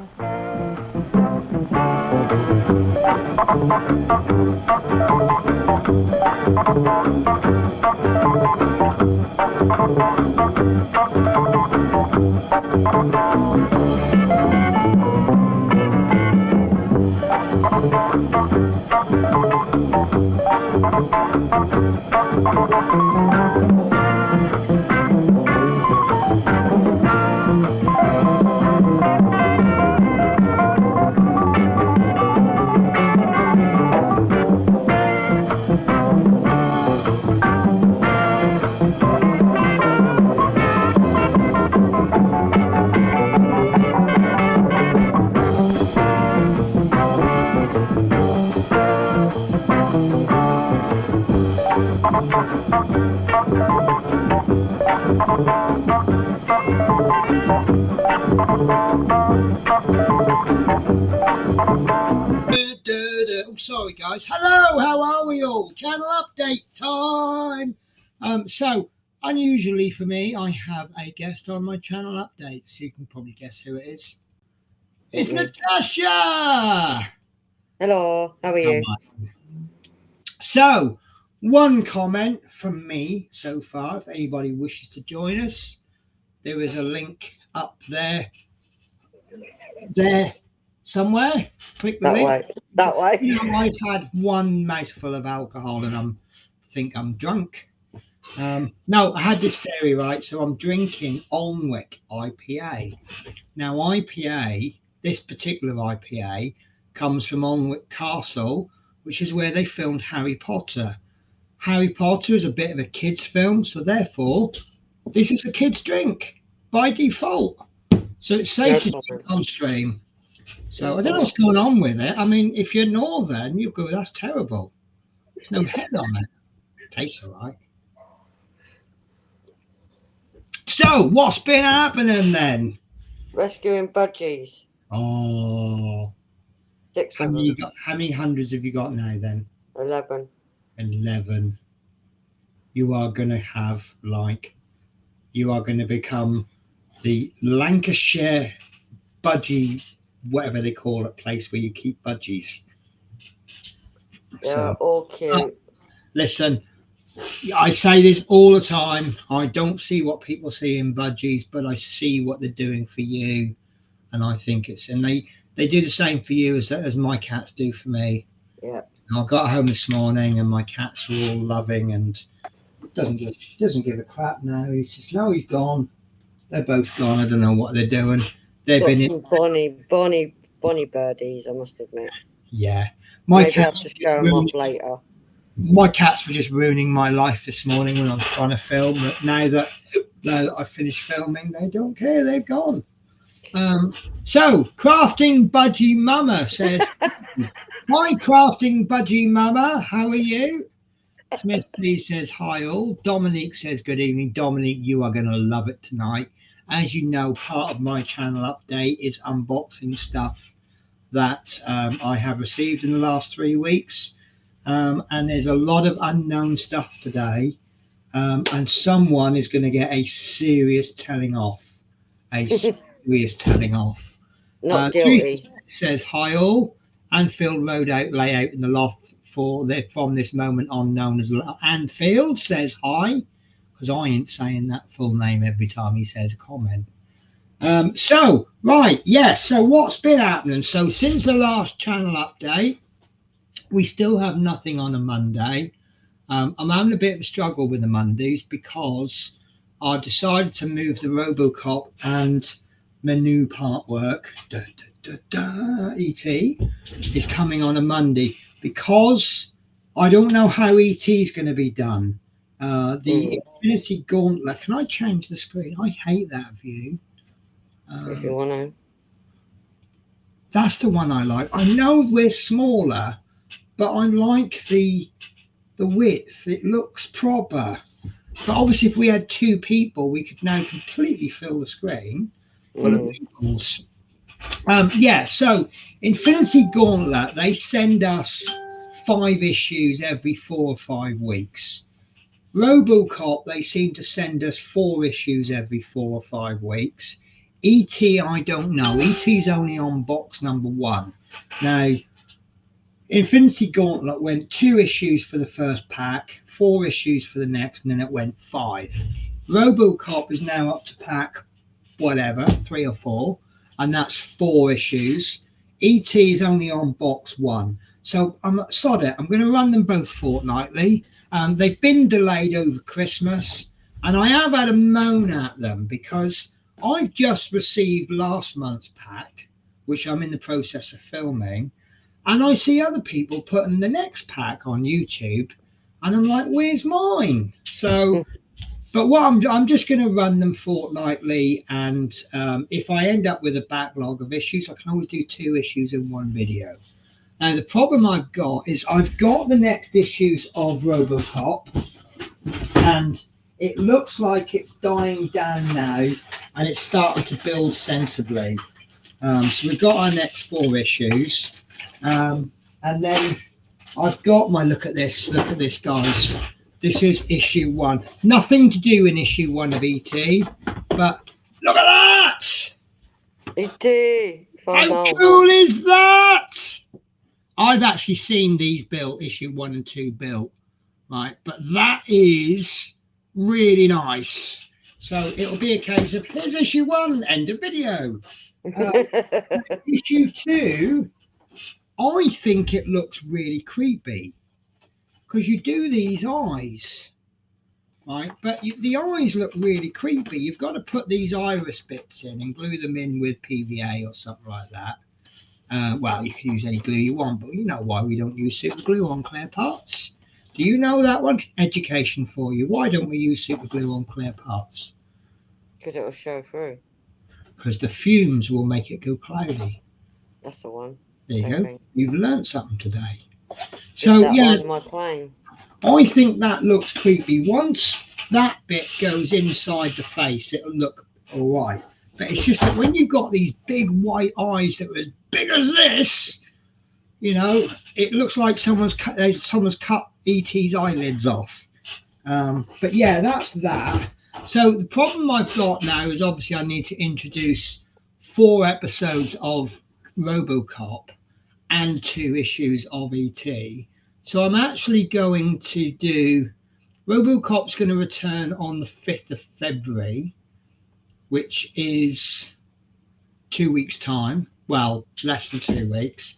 Oh, sorry guys. Hello, how are we all? Channel update time. So unusually for me, I have a guest on my channel updates. You can probably guess who it is. It's Natasha. Hello, how are you? So, one comment from me so far. If anybody wishes to join us, there is a link up there somewhere. Click the link. That way. You know, I've had one mouthful of alcohol and I think I'm drunk. No, I had this theory, right? So I'm drinking Alnwick IPA. Now, IPA, this particular IPA, comes from Alnwick Castle, which is where they filmed Harry Potter. Harry Potter is a bit of a kids' film, so therefore, this is a kids' drink by default. So it's safe to drink on stream. So I don't know what's going on with it. I mean, if you're northern, you'll go, that's terrible. There's no head on it. Tastes all right. So what's been happening then? Rescuing budgies. Oh. 6 How many hundreds have you got now then? 11. 11. You are going to become the Lancashire budgie, whatever they call it, place where you keep budgies. They're all cute. Listen, I say this all the time. I don't see what people see in budgies, but I see what they're doing for you, and I think and they do the same for you as my cats do for me. Yeah. And I got home this morning, and my cats were all loving, and doesn't give a crap now. He's gone. They're both gone. I don't know what they're doing. They've been bonny birdies, I must admit. Yeah, Maybe I'll have to show them off later. My cats were just ruining my life this morning when I was trying to film. But now that I finished filming, they don't care. They've gone. So, Crafting Budgie Mama says, "Hi, Crafting Budgie Mama. How are you?" Smith please says, "Hi all." Dominique says, "Good evening." Dominique, you are going to love it tonight. As you know, part of my channel update is unboxing stuff that I have received in the last 3 weeks. And there's a lot of unknown stuff today. And someone is going to get a serious telling off. Not guilty. Teresa says, "Hi all." Anfield Loadout layout in the loft from this moment on known as Anfield says hi, because I ain't saying that full name every time he says a comment. So what's been happening? So since the last channel update, we still have nothing on a Monday. I'm having a bit of a struggle with the Mondays because I decided to move the Robocop and menu part work. ET is coming on a Monday because I don't know how ET is going to be done. The Infinity Gauntlet. Can I change the screen? I hate that view. If you want to. That's the one I like. I know we're smaller, but I like the width. It looks proper. But obviously, if we had 2 people, we could now completely fill the screen full of peoples. So Infinity Gauntlet, they send us 5 issues every 4 or 5 weeks. Robocop, they seem to send us 4 issues every 4 or 5 weeks. E.T. I don't know. E.T.'s only on box number 1. Now, Infinity Gauntlet went 2 issues for the first pack, 4 issues for the next, and then it went 5. RoboCop is now up to pack whatever, 3 or 4, and that's 4 issues. E.T. is only on box 1. So I'm sod it. I'm going to run them both fortnightly. They've been delayed over Christmas, and I have had a moan at them because I've just received last month's pack, which I'm in the process of filming, and I see other people putting the next pack on YouTube, and I'm like, where's mine? So, but what I'm just going to run them fortnightly, and if I end up with a backlog of issues, I can always do 2 issues in one video. Now, the problem I've got is I've got the next issues of RoboCop, and it looks like it's dying down now, and it's starting to build sensibly. So we've got our next 4 issues, and then I've got my look at this, guys. This is issue 1. Nothing to do in issue 1 of E.T., but look at that! E.T. How cool is that? I've actually seen these built, issue 1 and 2 built, right? But that is really nice. So it'll be a case of, here's issue 1, end of video. Issue 2, I think it looks really creepy because you do these eyes, right? But the eyes look really creepy. You've got to put these iris bits in and glue them in with PVA or something like that. Well, you can use any glue you want, but you know why we don't use super glue on clear parts. Do you know that one? Education for you. Why don't we use super glue on clear parts? Because it will show through. Because the fumes will make it go cloudy. That's the one. There you go. Thing. You've learned something today. So yeah, my plane. I think that looks creepy. Once that bit goes inside the face, it'll look all right. But it's just that when you've got these big white eyes that are as big as this, you know, it looks like someone's cut E.T.'s eyelids off. But yeah, that's that. So the problem I've got now is obviously I need to introduce 4 episodes of RoboCop and 2 issues of E.T. So I'm actually going to do RoboCop's going to return on the 5th of February, which is 2 weeks' time. Well, less than 2 weeks.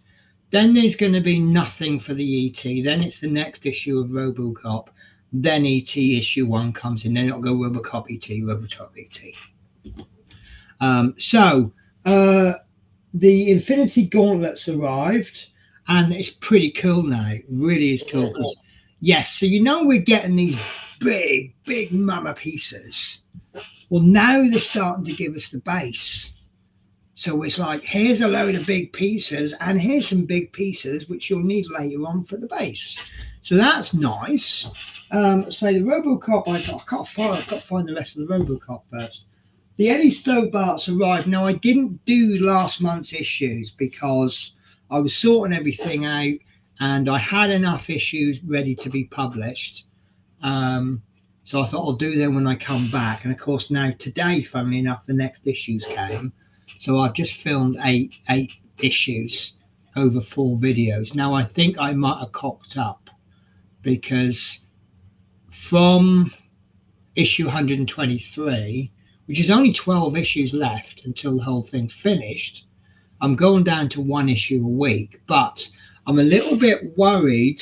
Then there's going to be nothing for the E.T. Then it's the next issue of RoboCop. Then E.T. issue 1 comes in. Then it'll go RoboCop E.T., RoboCop E.T. The Infinity Gauntlet's arrived, and it's pretty cool now. It really is cool. Because, yes, so you know we're getting these big, big mama pieces. Well, now they're starting to give us the base. So it's like, here's a load of big pieces, and here's some big pieces which you'll need later on for the base. So that's nice. So the RoboCop, I've got to find the rest of the RoboCop first. The Eddie Stobart's arrived. Now, I didn't do last month's issues because I was sorting everything out, and I had enough issues ready to be published. So I thought I'll do them when I come back. And of course, now today, funnily enough, the next issues came. So I've just filmed eight issues over 4 videos. Now, I think I might have cocked up because from issue 123, which is only 12 issues left until the whole thing's finished, I'm going down to 1 issue a week. But I'm a little bit worried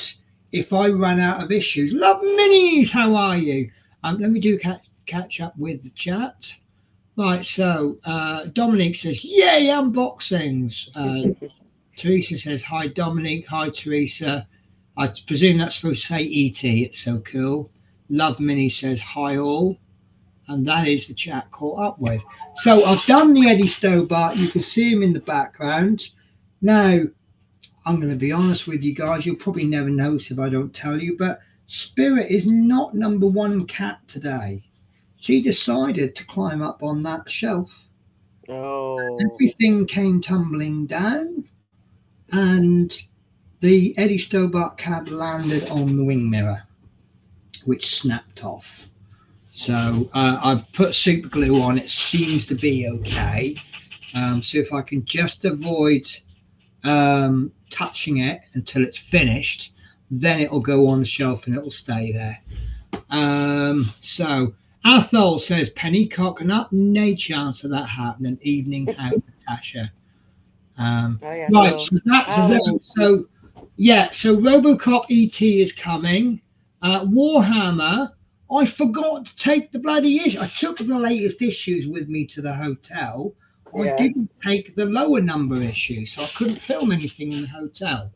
if I run out of issues. Love Minis, how are you? Let me do catch up with the chat. Right, so Dominic says, yay, unboxings. Teresa says, hi, Dominic. Hi, Teresa. I presume that's supposed to say E.T. It's so cool. Love Mini says, hi, all. And that is the chat caught up with. So I've done the Eddie Stobart. You can see him in the background. Now, I'm going to be honest with you guys. You'll probably never notice if I don't tell you, but Spirit is not number 1 cat today. She decided to climb up on that shelf. Oh. Everything came tumbling down, and the Eddie Stobart cat landed on the wing mirror, which snapped off. So I've put super glue on. It seems to be okay. So if I can just avoid touching it until it's finished, then it'll go on the shelf and it'll stay there. So Athol says Penny Coconut, no chance of that happening. Evening out, Natasha. Oh, yeah, Right, well, so that's so yeah. So RoboCop ET is coming. Warhammer. I forgot to take the bloody issue. I took the latest issues with me to the hotel. I yeah. didn't take the lower number issue, so I couldn't film anything in the hotel.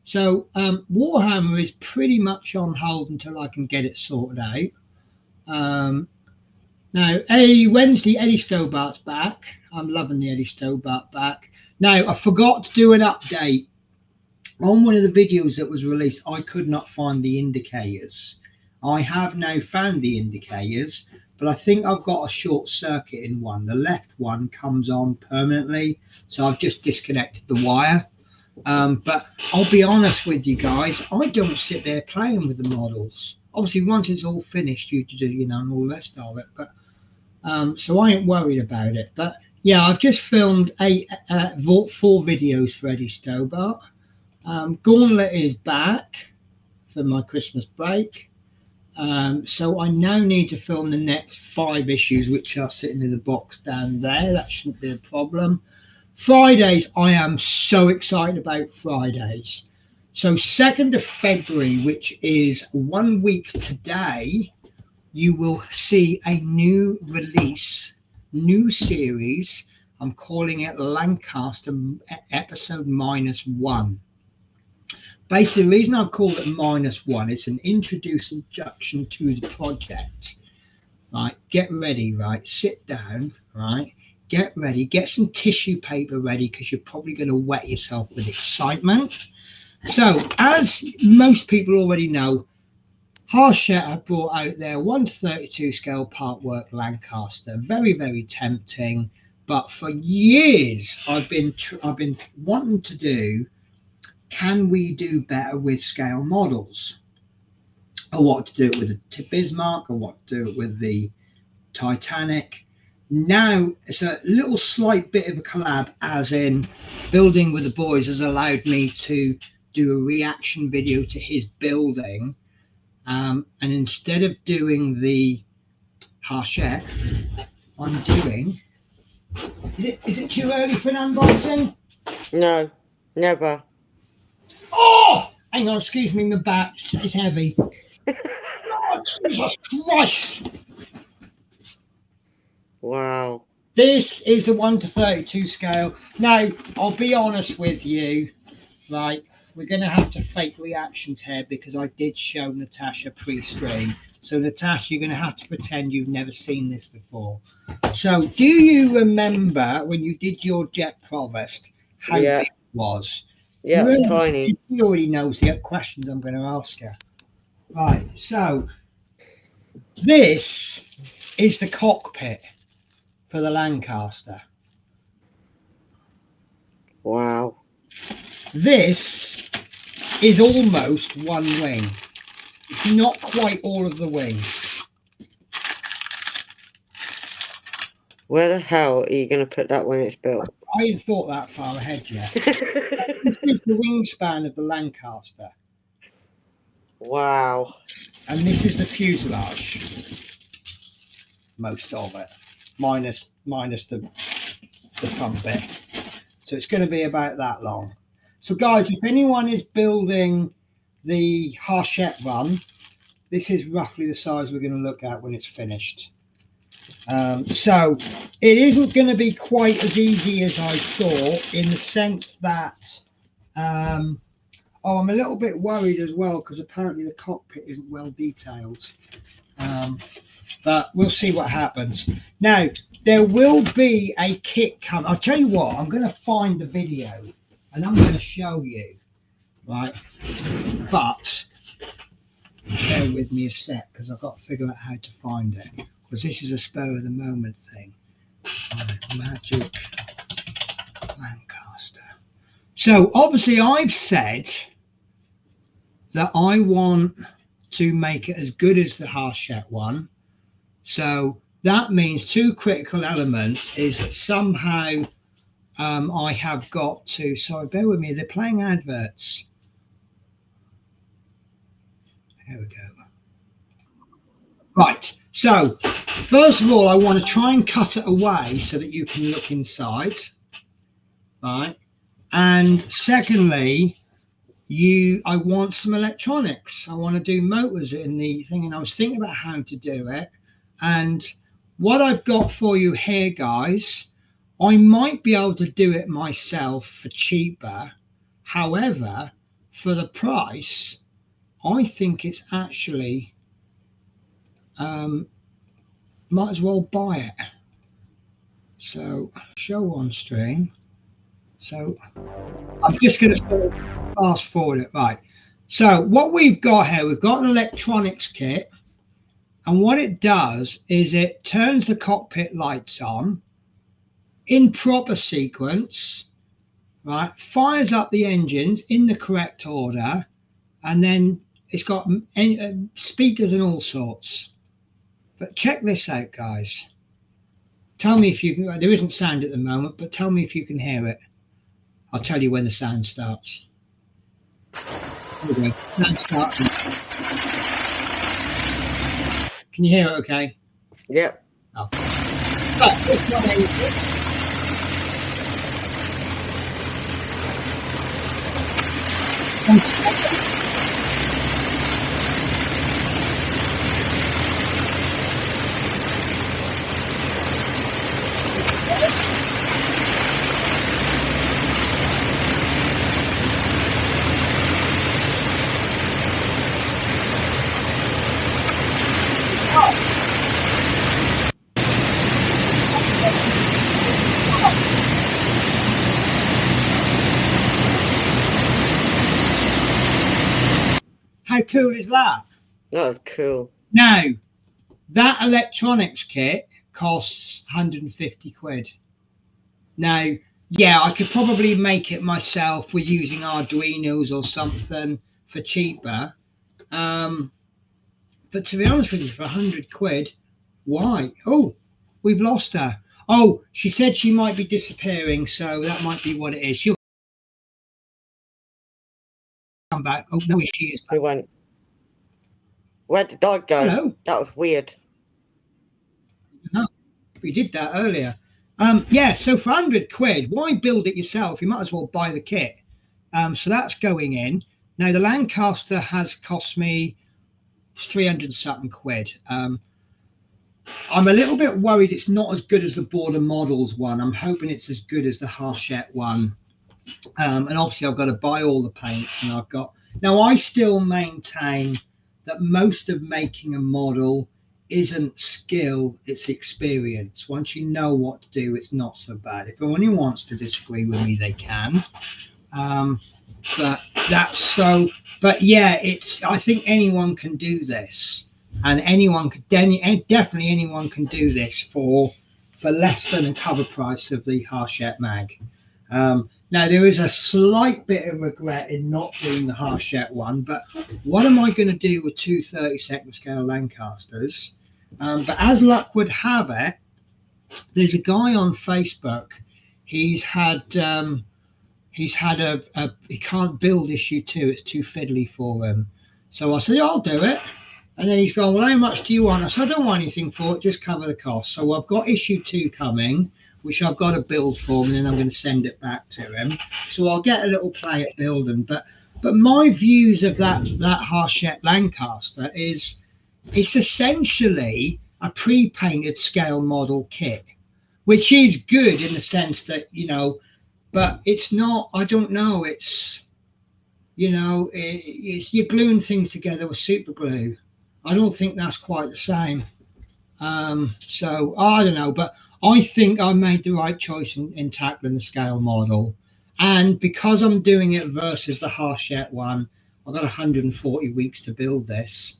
So Warhammer is pretty much on hold until I can get it sorted out. Now, Wednesday, Eddie Stobart's back. I'm loving the Eddie Stobart back. Now, I forgot to do an update. On one of the videos that was released, I could not find the indicators. I have now found the indicators, but I think I've got a short circuit in one. The left one comes on permanently, so I've just disconnected the wire. But I'll be honest with you guys, I don't sit there playing with the models. Obviously, once it's all finished, you do, and all the rest of it. But so I ain't worried about it. But yeah, I've just filmed 4 videos for Eddie Stobart. Gauntlet is back for my Christmas break. So I now need to film the next 5 issues, which are sitting in the box down there. That shouldn't be a problem. Fridays, I am so excited about Fridays. So 2nd of February, which is 1 week today, you will see a new release, new series. I'm calling it Lancaster episode -1. Basically, the reason I've called it -1, it's an introduction to the project. Right, get ready, right, sit down, right, get ready, get some tissue paper ready because you're probably going to wet yourself with excitement. So, as most people already know, Hachette have brought out their 1:32 scale part work Lancaster. Very, very tempting. But for years, I've been wanting to do. Can we do better with scale models? Or what to do it with the Bismarck, or what to do it with the Titanic. Now it's a little slight bit of a collab, as in Building with the Boys has allowed me to do a reaction video to his building. And instead of doing the Hachette, I'm doing. Is it too early for an unboxing? No, never. Oh, hang on, excuse me, my back. It's heavy. Oh, Jesus Christ! Wow. This is the 1:32 scale. Now, I'll be honest with you, right? We're going to have to fake reactions here because I did show Natasha pre-stream. So, Natasha, you're going to have to pretend you've never seen this before. So, do you remember when you did your Jet Provost, how big it was? Yeah, it's tiny. She already knows the questions I'm going to ask her. Right, so this is the cockpit for the Lancaster. Wow. This is almost one wing. It's not quite all of the wing. Where the hell are you going to put that when it's built? I hadn't thought that far ahead yet. This is the wingspan of the Lancaster. Wow. And this is the fuselage. Most of it. Minus the front bit. So it's going to be about that long. So guys, if anyone is building the Hachette run, this is roughly the size we're going to look at when it's finished. So it isn't going to be quite as easy as I thought, in the sense that I'm a little bit worried as well, because apparently the cockpit isn't well detailed. But we'll see what happens. Now, there will be a kit coming. I'll tell you what, I'm going to find the video and I'm going to show you, right? But bear with me a sec, because I've got to figure out how to find it, because this is a spur of the moment thing. Magic Lancaster. So obviously I've said that I want to make it as good as the Hachette one, So that means two critical elements is that somehow I have got to, sorry, bear with me, they're playing adverts. There we go. Right, so first of all, I want to try and cut it away so that you can look inside, right? And secondly, I want some electronics. I want to do motors in the thing, and I was thinking about how to do it. And what I've got for you here, guys, I might be able to do it myself for cheaper. However, for the price, I think it's actually might as well buy it. So show on stream. So I'm just going to fast forward it. Right. So what we've got here, we've got an electronics kit. And what it does is it turns the cockpit lights on in proper sequence, right? Fires up the engines in the correct order. And then it's got speakers and all sorts. But check this out, guys. Tell me if you can, there isn't sound at the moment, but tell me if you can hear it. I'll tell you when the sound starts. There we go. Sound starting. Can you hear it okay? Yep. Oh. But this one how cool is that? That was cool. Now, that electronics kit costs 150 quid. Now, yeah, I could probably make it myself with using Arduinos or something for cheaper. But to be honest with you, for 100 quid, why? Oh, we've lost her. Oh, she said she might be disappearing, so that might be what it is. She'll come back. Oh, no, she is back. We went. Where did I go? Hello. That was weird. No, we did that earlier. Yeah, so for 100 quid, why build it yourself? You might as well buy the kit. So that's going in. Now, the Lancaster has cost me 300 something quid. I'm a little bit worried it's not as good as the Border Models one. I'm hoping it's as good as the Hachette one. And obviously I've got to buy all the paints, and I've got, now I still maintain that most of making a model isn't skill, it's experience. Once you know what to do, it's not so bad. If anyone wants to disagree with me, they can. But that's so, but yeah, it's, I think anyone can do this, and anyone could, definitely anyone can do this for less than a cover price of the Hachette mag. Now, there is a slight bit of regret in not doing the Hachette one, but what am I going to do with two 32nd scale Lancasters? But as luck would have it, there's a guy on Facebook. He's had he can't build issue 2. It's too fiddly for him. So I said, yeah, I'll do it. And then he's gone, well, how much do you want? I said, I don't want anything for it, just cover the cost. So I've got issue 2 coming, which I've got to build for him, and then I'm going to send it back to him. So I'll get a little play at building. But my views of that Hachette Lancaster is, it's essentially a pre-painted scale model kit, which is good in the sense that, you know, but it's not, I don't know, it's, you know, it's, you're gluing things together with super glue. I don't think that's quite the same. So I don't know, but I think I made the right choice in tackling the scale model. And because I'm doing it versus the Hachette one, I've got 140 weeks to build this.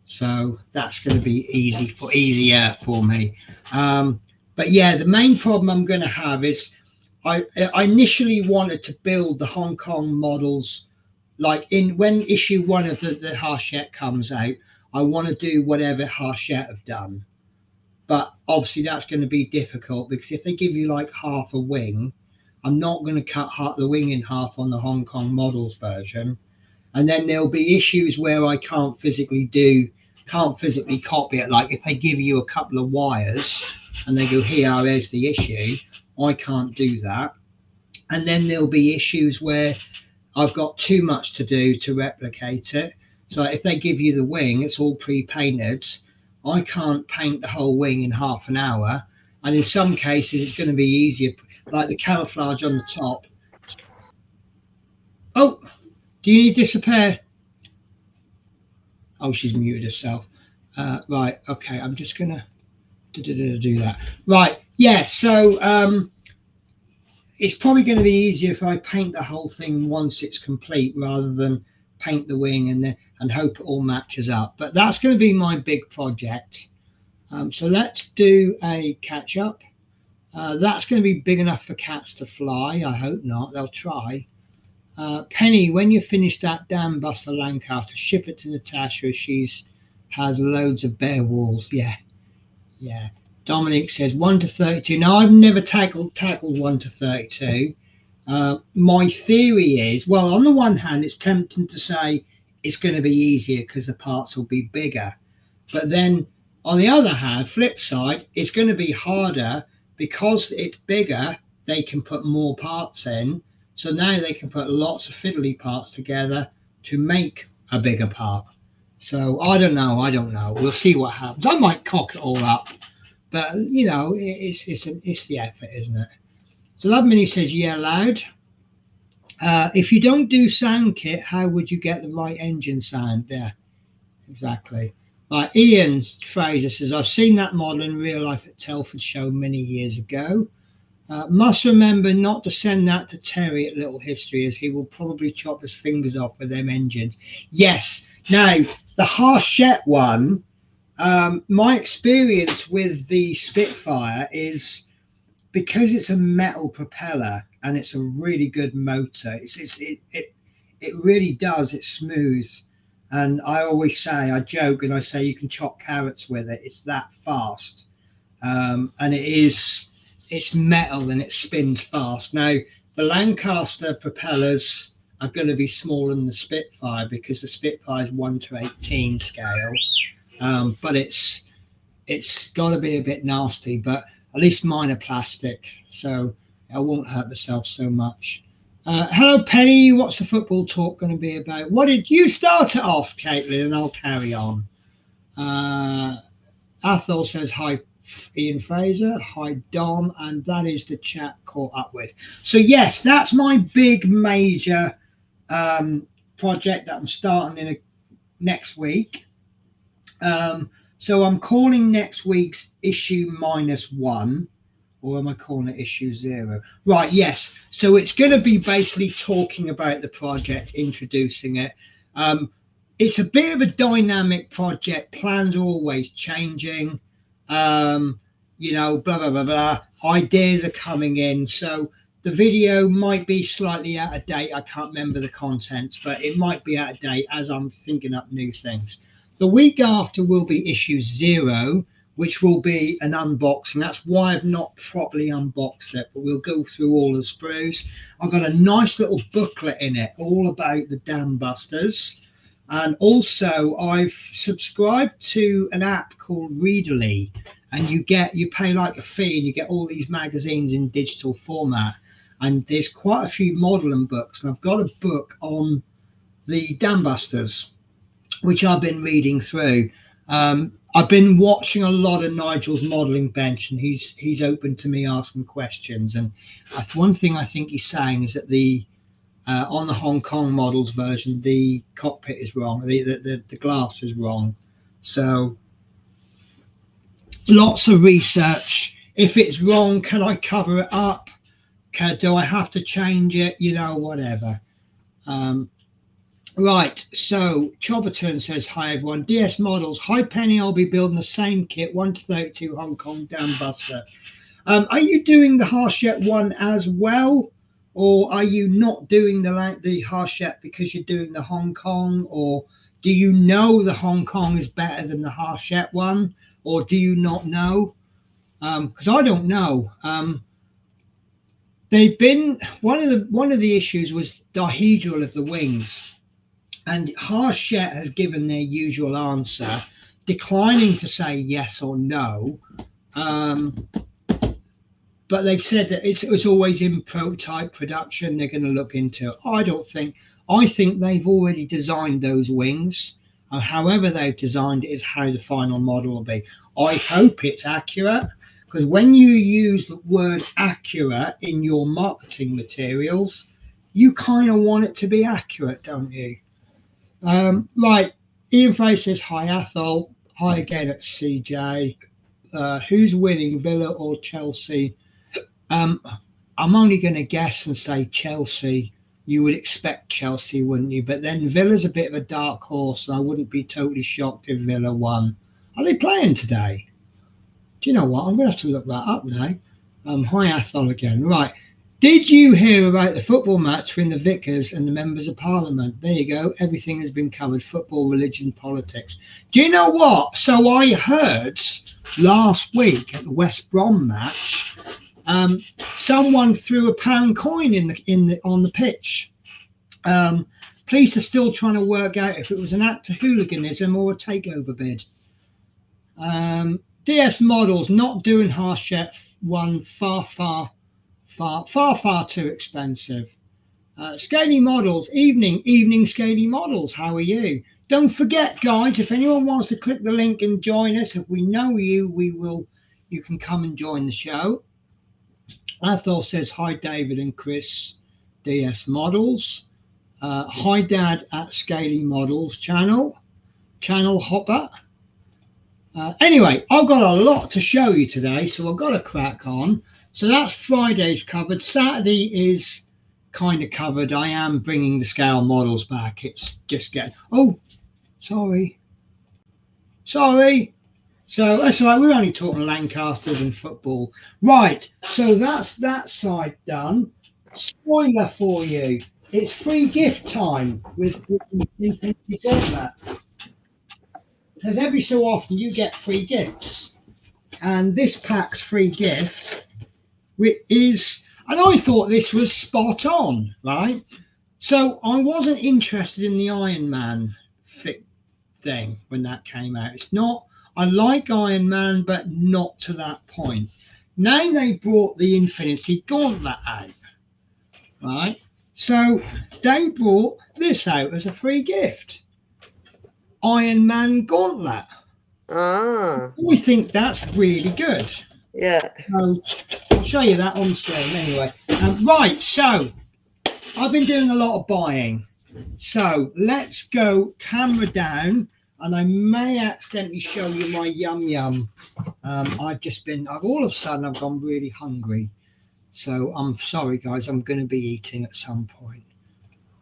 So that's going to be easier for me. But yeah, the main problem I'm going to have is I initially wanted to build the Hong Kong models, like when issue 1 of the Hachette comes out. I want to do whatever Hachette have done. But obviously that's going to be difficult, because if they give you like half a wing, I'm not going to cut the wing in half on the Hong Kong models version. And then there'll be issues where I can't physically copy it. Like if they give you a couple of wires and they go, here's the issue, I can't do that. And then there'll be issues where I've got too much to do to replicate it. So if they give you the wing, it's all pre-painted. I can't paint the whole wing in half an hour. And in some cases, it's going to be easier, like the camouflage on the top. Oh, do you need to disappear? Oh, she's muted herself. Right, okay, I'm just going to do that. Right, yeah, so it's probably going to be easier if I paint the whole thing once it's complete, rather than paint the wing and hope it all matches up. But that's going to be my big project. So let's do a catch up. That's going to be big enough for cats to fly. I hope not. They'll try. Penny, when you finish that Dam Buster Lancaster, ship it to Natasha. Has loads of bare walls. Yeah. Dominic says 1 to 32. Now, I've never tackled 1 to 32. My theory is, well, on the one hand, it's tempting to say it's going to be easier because the parts will be bigger. But then, on the other hand, flip side, it's going to be harder because it's bigger. They can put more parts in. So now they can put lots of fiddly parts together to make a bigger part. So I don't know. We'll see what happens. I might cock it all up. But, you know, it's the effort, isn't it? So Love Mini says, yeah, loud. If you don't do sound kit, how would you get the right engine sound? Yeah, exactly. Ian Fraser says, I've seen that model in real life at Telford Show many years ago. Must remember not to send that to Terry at Little History, as he will probably chop his fingers off with them engines. Yes. Now, the Hachette one, my experience with the Spitfire is, because it's a metal propeller and it's a really good motor, it really does, it's smooth. And I always say, I joke and I say you can chop carrots with it. It's that fast. And it's metal and it spins fast. Now, the Lancaster propellers are going to be smaller than the Spitfire, because the Spitfire is 1 to 18 scale. But it's got to be a bit nasty, but at least mine are plastic, so I won't hurt myself so much. Hello, Penny. What's the football talk going to be about? What did you start it off, Caitlin, and I'll carry on. Athol says, hi, Ian Fraser. Hi, Dom. And that is the chat caught up with. So, yes, that's my big major project that I'm starting next week. So I'm calling next week's issue -1, or am I calling it issue 0? Right, yes. So it's going to be basically talking about the project, introducing it. It's a bit of a dynamic project. Plans are always changing. You know, blah, blah, blah, blah. Ideas are coming in. So the video might be slightly out of date. I can't remember the contents, but it might be out of date as I'm thinking up new things. The week after will be issue 0, which will be an unboxing. That's why I've not properly unboxed it, but we'll go through all the sprues. I've got a nice little booklet in it, all about the Dam Busters. And also I've subscribed to an app called Readerly, and you pay like a fee and you get all these magazines in digital format. And there's quite a few modeling books. And I've got a book on the Dam Busters, which I've been reading through. I've been watching a lot of Nigel's modelling bench, and he's open to me asking questions. And one thing I think he's saying is that on the Hong Kong models version, the cockpit is wrong, the glass is wrong. So lots of research. If it's wrong, can I cover it up? Do I have to change it? You know, whatever. Right, so Chobberton says, hi everyone, DS Models. Hi Penny, I'll be building the same kit, 1 to 32 Hong Kong Dam Buster. Are you doing the Hachette one as well? Or are you not doing the Hachette because you're doing the Hong Kong? Or do you know the Hong Kong is better than the Hachette one? Or do you not know? because I don't know. They've been one of the issues was dihedral of the wings, and Harshett has given their usual answer, declining to say yes or no. But they've said that it's always in prototype production. They're going to look into it. I think they've already designed those wings. However they've designed it is how the final model will be. I hope it's accurate, because when you use the word accurate in your marketing materials, you kind of want it to be accurate, don't you? Right. Ian Frey says, hi, Athol. Hi again at CJ. Who's winning, Villa or Chelsea? I'm only going to guess and say Chelsea. You would expect Chelsea, wouldn't you? But then Villa's a bit of a dark horse, and I wouldn't be totally shocked if Villa won. Are they playing today? Do you know what? I'm going to have to look that up now. Hi, Athol again. Right. Did you hear about the football match between the Vicars and the Members of Parliament? There you go. Everything has been covered. Football, religion, politics. Do you know what? So I heard last week at the West Brom match, someone threw a pound coin on the pitch. Police are still trying to work out if it was an act of hooliganism or a takeover bid. DS Models not doing Harshett one far too expensive. Scaly Models, evening Scaly Models, how are you? Don't forget, guys, if anyone wants to click the link and join us, if we know you, you can come and join the show. Athol says, hi, David and Chris, DS Models. Hi, Dad at Scaly Models channel hopper. Anyway, I've got a lot to show you today, so I've got to crack on. So that's Friday's covered. Saturday is kind of covered. I am bringing the scale models back. It's just getting... Oh, sorry. So that's all right. We're only talking Lancasters and football. Right, so that's that side done. Spoiler for you. It's free gift time with Infinity Gauntlet. Because every so often you get free gifts. And this pack's free gift is, and I thought this was spot on, right? So I wasn't interested in the Iron Man fit thing when that came out. It's not, I like Iron Man, but not to that point. Now they brought the Infinity Gauntlet out, right? So they brought this out as a free gift. Iron Man Gauntlet. Ah. We think that's really good. Yeah. So I'll show you that on screen anyway. Right, so I've been doing a lot of buying. So let's go camera down, and I may accidentally show you my yum. I've all of a sudden I've gone really hungry. So I'm sorry, guys, I'm going to be eating at some point.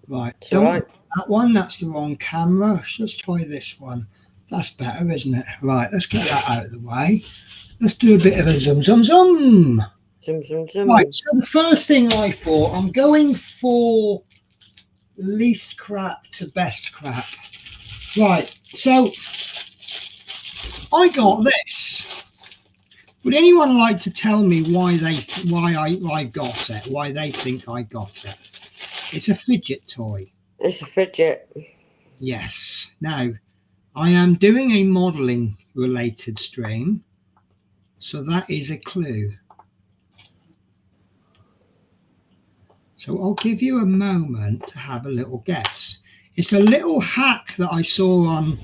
Right, that one, that's the wrong camera. Let's try this one. That's better, isn't it? Right, let's get that out of the way. Let's do a bit of a zoom. Right, so the first thing I thought, I'm going for least crap to best crap. Right, so I got this. Would anyone like to tell me why I got it? Why they think I got it? It's a fidget toy. It's a fidget. Yes. Now, I am doing a modelling related stream, so that is a clue. So I'll give you a moment to have a little guess. It's a little hack that I saw on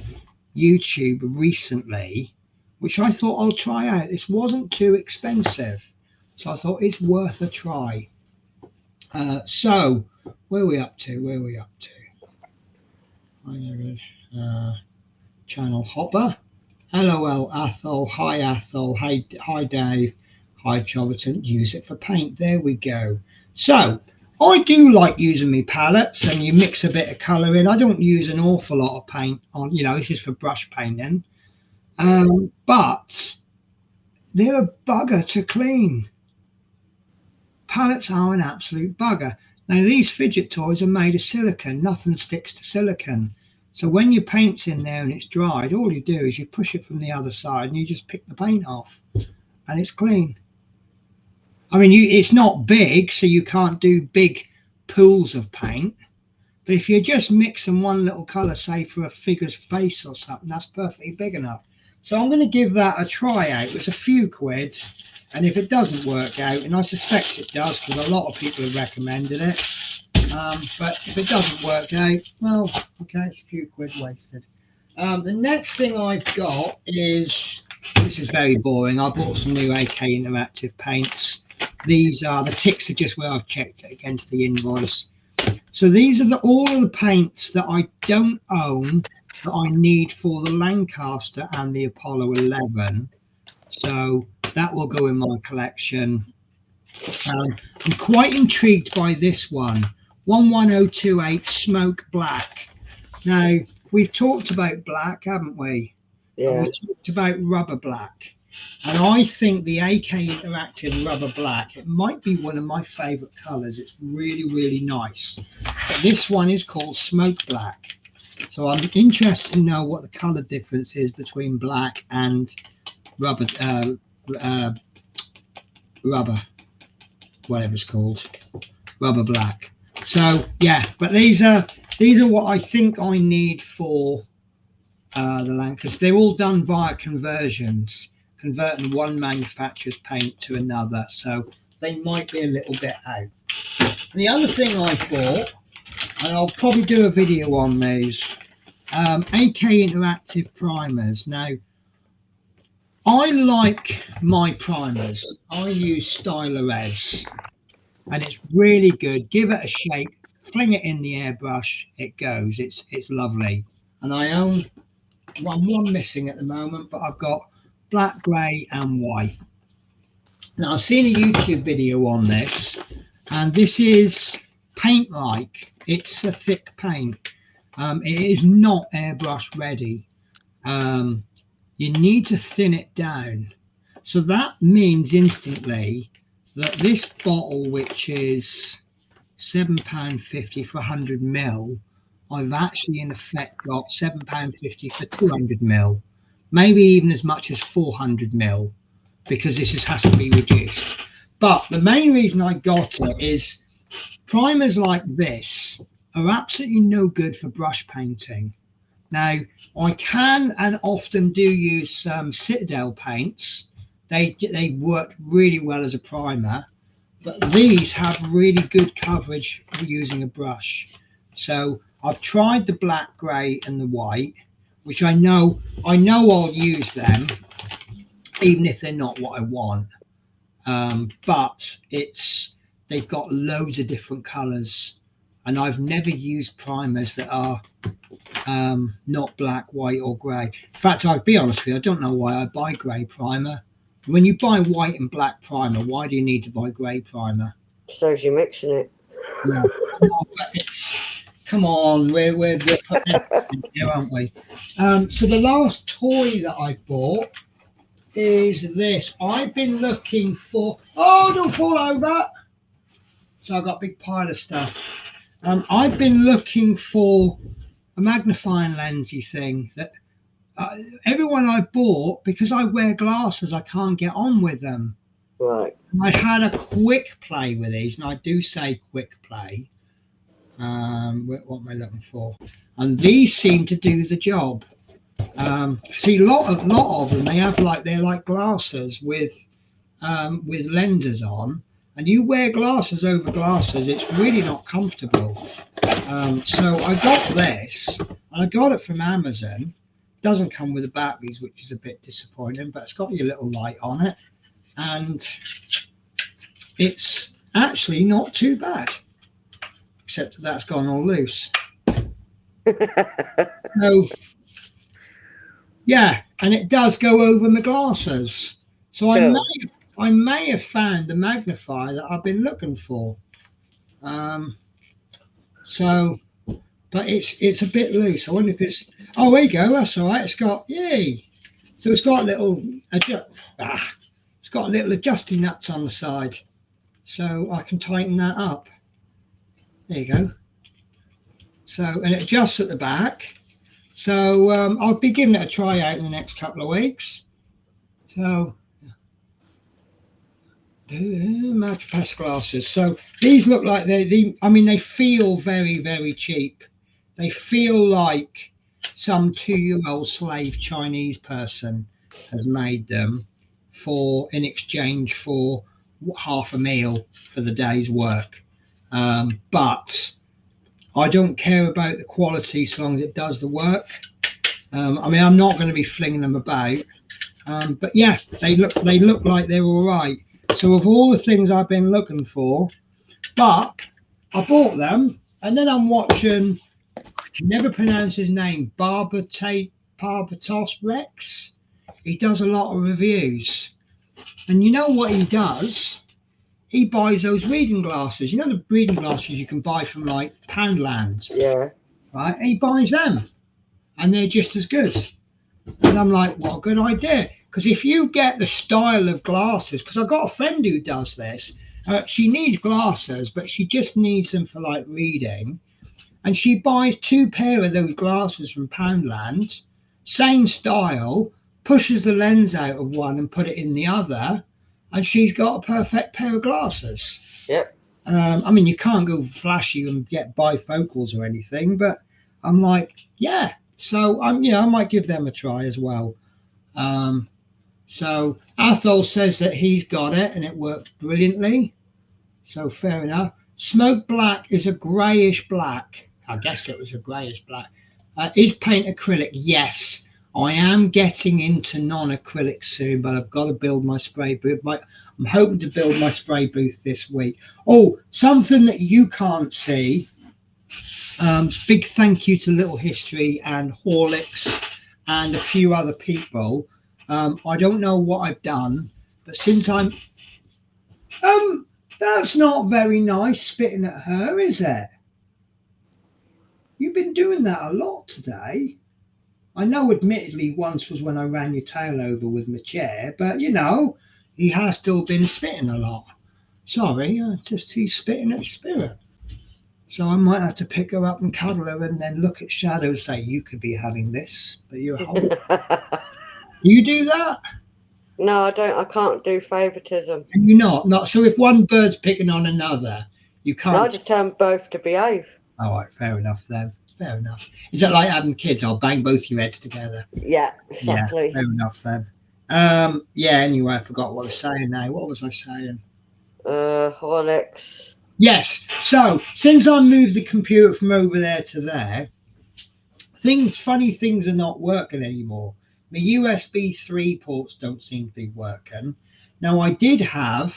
YouTube recently, which I thought I'll try out. This wasn't too expensive, so I thought it's worth a try. So where are we up to? Channel hopper. LOL Athol. Hi Athol. Hi Dave. Hi Choverton. Use it for paint. There we go. So I do like using my palettes, and you mix a bit of colour in. I don't use an awful lot of paint on, this is for brush painting. But they're a bugger to clean. Palettes are an absolute bugger. Now these fidget toys are made of silicone. Nothing sticks to silicone. So when your paint's in there and it's dried, all you do is you push it from the other side and you just pick the paint off. and it's clean. I mean, it's not big, so you can't do big pools of paint. But if you're just mixing one little colour, say for a figure's face or something, that's perfectly big enough. So I'm going to give that a try out. It's a few quid, and if it doesn't work out, and I suspect it does because a lot of people have recommended it, but if it doesn't work out, well, okay, it's a few quid wasted. The next thing I've got is, this is very boring. I bought some new AK Interactive paints. These are, the ticks are just where I've checked it against the invoice. So these are all of the paints that I don't own that I need for the Lancaster and the Apollo 11. So that will go in my collection. I'm quite intrigued by this one, 11028 Smoke Black. Now, we've talked about black, haven't we? Yeah. And we talked about rubber black. And I think the AK Interactive Rubber Black, it might be one of my favourite colours. It's really, really nice. But this one is called Smoke Black. So I'm interested to know what the colour difference is between black and rubber, whatever it's called, rubber black. So yeah, but these are what I think I need for the Lancaster. They're all done via conversions, converting one manufacturer's paint to another, so they might be a little bit out. The other thing I bought, and I'll probably do a video on these, AK Interactive primers. Now, I like my primers. I use Stylorez, and it's really good. Give it a shake, fling it in the airbrush, it goes. It's lovely. And I own one missing at the moment, but I've got black, grey and white. Now I've seen a YouTube video on this, and this is paint like. It's a thick paint. It is not airbrush ready. You need to thin it down. So that means instantly that this bottle, which is £7.50 for 100 ml, I've actually in effect got £7.50 for 200 ml. Maybe even as much as 400 ml, because this has to be reduced. But the main reason I got it is primers like this are absolutely no good for brush painting. Now, I can and often do use Citadel paints. They work really well as a primer, but these have really good coverage for using a brush. So I've tried the black, grey and the white, which I know I'll use them, even if they're not what I want. But they've got loads of different colours, and I've never used primers that are not black, white or grey. In fact, I'll be honest with you, I don't know why I buy grey primer. When you buy white and black primer, why do you need to buy grey primer? So you're mixing it. Yeah. Come on, we're putting everything here, aren't we? So the last toy that I bought is this. I've been looking for, oh, don't fall over. So I've got a big pile of stuff. I've been looking for a magnifying lensy thing that everyone I bought, because I wear glasses, I can't get on with them. Right. I had a quick play with these, and I do say quick play. What am I looking for? And these seem to do the job. See, a lot of them, they're like glasses with lenses on, and you wear glasses over glasses. It's really not comfortable. So I got this. I got it from Amazon. Doesn't come with the batteries, which is a bit disappointing, but it's got your little light on it, and it's actually not too bad, except that's gone all loose. So yeah, and it does go over my glasses. So I may have found the magnifier that I've been looking for. So, but it's a bit loose. I wonder if it's. Oh, there you go. That's all right. It's got yay. So it's got a little. It's got a little adjusting nuts on the side, so I can tighten that up. There you go. So, and it adjusts at the back. So I'll be giving it a try out in the next couple of weeks. So Magic glasses. So these look like I mean, they feel very, very cheap. They feel like some 2-year-old slave Chinese person has made them in exchange for half a meal for the day's work. But I don't care about the quality so long as it does the work. I mean, I'm not going to be flinging them about. But yeah, they look like they're all right. So of all the things I've been looking for, but I bought them, and then I'm watching. I can never pronounce his name. Barbatos Rex. He does a lot of reviews, and you know what he does? He buys those reading glasses. You know the reading glasses you can buy from like Poundland. Yeah. Right. He buys them, and they're just as good. And I'm like, what a good idea. Because if you get the style of glasses, because I've got a friend who does this, she needs glasses, but she just needs them for like reading. And she buys 2 pair of those glasses from Poundland, same style, pushes the lens out of one and put it in the other, and she's got a perfect pair of glasses. Yep. I mean, you can't go flashy and get bifocals or anything, but I'm like, yeah. So I might give them a try as well. So Athol says that he's got it and it works brilliantly. So fair enough. Smoke Black is a greyish black. I guess it was a greyish black. Is paint acrylic? Yes. I am getting into non-acrylic soon, but I've got to build my spray booth. I'm hoping to build my spray booth this week. Oh, something that you can't see. Big thank you to Little History and Horlicks and a few other people. I don't know what I've done, but since I'm that's not very nice spitting at her, is it? You've been doing that a lot today. I know admittedly once was when I ran your tail over with my chair, but he has still been spitting a lot. Sorry, he's spitting at Spirit. So I might have to pick her up and cuddle her and then look at Shadow and say, you could be having this, but you're holding. You do that? No, I don't. I can't do favouritism. And you're not. So if one bird's picking on another, you can't. No, I just tell them both to behave. All right, fair enough then. Fair enough. Is that like having kids? I'll bang both your heads together. Yeah, exactly. Yeah, fair enough then. Anyway, I forgot what I was saying now. What was I saying? Horlicks. Yes. So since I moved the computer from over there to there, funny things are not working anymore. My USB 3 ports don't seem to be working. Now I did have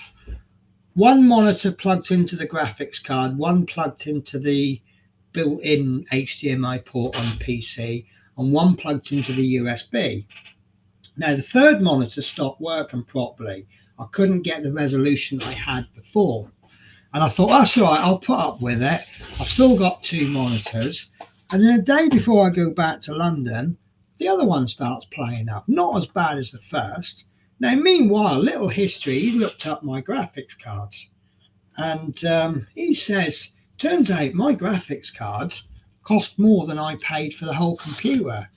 one monitor plugged into the graphics card, one plugged into the built-in HDMI port on the PC, and one plugged into the USB. Now the third monitor stopped working properly. I couldn't get the resolution I had before. And I thought, that's all right, I'll put up with it. I've still got 2 monitors. And then the day before I go back to London, the other one starts playing up. Not as bad as the first. Now, meanwhile, Little History, he looked up my graphics cards. And he says, turns out my graphics card cost more than I paid for the whole computer.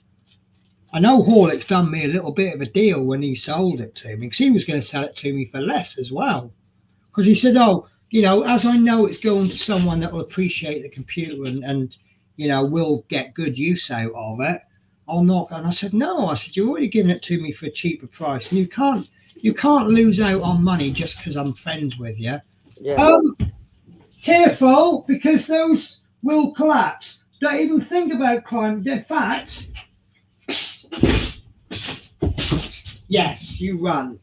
I know Horlicks done me a little bit of a deal when he sold it to me, because he was going to sell it to me for less as well. Because he said, as I know it's going to someone that will appreciate the computer and will get good use out of it, I'll knock. And I said, no. I said, you're already giving it to me for a cheaper price, and you can't lose out on money just because I'm friends with you. Yeah. Careful, because those will collapse. Don't even think about climbing. In fact, yes, you run.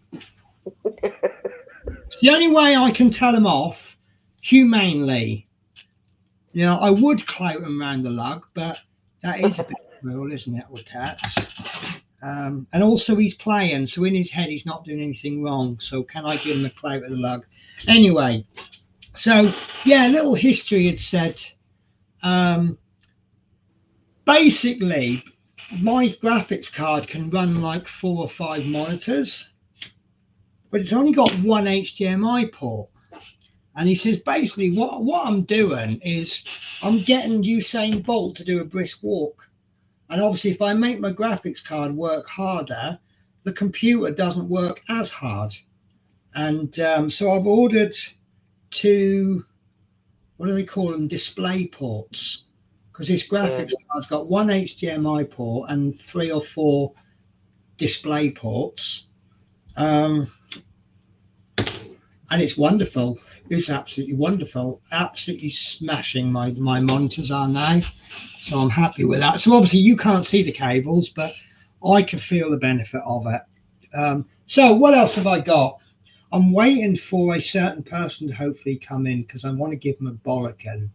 It's the only way I can tell them off humanely. I would clout them round the lug, but that is a bit cruel, isn't it, with cats? And also he's playing, so in his head he's not doing anything wrong. So can I give him a clout of the lug? Anyway, so yeah, Little History had said, basically, my graphics card can run like 4 or 5 monitors, but it's only got one HDMI port. And he says, basically, what I'm doing is I'm getting Usain Bolt to do a brisk walk. And obviously, if I make my graphics card work harder, the computer doesn't work as hard. And so I've ordered 2, what do they call them, display ports, because this graphics card's got 1 HDMI port and 3 or 4 display ports. And it's wonderful. It's absolutely wonderful. Absolutely smashing my monitors are now. So I'm happy with that. So obviously you can't see the cables, but I can feel the benefit of it. So what else have I got? I'm waiting for a certain person to hopefully come in because I want to give them a bollocking.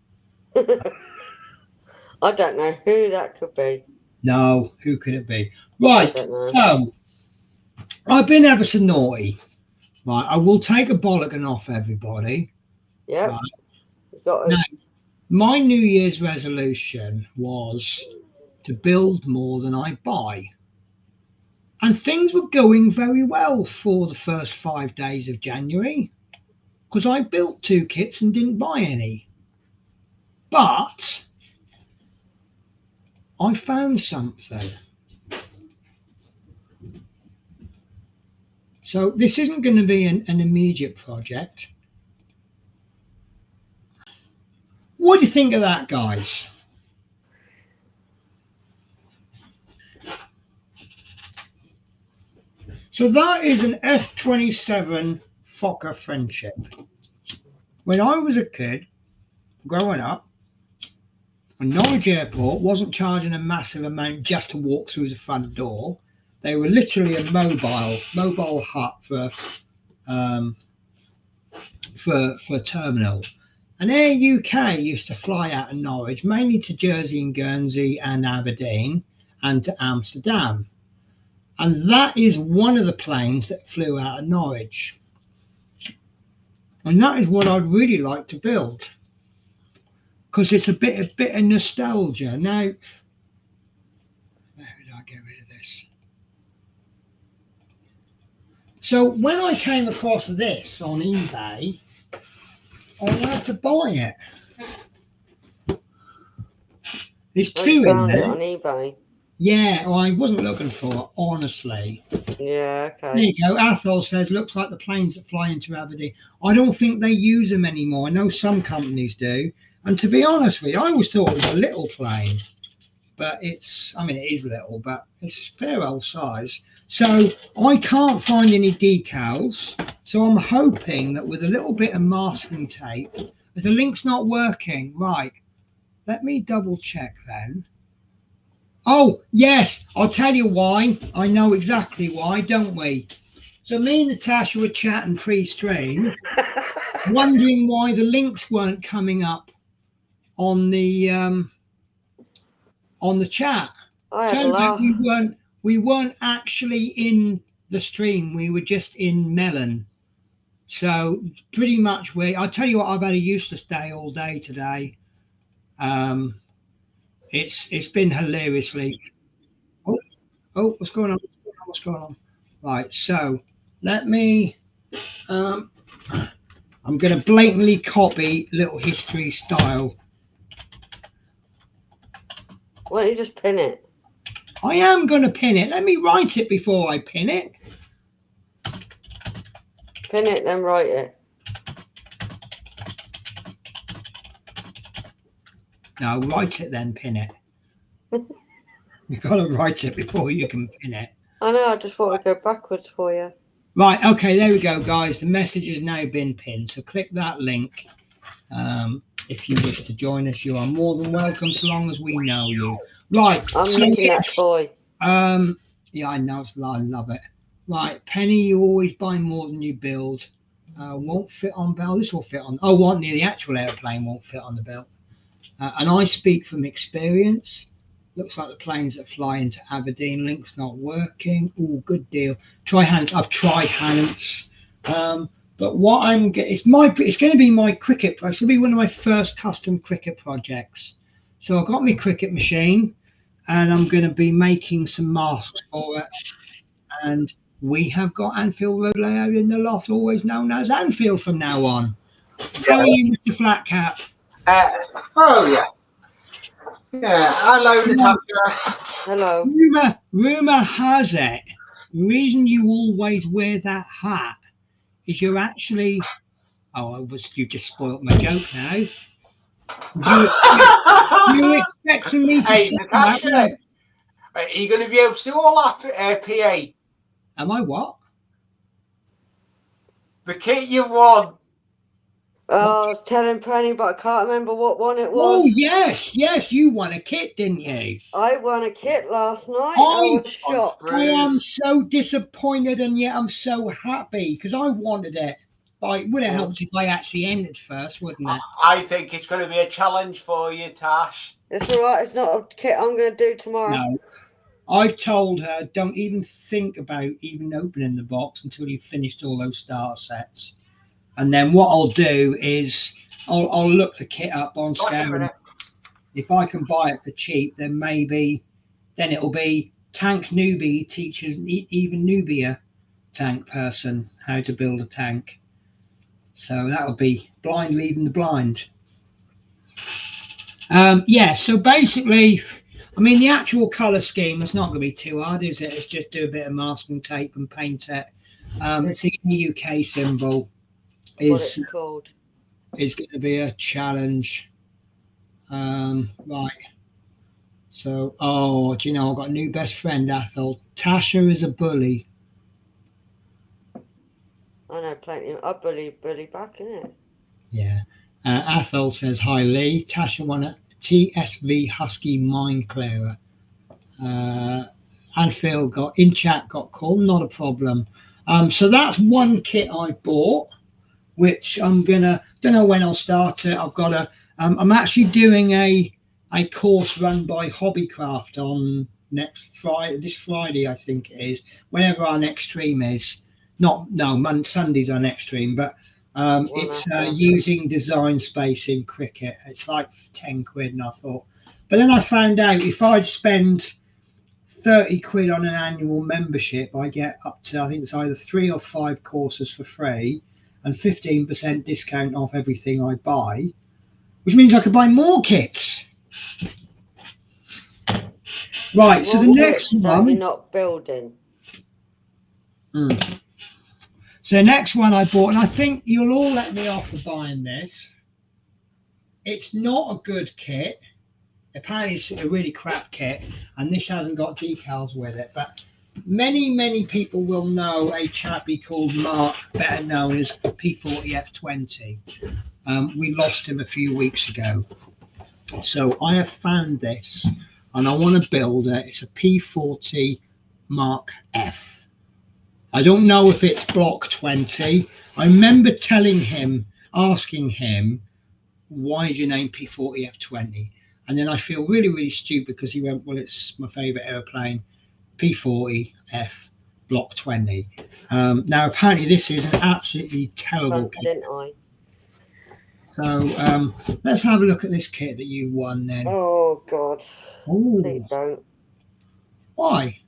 I don't know who that could be. No, who could it be? Right, I don't know. so I've been ever so naughty. Right, I will take a bollocking off everybody. Yep. Right. Got Now, my New Year's resolution was to build more than I buy. And things were going very well for the first 5 days of January because I built 2 kits and didn't buy any. But I found something. So this isn't going to be an immediate project. What do you think of that, guys? So that is an F-27 Fokker Friendship. When I was a kid, growing up, Norwich Airport wasn't charging a massive amount just to walk through the front door. They were literally a mobile hut for terminal. And Air UK used to fly out of Norwich, mainly to Jersey and Guernsey and Aberdeen and to Amsterdam. And that is one of the planes that flew out of Norwich. And that is what I'd really like to build, because it's a bit of nostalgia. Now, where did I get rid of this? So when I came across this on eBay, I had to buy it. There's 2 in there. On eBay. Yeah, well, I wasn't looking for it, honestly. Yeah, okay. There you go. Athol says, looks like the planes that fly into Aberdeen. I don't think they use them anymore. I know some companies do. And to be honest with you, I always thought it was a little plane. But it is little, but it's fair old size. So I can't find any decals. So I'm hoping that with a little bit of masking tape, but the link's not working. Right. Let me double check then. Oh, yes. I'll tell you why. I know exactly why, don't we? So me and Natasha were chatting pre-stream, wondering why the links weren't coming up on the chat. Turns out we weren't actually in the stream. We were just in Melon. So pretty much I'll tell you what, I've had a useless day all day today. It's been hilariously. Oh, what's going on? What's going on? Right, so let me. I'm going to blatantly copy Little History style. Why don't you just pin it? I am going to pin it. Let me write it before I pin it. Pin it, then write it. No, write it, then pin it. You've got to write it before you can pin it. I know, I just thought I'd go backwards for you. Right, okay, there we go, guys. The message has now been pinned. So click that link. If you wish to join us, you are more than welcome, so long as we know you. Right. I'm looking at toy. Yeah, I know. I love it. Right, Penny, you always buy more than you build. Won't fit on belt. This will fit on. Oh, what near the actual airplane won't fit on the belt. And I speak from experience. Looks like the planes that fly into Aberdeen. Link's not working. Oh, good deal. Try Hans. I've tried Hans. But what I'm getting, it's going to be my cricket project. It'll be one of my first custom cricket projects. So I've got my cricket machine, and I'm going to be making some masks for it. And we have got Anfield Road layout in the loft, always known as Anfield from now on. How are you, Mr. Flatcap? Oh yeah. Yeah, hello, Natasha. Hello. Rumor has it, the reason you always wear that hat is you're actually. Oh, you just spoilt my joke now. You expecting me to Hey, say that? Natasha, are you going to be able to do all that, PA? Am I what? The kit you won. Oh, I was telling Penny, but I can't remember what one it was. Oh, yes, you won a kit, didn't you? I won a kit last night. I- I was shocked. I am so disappointed, and yet I'm so happy because I wanted it. But it would have helped if I actually entered first, wouldn't it? I think it's going to be a challenge for you, Tash. It's alright, it's not a kit I'm going to do tomorrow. No. I've told her don't even think about even opening the box until you've finished all those starter sets. And then what I'll do is I'll look the kit up on Scale. If I can buy it for cheap, then it'll be Tank Newbie teaches even newbier tank person how to build a tank. So that'll be blind leading the blind. So basically, I mean, the actual colour scheme is not going to be too hard, is it? It's just do a bit of masking tape and paint it. It's the UK symbol is called. Is going to be a challenge. Right. So, do you know, I've got a new best friend, Athol. Tasha is a bully. I know plenty. I bully back, innit? Yeah. Athol says, hi, Lee. Tasha won a TSV Husky Mine Clearer. Anfield got called, not a problem. So that's one kit I bought, which don't know when I'll start it. I'm actually doing a course run by Hobbycraft on this Friday, I think it is, whenever our next stream is. Sunday's our next stream, but it's using design space in Cricut. It's like 10 quid, and I thought, but then I found out if I'd spend 30 quid on an annual membership, I get up to, I think it's either 3 or 5 courses for free and 15% discount off everything I buy, which means I could buy more kits. Right, so the next one. You're not building. So the next one I bought, and I think you'll all let me off for buying this. It's not a good kit. Apparently it's a really crap kit, and this hasn't got decals with it. But many people will know a chappie called Mark, better known as P40F20. We lost him a few weeks ago. So I have found this, and I want to build it. It's a P40 Mark F. I don't know if it's block 20. I remember asking him, why did you name P40F20? And then I feel really, really stupid because he went, well, it's my favourite aeroplane, P40F block 20. Now, apparently this is an absolutely terrible kit. Didn't I? So let's have a look at this kit that you won then. Oh, God. Oh, Please don't. Why?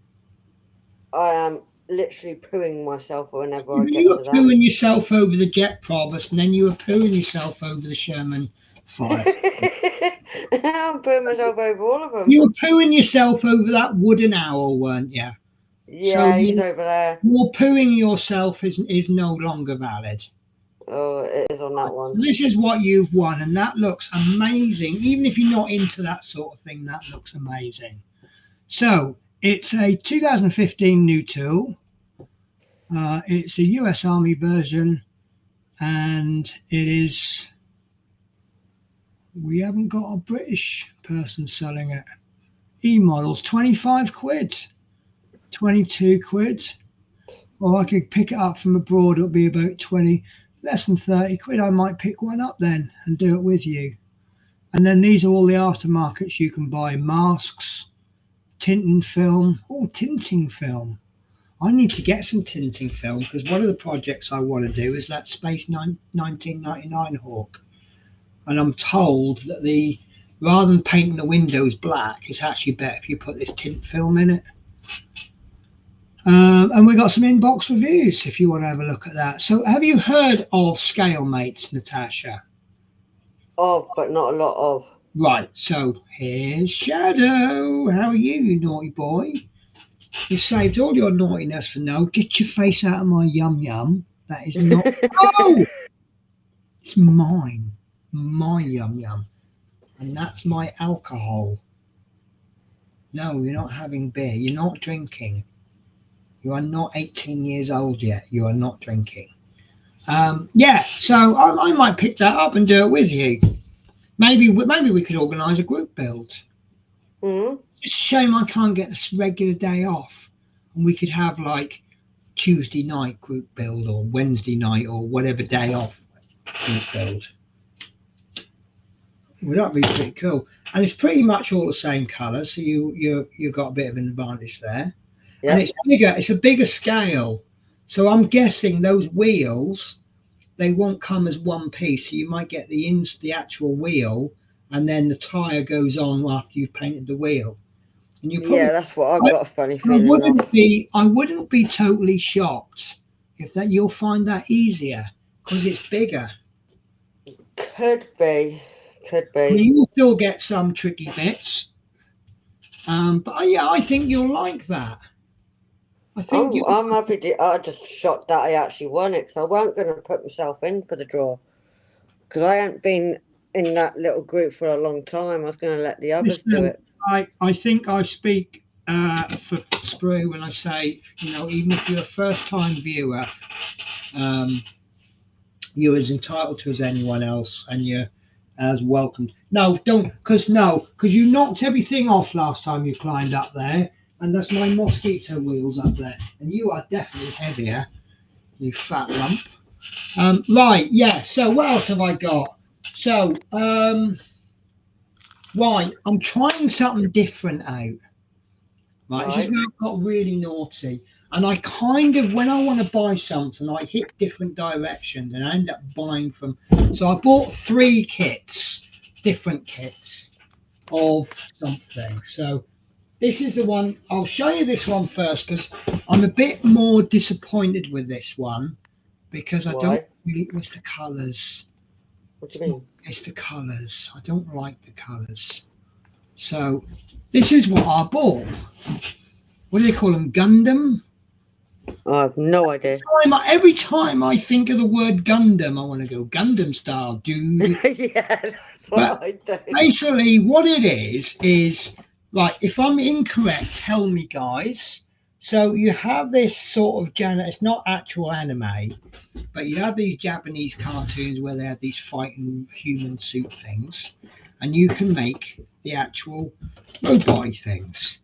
I am literally pooing myself whenever I get You were to that. pooing yourself over the Jet Probus, and then you were pooing yourself over the Sherman 5. I'm pooing myself over all of them. You were pooing yourself over that wooden owl, weren't you? Yeah, So he's over there. Your pooing yourself is no longer valid. Oh, it is on that one. This is what you've won, and that looks amazing. Even if you're not into that sort of thing, that looks amazing. So it's a 2015 new tool. It's a US Army version, and it is. We haven't got a British person selling it. E-models, 25 quid, 22 quid. Or I could pick it up from abroad. It'll be about 20, less than 30 quid. I might pick one up then and do it with you. And then these are all the aftermarkets you can buy. Masks, tinting film. Oh, tinting film. I need to get some tinting film because one of the projects I want to do is that Space 1999 Hawk. And I'm told that rather than painting the windows black, it's actually better if you put this tint film in it. And we got some inbox reviews if you want to have a look at that. So have you heard of Scalemates, Natasha? Of, but not a lot of. Right, so here's Shadow. How are you, you naughty boy? You saved all your naughtiness for now. Get your face out of my yum-yum. That is not. Oh, it's mine. My yum yum. And that's my alcohol. No, you're not having beer. You're not drinking. You are not 18 years old yet. You are not drinking. Yeah, so I might pick that up and do it with you. Maybe we could organise a group build. Mm. It's a shame I can't get this regular day off. And we could have like Tuesday night group build or Wednesday night or whatever day off group build. Well, that'd be pretty cool. And it's pretty much all the same colour, so you got a bit of an advantage there. Yeah. And it's bigger. It's a bigger scale. So I'm guessing those wheels, they won't come as one piece. So you might get the actual wheel, and then the tyre goes on after you've painted the wheel. And you probably, Yeah, that's what I've got a funny feeling of. I wouldn't be totally shocked if that you'll find that easier because it's bigger. Could be. I mean, you'll still get some tricky bits, but yeah, I think you'll like that. I think I'm happy to. I just shocked that I actually won it because I weren't going to put myself in for the draw because I hadn't been in that little group for a long time. I was going to let the others do it. I think I speak for Sprue when I say, even if you're a first-time viewer, you're as entitled to as anyone else, and you're as welcomed. No, don't, because you knocked everything off last time you climbed up there, and that's my mosquito wheels up there, and you are definitely heavier, you fat lump. Right, yeah. So what else have I got? So, right, I'm trying something different out. Right, this is where I got really naughty. And I kind of, when I want to buy something, I hit different directions and I end up buying from. So I bought 3 kits, different kits of something. So this is the one, I'll show you this one first because I'm a bit more disappointed with this one because I don't really, it's the colours. What do you mean? It's the colours. I don't like the colours. So this is what I bought. What do they call them? Gundam? I have no idea. Every time I think of the word Gundam, I want to go Gundam style, dude. Yeah, that's what I do. Basically, what it is right, if I'm incorrect, tell me, guys. So you have this sort of, it's not actual anime, but you have these Japanese cartoons where they have these fighting human suit things, and you can make the actual robot things.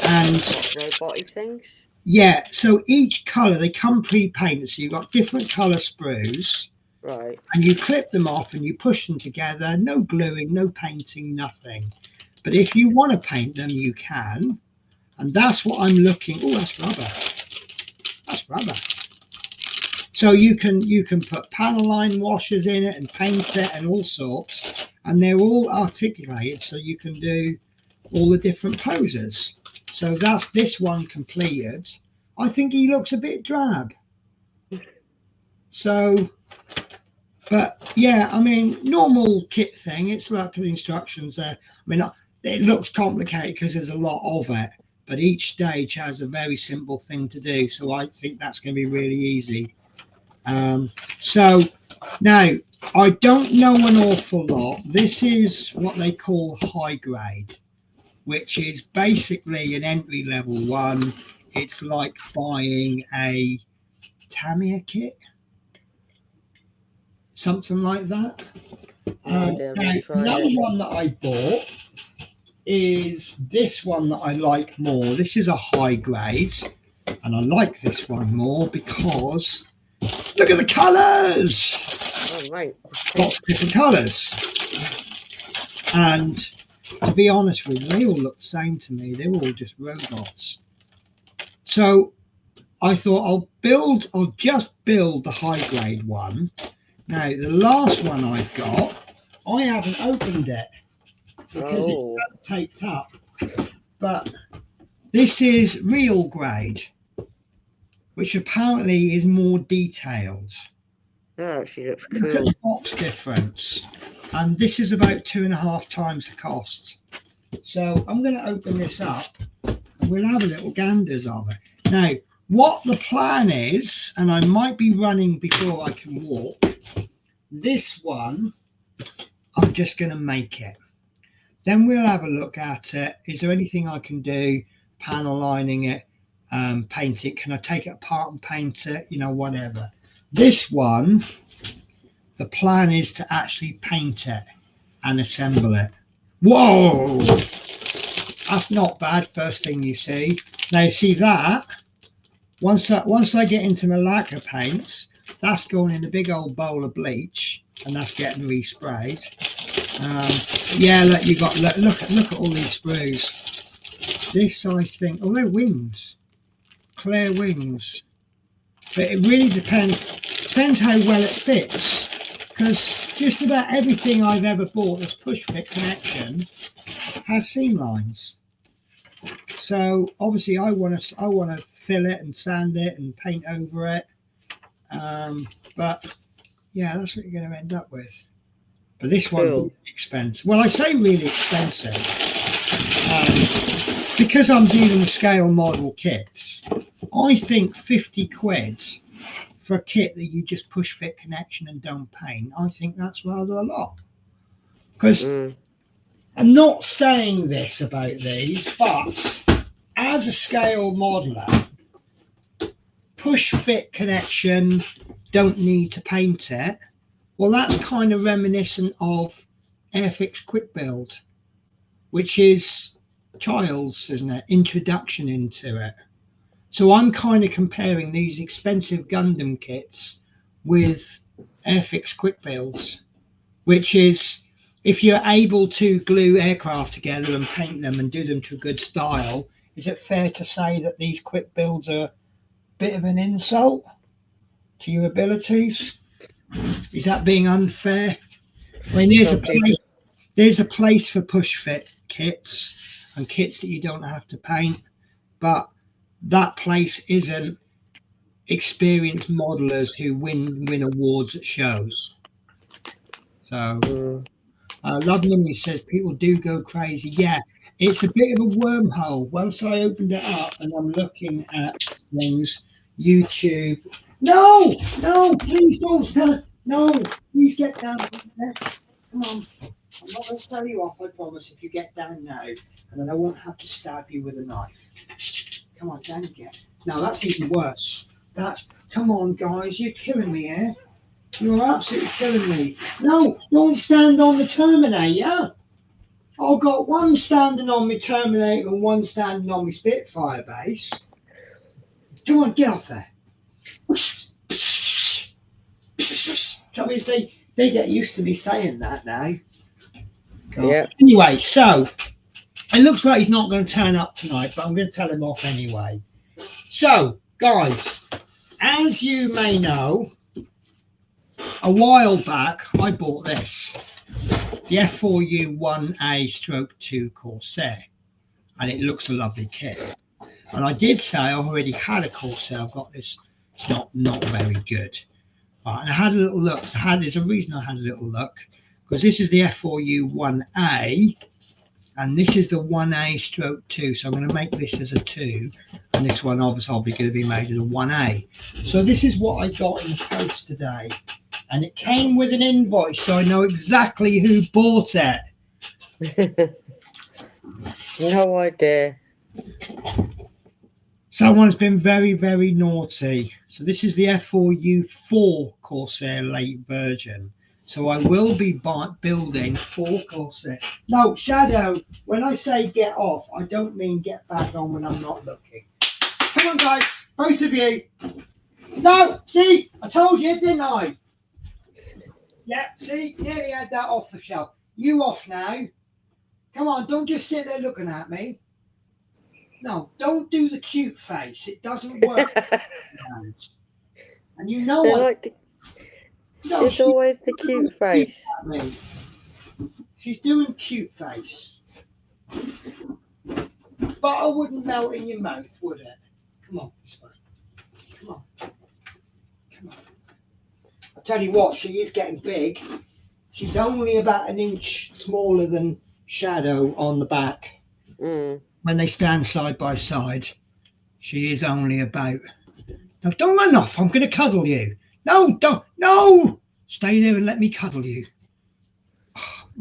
And robot-y things? Yeah, so each colour, they come pre-painted, so you've got different colour sprues. Right. And you clip them off and you push them together, no gluing, no painting, nothing. But if you want to paint them, you can. And that's what I'm looking. Oh, that's rubber. That's rubber. So you can put panel line washers in it and paint it and all sorts. And they're all articulated, so you can do all the different poses. So that's this one completed. I think he looks a bit drab. So, but yeah, I mean, normal kit thing. It's like the instructions there. I mean, it looks complicated because there's a lot of it, but each stage has a very simple thing to do. So I think that's going to be really easy. So now I don't know an awful lot. This is what they call high grade, which is basically an entry level one. It's like buying a Tamiya kit, something like that. Another one that I bought is this one that I like more. This is a high grade, and I like this one more because look at the colours. Oh, right. Lots of different colours. And to be honest with you, they all look the same to me. They're all just robots. So I thought I'll just build the high grade one. Now the last one I've got, I haven't opened it because it's taped up. But this is real grade, which apparently is more detailed. Oh, she looks cool. Look at the box difference. And this is about 2.5 times the cost. So I'm going to open this up and we'll have a little ganders of it. Now, what the plan is, and I might be running before I can walk, this one, I'm just going to make it. Then we'll have a look at it. Is there anything I can do? Panel lining it, paint it. Can I take it apart and paint it? You know, whatever. This one, the plan is to actually paint it and assemble it. Whoa! That's not bad. First thing you see. Now you see that. Once I get into my lacquer paints, that's going in a big old bowl of bleach, and that's getting resprayed. Yeah, look, you got look at all these sprues. This, I think, oh, they're wings, clear wings. But it really depends how well it fits, because just about everything I've ever bought that's push fit connection has seam lines. So obviously I want to fill it and sand it and paint over it. But yeah, that's what you're going to end up with. But this one's really expensive. Well, I say really expensive because I'm dealing with scale model kits. I think 50 quid for a kit that you just push fit connection and don't paint, I think that's rather a lot. Because I'm not saying this about these, but as a scale modeler, push fit connection, don't need to paint it. Well, that's kind of reminiscent of Airfix Quick Build, which is Child's, isn't it? Introduction into it. So I'm kind of comparing these expensive Gundam kits with Airfix Quick Builds, which is, if you're able to glue aircraft together and paint them and do them to a good style, is it fair to say that these quick builds are a bit of an insult to your abilities? Is that being unfair? I mean, there's a place for push fit kits and kits that you don't have to paint, but that place isn't experienced modelers who win awards at shows. So Love Limmy says people do go crazy. Yeah, it's a bit of a wormhole. Once I opened it up and I'm looking at things, YouTube. No, please don't start. No, please get down there. Come on. I'm not going to throw you off, I promise, if you get down now. And then I won't have to stab you with a knife. Come on, down you get. No, that's even worse. Come on, guys, you're killing me here. You're absolutely killing me. No, don't stand on the Terminator. I've got one standing on my Terminator and one standing on my Spitfire base. Come on, get off there. Trouble is, they get used to me saying that now. Yeah. Anyway, so it looks like he's not going to turn up tonight, but I'm going to tell him off anyway. So, guys, as you may know, a while back I bought this, the F4U-1A/2 Corsair, and it looks a lovely kit. And I did say I already had a Corsair. I've got this. It's not very good. Right, and I had a little look. There's a reason I had a little look, because this is the F4U-1A, and this is the 1A/2. So I'm going to make this as a 2, and this one obviously going to be made as a 1A. So this is what I got in the post today, and it came with an invoice, so I know exactly who bought it. No idea. Someone's been very, very naughty. So this is the F4U-4 Corsair late version. So I will be building 4 Corsair. No, Shadow, when I say get off, I don't mean get back on when I'm not looking. Come on, guys, both of you. No, see, I told you, didn't I? Yeah, see, nearly had that off the shelf. You off now. Come on, don't just sit there looking at me. No, don't do the cute face. It doesn't work. And you know what? No, it's always the cute face. She's doing cute face. Butter wouldn't melt in your mouth, would it? Come on, this way. Come on. Come on. I tell you what, she is getting big. She's only about an inch smaller than Shadow on the back. When they stand side by side, she is only about No, don't run off. I'm going to cuddle you. No, don't. No. Stay there and let me cuddle you.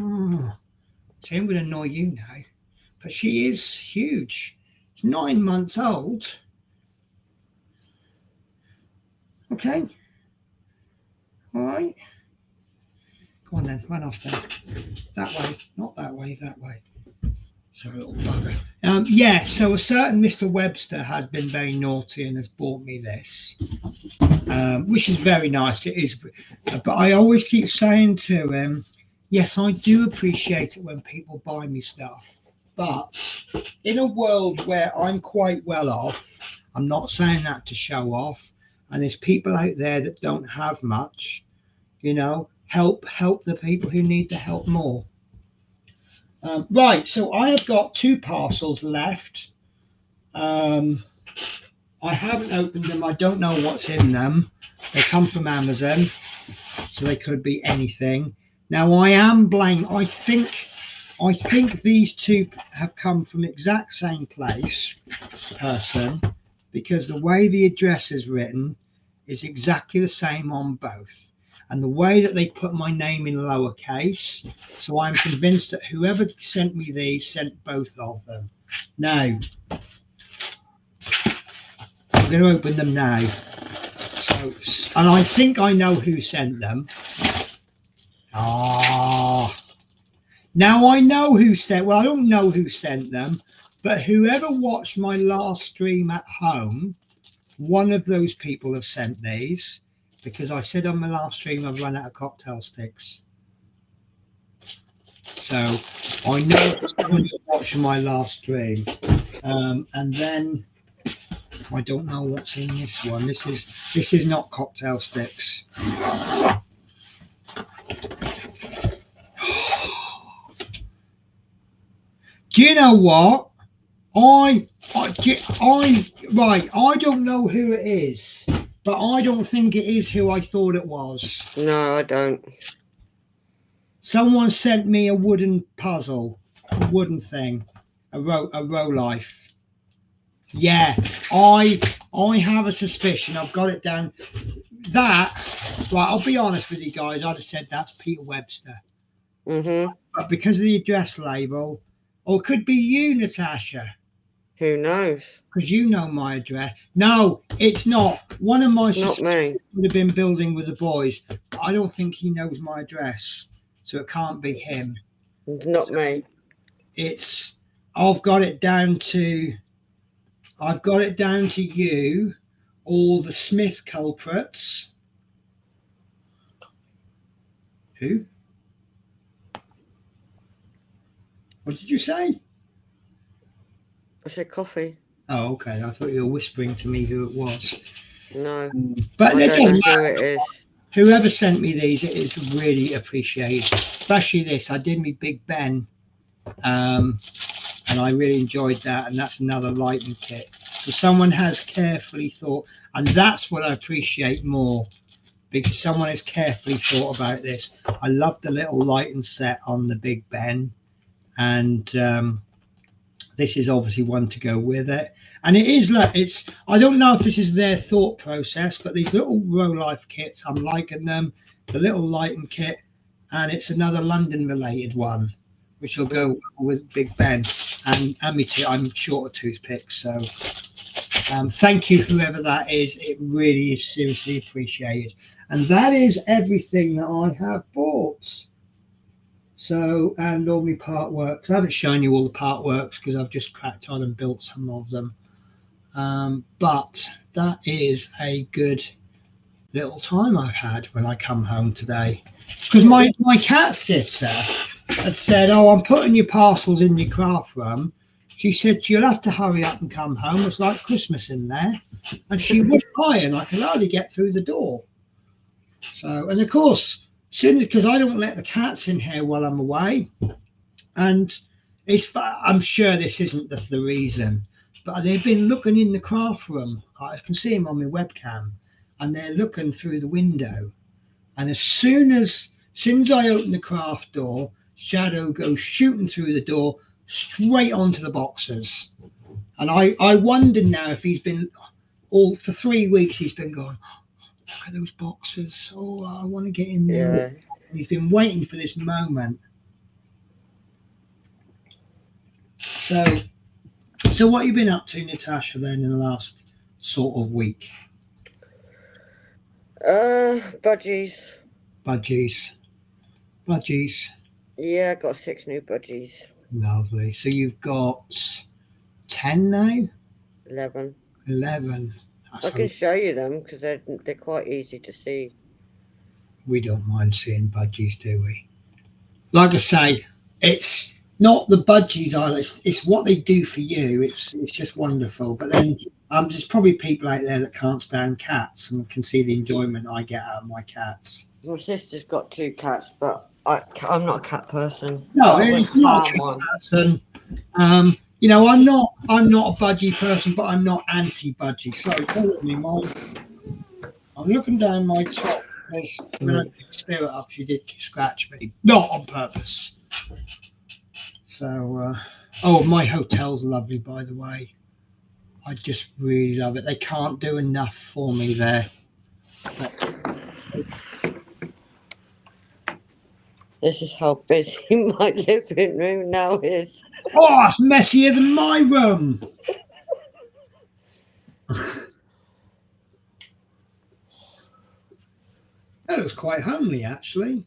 Oh. See, I'm going to annoy you now. But she is huge. She's 9 months old. Okay. All right. Go on then. Run off then. That way. Not that way. That way. So little bugger. Yeah, so a certain Mr. Webster has been very naughty and has bought me this, which is very nice. It is, but I always keep saying to him, yes, I do appreciate it when people buy me stuff, but in a world where I'm quite well off, I'm not saying that to show off, and there's people out there that don't have much, you know, help the people who need the help more. Right, so I have got 2 parcels left. I haven't opened them. I don't know what's in them. They come from Amazon, so they could be anything. Now I am blank. I think these 2 have come from the exact same person, because the way the address is written is exactly the same on both. And the way that they put my name in lowercase, so I'm convinced that whoever sent me these sent both of them. Now, I'm going to open them now. So, and I think I know who sent them. Now I know who sent. Well, I don't know who sent them, but whoever watched my last stream at home, one of those people have sent these. Because I said on my last stream I've run out of cocktail sticks. So I know someone who's watching my last stream. And then I don't know what's in this one. This is not cocktail sticks. Do you know what? I don't know who it is. But I don't think it is who I thought it was. No, I don't. Someone sent me a wooden puzzle, a wooden thing, a row life. Yeah, I have a suspicion. I've got it down. Right, I'll be honest with you guys. I'd have said that's Peter Webster. Mm-hmm. But because of the address label, or it could be you, Natasha. Who knows? Because you know my address. No, it's not. One of my Not me. would have been building with the boys. I don't think he knows my address, so it can't be him. Not me. I've got it down to you, all the Smith culprits. Who? What did you say? I said coffee. Oh, okay. I thought you were whispering to me who it was. No. But I don't know who it is. Whoever sent me these, it is really appreciated. Especially this. I did me Big Ben. And I really enjoyed that. And that's another lighting kit. So someone has carefully thought. And that's what I appreciate more. Because someone has carefully thought about this. I love the little lighting set on the Big Ben. And this is obviously one to go with it. And it is, look, I don't know if this is their thought process, but these little Row Life kits, I'm liking them. The little lighting kit, and it's another London related one, which will go with Big Ben. And me too, I'm short of toothpicks. So thank you, whoever that is. It really is seriously appreciated. And that is everything that I have bought. So, and all my part works. I haven't shown you all the part works because I've just cracked on and built some of them. But that is a good little time I've had when I come home today. Because my cat sitter had said, oh, I'm putting your parcels in your craft room. She said, you'll have to hurry up and come home. It's like Christmas in there. And she was crying. I could hardly get through the door. So, and of course, soon, because I don't let the cats in here while I'm away, and I'm sure this isn't the reason, but they've been looking in the craft room. I can see them on my webcam, and they're looking through the window. And as soon as I open the craft door, Shadow goes shooting through the door straight onto the boxes. And I wonder now if he's been all for 3 weeks he's been going, look at those boxes. Oh, I want to get in there. Yeah. And he's been waiting for this moment. So what have you been up to, Natasha, then in the last sort of week? Budgies. Budgies. Yeah, I got 6 new budgies. Lovely. So you've got 10 now? 11. 11. I can show you them because they're quite easy to see. We don't mind seeing budgies, do we? Like I say, it's not the budgies either. It's what they do for you. It's just wonderful. But then there's probably people out there that can't stand cats and can see the enjoyment I get out of my cats. My sister's got 2 cats, but I'm not a cat person. No, I would it's not a harm cat one. person. You know, I'm not a budgie person, but I'm not anti-budgie. Sorry, bear with me, Mom. I'm looking down my top because when I picked Spirit up, she did scratch me, not on purpose. So, oh, my hotel's lovely, by the way. I just really love it. They can't do enough for me there. This is how busy my living room now is. Oh, it's messier than my room. That looks quite homely, actually.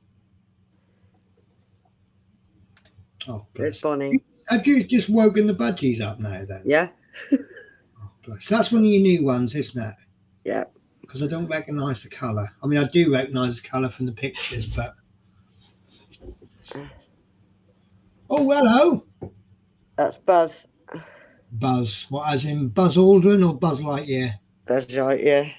Oh, It's bless. Bonnie. Have you just woken the budgies up now, then? Yeah. Oh, bless. That's one of your new ones, isn't it? Yeah. Because I don't recognise the colour. I mean, I do recognise the colour from the pictures, but... Oh, hello. That's Buzz. Buzz. What, as in Buzz Aldrin or Buzz Lightyear? That's right, yeah.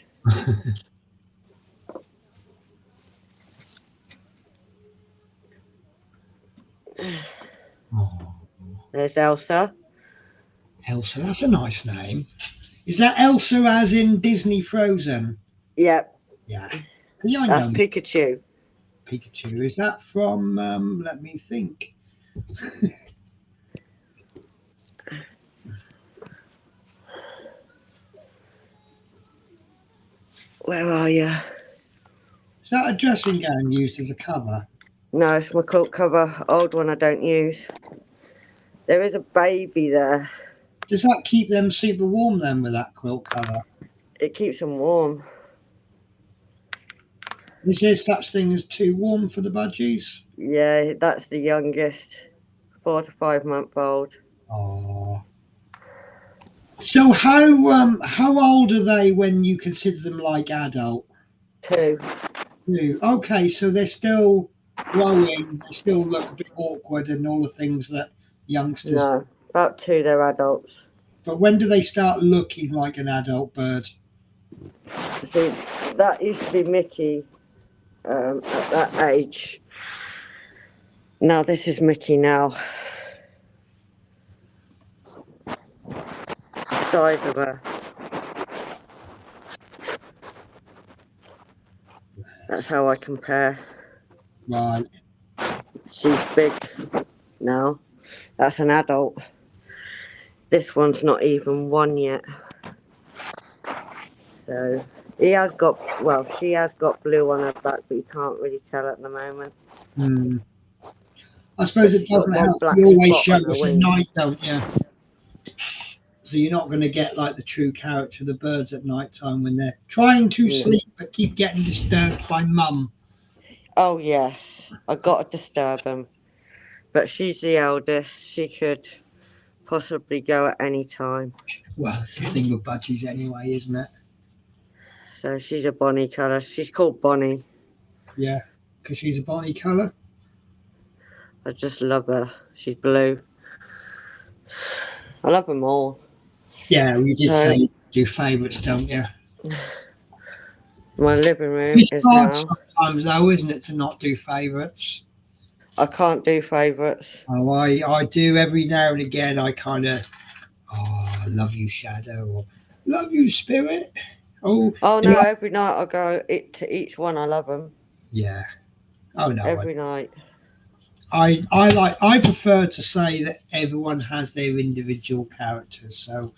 Oh, There's Elsa. Elsa, that's a nice name. Is that Elsa as in Disney Frozen? Yep. Yeah. Yeah, I That's know. Pikachu. Pikachu. Is that from, let me think. Where are you? Is that a dressing gown used as a cover? No, it's my quilt cover. Old one I don't use. There is a baby there. Does that keep them super warm then with that quilt cover? It keeps them warm. Is there such thing as too warm for the budgies? Yeah, that's the youngest. 4 to 5 month old. Oh. So how old are they when you consider them like adult? 2. Okay, so they're still growing. They still look a bit awkward and all the things that youngsters. No, about 2 they're adults. But when do they start looking like an adult bird? See, that used to be Mickey at that age. Now this is Mickey now. Size of her. That's how I compare. Right. She's big now. That's an adult. This one's not even 1 yet. So he has got, well, she has got blue on her back, but you can't really tell at the moment. I suppose it She's got doesn't one help. black You always spot show on her us at wing. night, don't you? So you're not going to get like the true character of the birds at night time when they're trying to sleep but keep getting disturbed by mum. Oh yes, I got to disturb them, but she's the eldest. She could possibly go at any time. Well, it's the thing with budgies anyway, isn't it? So she's a Bonnie colour. She's called Bonnie. Yeah, because she's a Bonnie colour. I just love her. She's blue. I love them all. Yeah, you did say you do favourites, don't you? My living room It's is hard now. sometimes though, isn't it, to not do favourites? I can't do favourites. Oh, I do every now and again. I kind of, I love you, Shadow, or love you, Spirit. Oh Oh you no! know, Every night I go to each one. I love them yeah. Oh no, every night. I prefer to say that everyone has their individual characters. So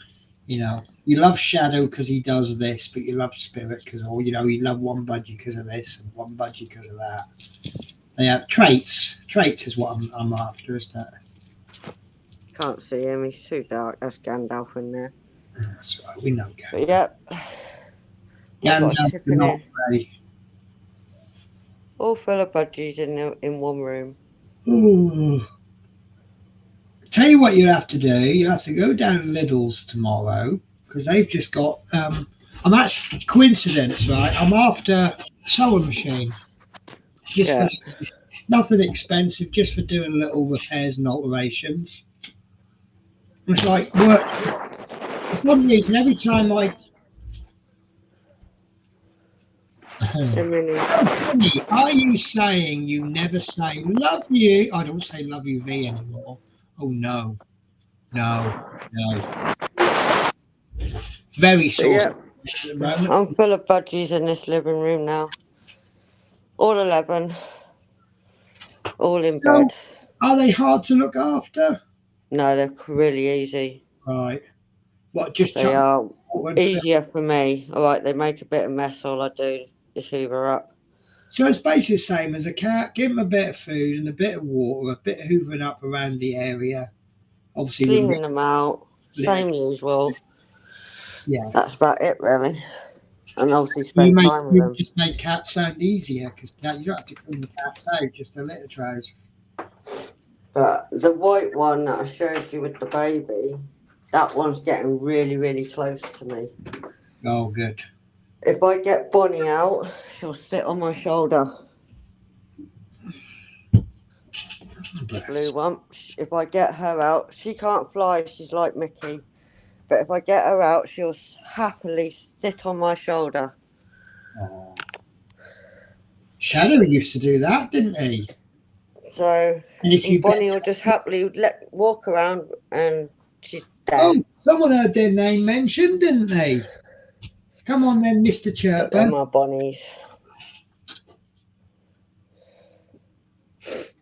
You know, you love Shadow because he does this, but you love Spirit because, or you know, you love one budgie because of this and one budgie because of that. They have traits. Traits is what I'm after, isn't it? Can't see him. He's too dark. That's Gandalf in there. That's right. We know But Gandalf. yep. I've got a Gandalf tip and in not it. Grey. All full of budgies in one room. Ooh. Tell you what you have to do. You have to go down to Lidl's tomorrow because they've just got. I'm actually coincidence, right? I'm after a sewing machine. Just Yeah. for nothing expensive, just for doing little repairs and alterations. It's like work. For some reason, every time I. Emily. Are you saying you never say love you? I don't say love you V anymore. Oh no, no, no. Very But saucy yep. at the moment. I'm full of budgies in this living room now. All 11. All in So, bed. are they hard to look after? No, they're really easy. Right. What? Just They chuck are water and fill? easier for me. Alright, they make a bit of mess. All I do is hoover up. So it's basically the same as a cat. Give them a bit of food and a bit of water, a bit of hoovering up around the area. Obviously, with a Cleaning them out. Same usual. yeah. That's about it, really. And obviously You spend time with them. just make cats sound easier because you don't have to clean the cats out, just a litter trout. But the white one that I showed you with the baby, that one's getting really, really close to me. Oh, good. If I get Bonnie out, she'll sit on my shoulder. The blue one. If I get her out, she can't fly, she's like Mickey. But if I get her out, she'll happily sit on my shoulder. Oh. Shadow used to do that, didn't he? So And if you Bonnie will just happily walk around and she's there. Oh, someone heard their name mentioned, didn't they? Come on then, Mr. But they're Chirper. my Bonnies.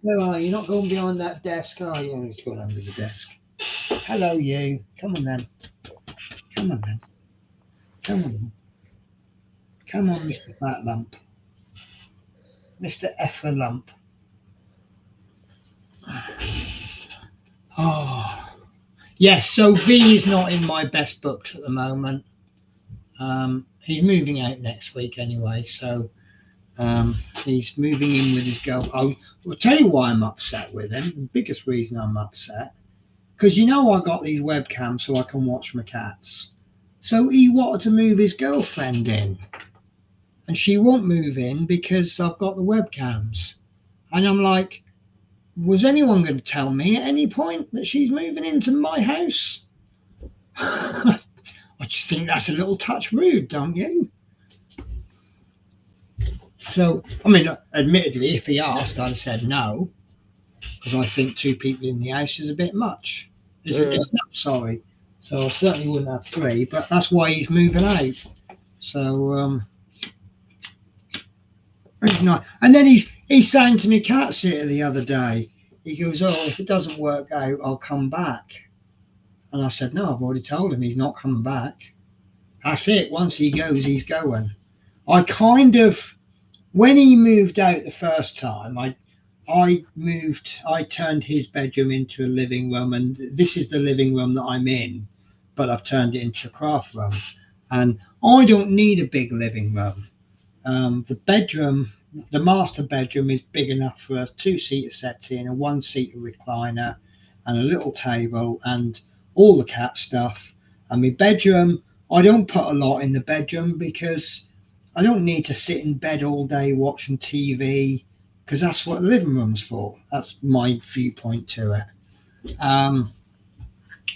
Where are you? You're not going behind that desk, are you? He's gone under the desk. Hello, you. Come on then. Come on then. Come on. Come on, Mr. Fat Lump. Mr. Effer Lump. Oh. Yes, so V is not in my best books at the moment. He's moving out next week anyway, so he's moving in with his girl. I'll tell you why I'm upset with him. The biggest reason I'm upset, because you know I got these webcams so I can watch my cats. So he wanted to move his girlfriend in, and she won't move in because I've got the webcams. And I'm like, was anyone going to tell me at any point that she's moving into my house? I just think that's a little touch rude, don't you? So, I mean, admittedly, if he asked, I'd have said no, because I think two people in the house is a bit much. It's not, sorry. So I certainly wouldn't have three, but that's why he's moving out. So, and then he's saying to me cat sitter the other day, he goes, oh, if it doesn't work out, I'll come back. And I said, no, I've already told him he's not coming back. That's it. Once he goes, he's going. I kind of, when he moved out the first time, I turned his bedroom into a living room, and this is the living room that I'm in, but I've turned it into a craft room. And I don't need a big living room. The bedroom, the master bedroom, is big enough for a two-seater settee and a one-seater recliner and a little table and all the cat stuff. And my bedroom, I don't put a lot in the bedroom because I don't need to sit in bed all day watching TV, because that's what the living room's for. That's my viewpoint to it.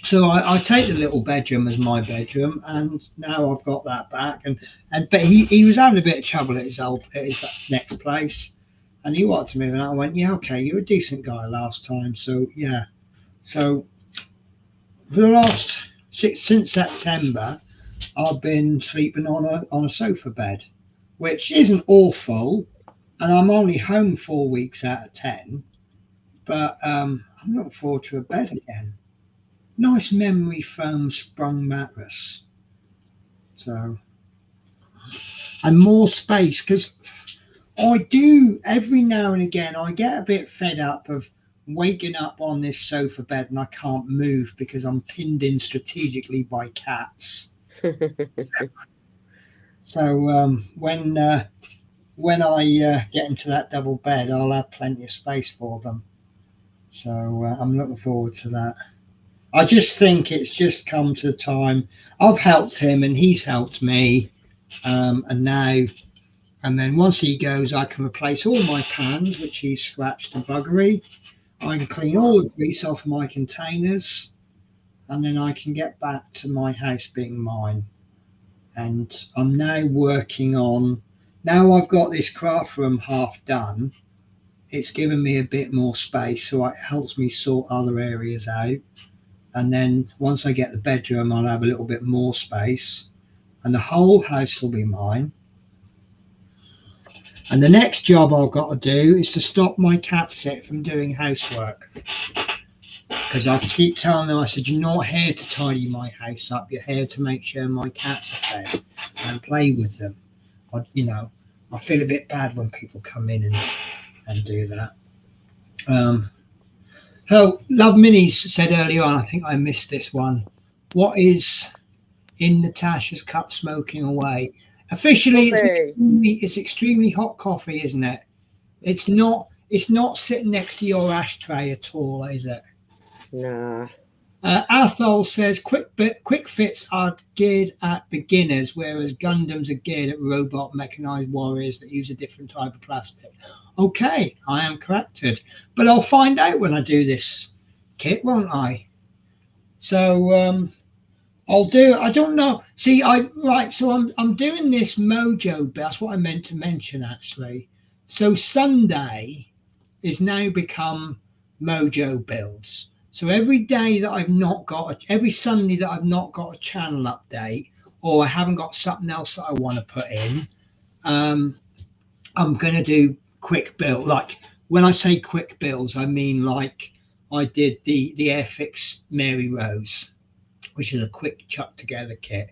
So I take the little bedroom as my bedroom, and now I've got that back. But he was having a bit of trouble at his next place, and he wanted to move, and I went, yeah, okay, you're a decent guy last time, so yeah. So for the last since September, I've been sleeping on a sofa bed, which isn't awful, and I'm only home 4 weeks out of 10. But I'm looking forward to a bed again. nice memory foam sprung mattress. So, and more space, because I do every now and again, I get a bit fed up of waking up on this sofa bed and I can't move because I'm pinned in strategically by cats. So when I get into that double bed, I'll have plenty of space for them. So I'm looking forward to that. I just think it's just come to the time. I've helped him and he's helped me, and now. And then once he goes, I can replace all my pans, which he's scratched and buggery. I can clean all the grease off my containers, and then I can get back to my house being mine. And I'm now working on, now I've got this craft room half done, it's given me a bit more space, so it helps me sort other areas out. And then once I get the bedroom, I'll have a little bit more space, and the whole house will be mine. And the next job I've got to do is to stop my cat sit from doing housework. Because I keep telling them, I said, you're not here to tidy my house up. You're here to make sure my cats are fed and play with them. I feel a bit bad when people come in and do that. Love Minis said earlier on, I think I missed this one. What is in Natasha's cup smoking away? Officially, it's extremely hot coffee, isn't it? It's not sitting next to your ashtray at all, is it? Nah. Athol says quick fits are geared at beginners, whereas Gundams are geared at robot mechanized warriors that use a different type of plastic. Okay, I am corrected, but I'll find out when I do this kit, won't I? So I'll do. I don't know. See, so I'm doing this Mojo. That's what I meant to mention actually. So Sunday is now become Mojo builds. So every day that I've not got, every Sunday that I've not got a channel update, or I haven't got something else that I want to put in, I'm going to do quick build. Like when I say quick builds, I mean like I did the Airfix Mary Rose, which is a quick chuck together kit.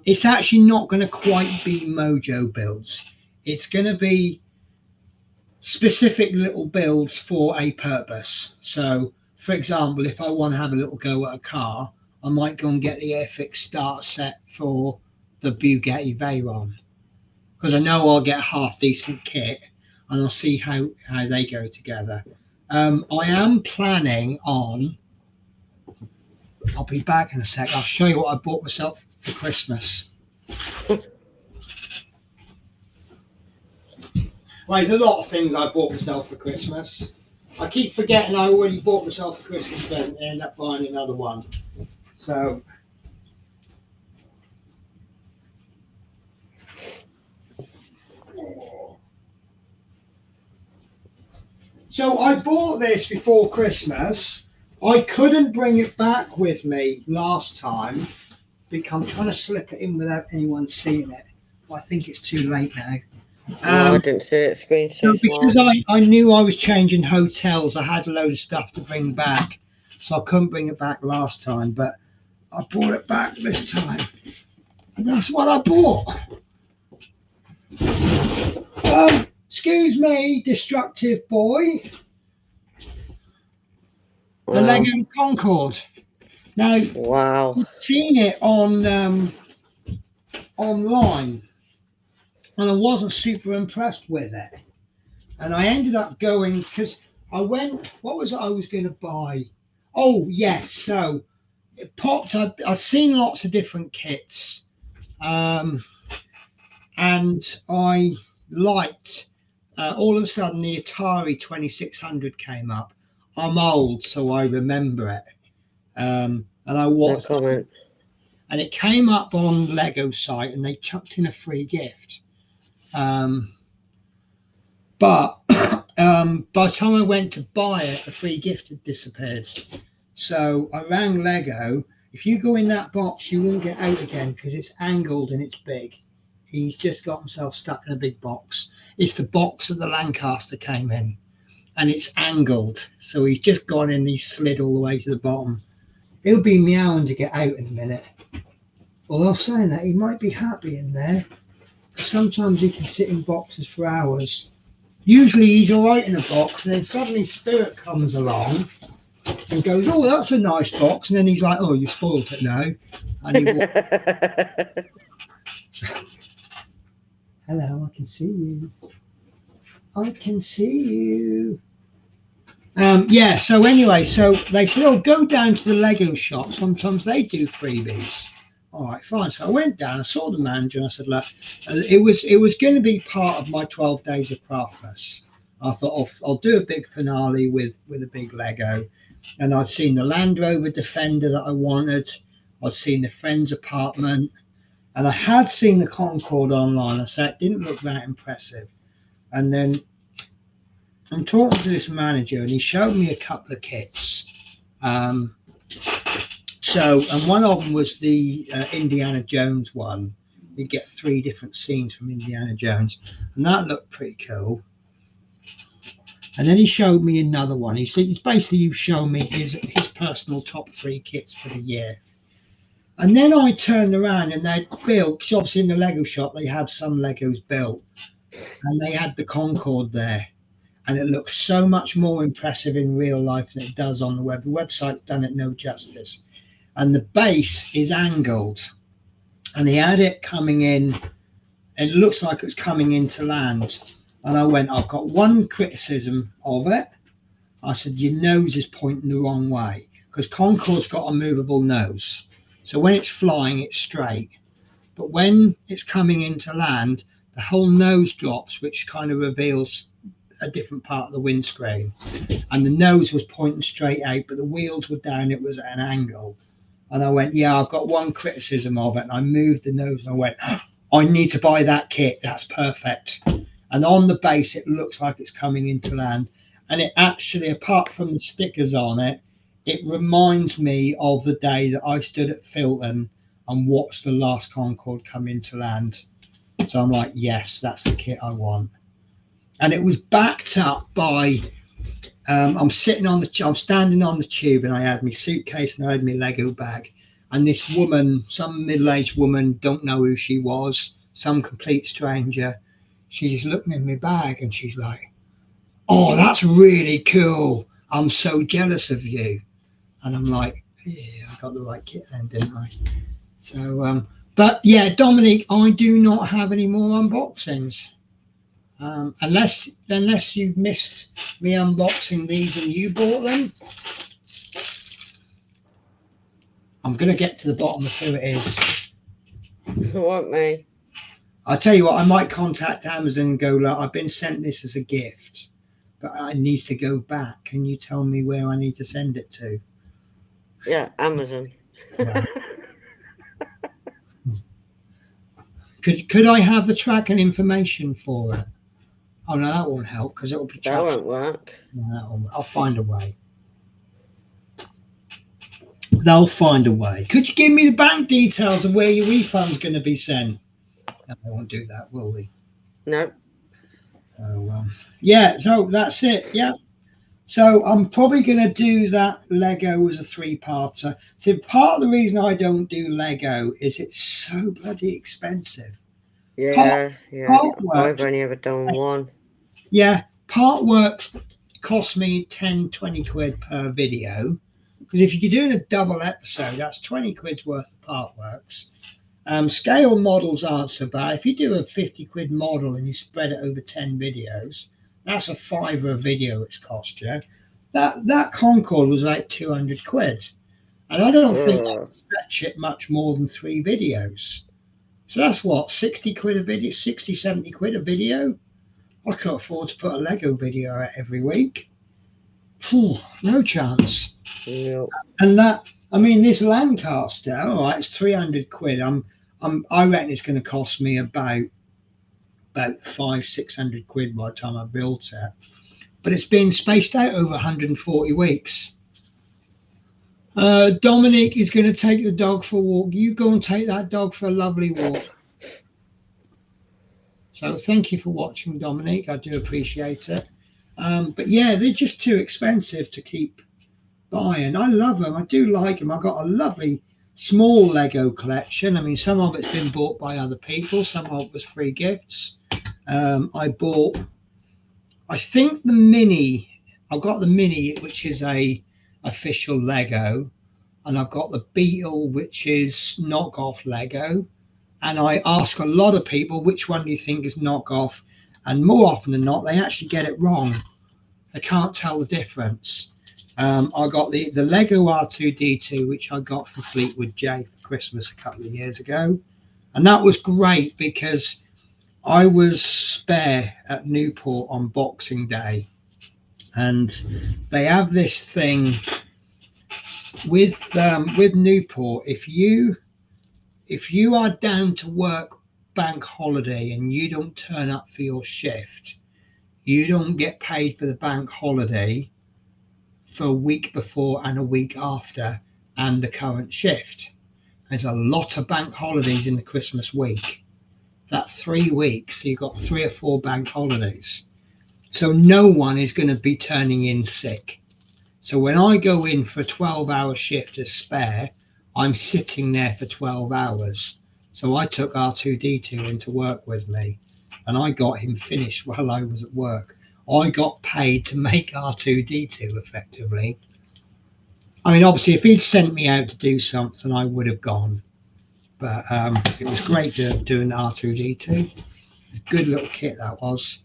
It's actually not going to quite be Mojo builds. It's going to be specific little builds for a purpose. So, for example, if I want to have a little go at a car, I might go and get the Airfix starter set for the Bugatti Veyron, because I know I'll get a half decent kit and I'll see how they go together. I am planning on, I'll be back in a sec. I'll show you what I bought myself for Christmas. Well, there's a lot of things I bought myself for Christmas. I keep forgetting I already bought myself a Christmas present and end up buying another one. So I bought this before Christmas. I couldn't bring it back with me last time because I'm trying to slip it in without anyone seeing it. Well, I think it's too late now. No, I didn't see it. Screen's too small. Because I knew I was changing hotels, I had a load of stuff to bring back, so I couldn't bring it back last time. But I brought it back this time, and that's what I bought. Excuse me, destructive boy. The Lego Concorde. Now, wow, I've seen it on online, and I wasn't super impressed with it. And I ended up going because I went. What was it I was going to buy? Oh yes, so it popped. I've seen lots of different kits, and I liked. All of a sudden, the Atari 2600 came up. I'm old, so I remember it. And I watched it, and it came up on Lego site, and they chucked in a free gift. But by the time I went to buy it, the free gift had disappeared. So I rang Lego. If you go in that box, you won't get out again because it's angled and it's big. He's just got himself stuck in a big box. It's the box that the Lancaster came in, and it's angled. So he's just gone in and he slid all the way to the bottom. He'll be meowing to get out in a minute. Although saying that, he might be happy in there. Because sometimes he can sit in boxes for hours. Usually he's all right in a box, and then suddenly Spirit comes along and goes, "Oh, that's a nice box," and then he's like, "Oh, you spoilt it now." And he hello, I can see you. I can see you. Yeah, so anyway, so they said, "Oh, go down to the Lego shop. Sometimes they do freebies." All right, fine. So I went down, I saw the manager, and I said, "Look, it was going to be part of my 12 days of Craftmas." I thought I'll do a big finale with a big Lego. And I'd seen the Land Rover Defender that I wanted. I'd seen the Friends apartment, and I had seen the Concorde online. I said it didn't look that impressive. And then I'm talking to this manager, and he showed me a couple of kits. And one of them was the Indiana Jones one. You get 3 different scenes from Indiana Jones, and that looked pretty cool. And then he showed me another one. He said, basically, you show me his personal top 3 kits for the year. And then I turned around and they'd built, because obviously in the Lego shop, they have some Legos built. And they had the Concorde there. And it looks so much more impressive in real life than it does on the web. The website's done it no justice. And the base is angled. And he had it coming in. It looks like it's coming into land. And I went, "I've got one criticism of it." I said, "Your nose is pointing the wrong way." Because Concorde's got a movable nose. So when it's flying, it's straight. But when it's coming into land, the whole nose drops, which kind of reveals a different part of the windscreen. And the nose was pointing straight out, but the wheels were down. It was at an angle. And I went, "Yeah, I've got one criticism of it." And I moved the nose and I went, "I need to buy that kit. That's perfect." And on the base, it looks like it's coming into land. And it actually, apart from the stickers on it, it reminds me of the day that I stood at Filton and watched the last Concorde come into land. So I'm like, yes, that's the kit I want. And it was backed up by, I'm standing on the tube, and I had my suitcase and I had my Lego bag. And this woman, some middle-aged woman, don't know who she was, some complete stranger, she's looking in my bag and she's like, "Oh, that's really cool. I'm so jealous of you." And I'm like, "Yeah, I got the right kit then, didn't I?" So, but yeah, Dominique, I do not have any more unboxings. Unless you missed me unboxing these and you bought them. I'm going to get to the bottom of who it is. It wasn't me. I'll tell you what, I might contact Amazon and go, "Look, I've been sent this as a gift, but I need to go back. Can you tell me where I need to send it to?" Yeah, Amazon. Right. Could I have the tracking information for it? Oh no, that won't help because it'll be That won't work. No, I'll find a way. They'll find a way. Could you give me the bank details of where your refund's going to be sent? No, they won't do that, will they? No. So, yeah, so that's it. Yeah. So I'm probably going to do that Lego as a 3-parter. So part of the reason I don't do Lego is it's so bloody expensive. Yeah, Partworks, I've only ever done one. Yeah, Partworks cost me 10, 20 quid per video. Because if you're doing a double episode, that's 20 quid's worth of Partworks. Scale models aren't so bad. If you do a 50 quid model and you spread it over 10 videos, that's a £5 a video it's cost you. That Concorde was about 200 quid. And I don't think I can stretch it much more than 3 videos. So that's what, 60 quid a video, 60, 70 quid a video? I can't afford to put a Lego video out every week. No chance. No. And this Lancaster, all right, it's 300 quid. I reckon it's going to cost me about 500-600 quid by the time I build it. But it's been spaced out over 140 weeks. Dominic is going to take the dog for a walk. You go and take that dog for a lovely walk. So thank you for watching, Dominic. I do appreciate it. But yeah, they're just too expensive to keep buying. I love them. I do like them. I've got a lovely small Lego collection. I mean, some of it's been bought by other people. Some of it was free gifts. I bought, I think the mini. I've got the mini, which is a official Lego, and I've got the Beetle, which is knockoff Lego. And I ask a lot of people, which one do you think is knockoff? And more often than not, they actually get it wrong. They can't tell the difference. I got the Lego R2-D2, which I got from Fleetwood J for Christmas a couple of years ago. And that was great because I was spare at Newport on Boxing Day. And they have this thing with Newport. If you are down to work bank holiday and you don't turn up for your shift, you don't get paid for the bank holiday for a week before and a week after and the current shift. There's a lot of bank holidays in the Christmas week. That 3 weeks, you've got 3 or 4 bank holidays. So no one is going to be turning in sick. So when I go in for a 12-hour shift as spare, I'm sitting there for 12 hours. So I took R2-D2 into work with me, and I got him finished while I was at work. I got paid to make R2-D2 effectively. I mean, obviously, if he'd sent me out to do something, I would have gone. But it was great doing R2-D2. Good little kit that was.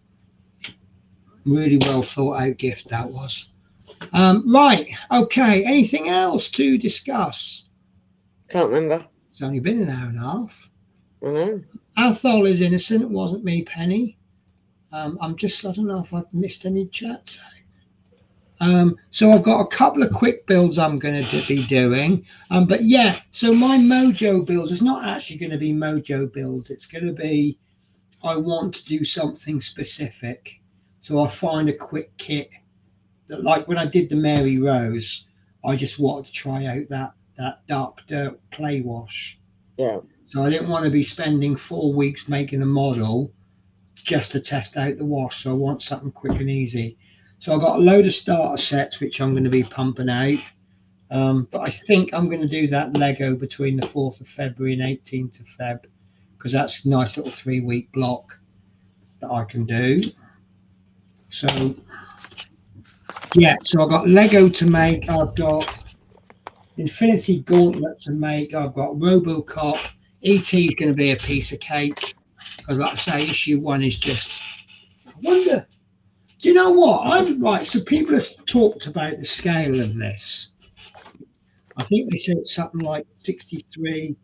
Really well thought out gift that was. Right, okay. Anything else to discuss? Can't remember. It's only been an hour and a half. I know. Athol is innocent. It wasn't me, Penny. I don't know if I've missed any chats. So I've got a couple of quick builds I'm going to be doing. But yeah, so my Mojo builds is not actually going to be Mojo builds. It's going to be, I want to do something specific. So I'll find a quick kit that, like when I did the Mary Rose, I just wanted to try out that dark dirt clay wash. Yeah. So I didn't want to be spending 4 weeks making a model just to test out the wash. So I want something quick and easy. So I've got a load of starter sets, which I'm going to be pumping out. But I think I'm going to do that Lego between the 4th of February and 18th of Feb, because that's a nice little 3-week block that I can do. So, yeah, so I've got Lego to make. I've got Infinity Gauntlet to make. I've got RoboCop. E.T. is going to be a piece of cake. Because, like I say, issue 1 is just, I wonder, do you know what? I'm right. So people have talked about the scale of this. I think they said something like 63.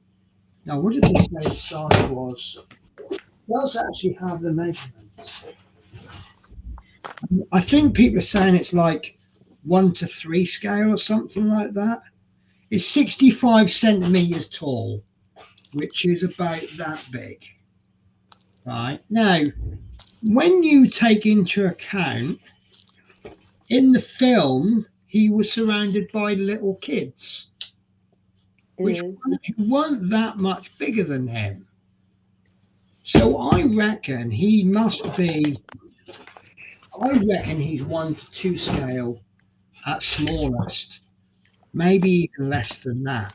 Now, what did they say the size was? Does actually have the measurements. I think people are saying it's like 1:3 scale or something like that. It's 65 centimeters tall, which is about that big. Right now, when you take into account in the film, he was surrounded by little kids, which weren't that much bigger than him. So I reckon he must be, I reckon he's 1:2 scale at smallest, maybe even less than that.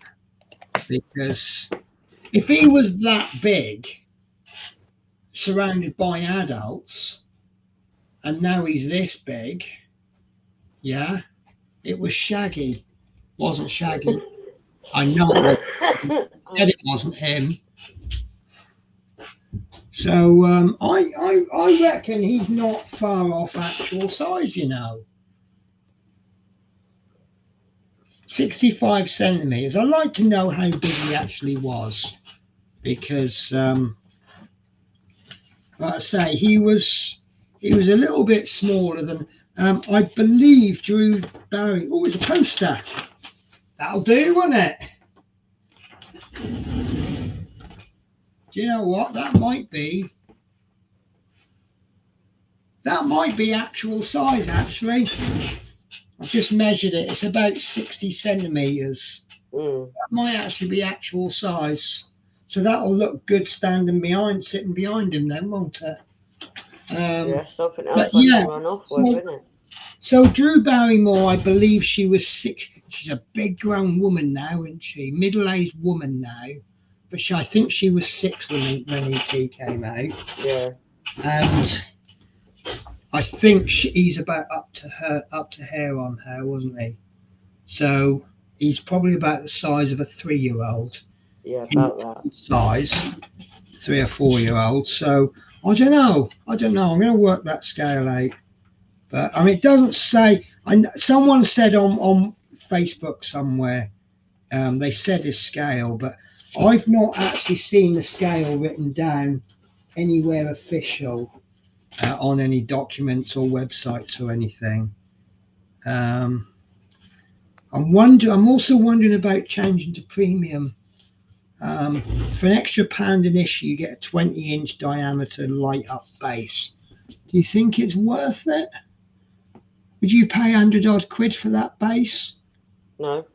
Because if he was that big, surrounded by adults, and now he's this big, yeah, it was Shaggy. Wasn't Shaggy. I know it said it wasn't him. So I reckon he's not far off actual size, you know. 65 centimeters. I'd like to know how big he actually was, because like I say, he was a little bit smaller than I believe Drew Barry. Oh, it's a poster. That'll do, won't it? Do you know what? That might be actual size, actually. I've just measured it. It's about 60 centimeters. That might actually be actual size. So that'll look good sitting behind him then, won't it? Yeah, something else I can run off with, isn't it? So Drew Barrymore, I believe she was 6. She's a big grown woman now, isn't she? Middle-aged woman now. But I think she was 6 when E.T. came out. Yeah. And I think he's about up to hair on her, wasn't he? So he's probably about the size of a 3-year-old. Yeah, about that. Size, 3 or 4-year-old. So I don't know. I'm going to work that scale out. But I mean, it doesn't say. Someone said on Facebook somewhere, they said his scale, but I've not actually seen the scale written down anywhere official on any documents or websites or anything. I'm also wondering about changing to premium. For an extra £1 an issue, you get a 20-inch diameter light up base. Do you think it's worth it? Would you pay 100 odd quid for that base? No.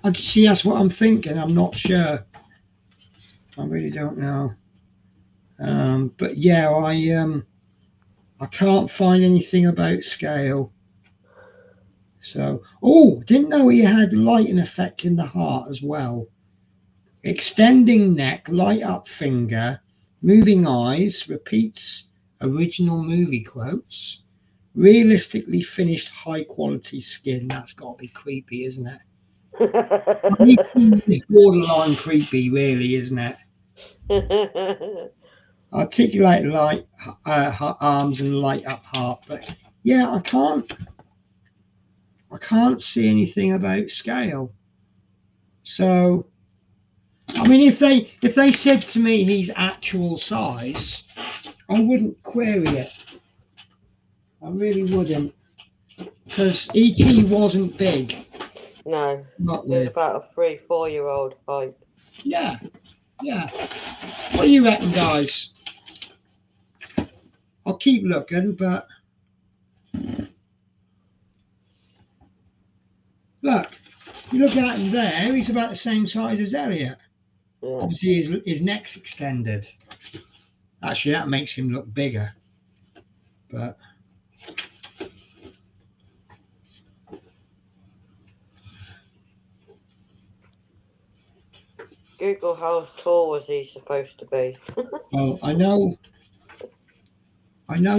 I see. That's what I'm thinking. I'm not sure. I really don't know. But yeah, I can't find anything about scale. So, didn't know he had lighting effect in the heart as well. Extending neck, light up finger, moving eyes, repeats original movie quotes. Realistically finished high quality skin. That's got to be creepy, isn't it? It's borderline creepy, really, isn't it? Articulate light arms and light up heart. But yeah, I can't see anything about scale. So I mean, if they said to me he's actual size, I wouldn't query it. I really wouldn't, because E.T. wasn't big. No, Not he was with. about a 3-4-year-old height. Yeah. What do you reckon, guys? I'll keep looking, but look, you look at him there. He's about the same size as Elliot. Yeah. Obviously, his neck's extended. Actually, that makes him look bigger. But Google how tall was he supposed to be? well, I know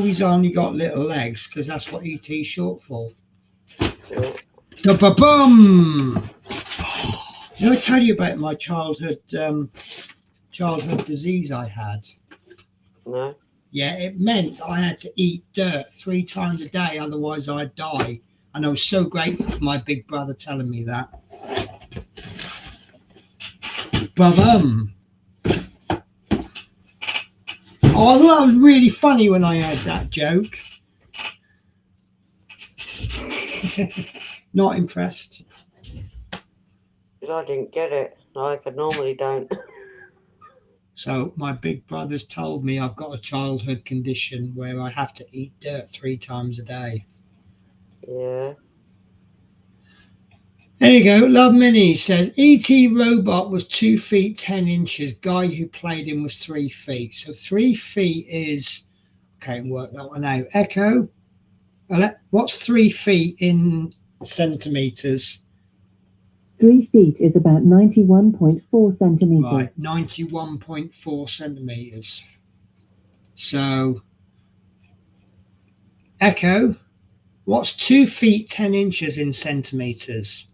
he's only got little legs because that's what E.T.'s short for. Yeah. Da-ba-bum! Did I tell you about my childhood disease I had? No. Yeah, it meant I had to eat dirt 3 times a day, otherwise I'd die. And I was so grateful for my big brother telling me that. Ba-bum! Oh, I thought that was really funny when I heard that joke. Not impressed. I didn't get it, like I normally don't. So my big brother's told me I've got a childhood condition where I have to eat dirt 3 times a day. Yeah. There you go. Love Mini says E.T. Robot was 2 feet 10 inches. Guy who played him was 3 feet. So 3 feet is okay. Work that one out. Echo. What's 3 feet in centimeters? 3 feet is about 91.4 centimeters. Right, 91.4 centimeters. So Echo. What's 2 feet 10 inches in centimeters?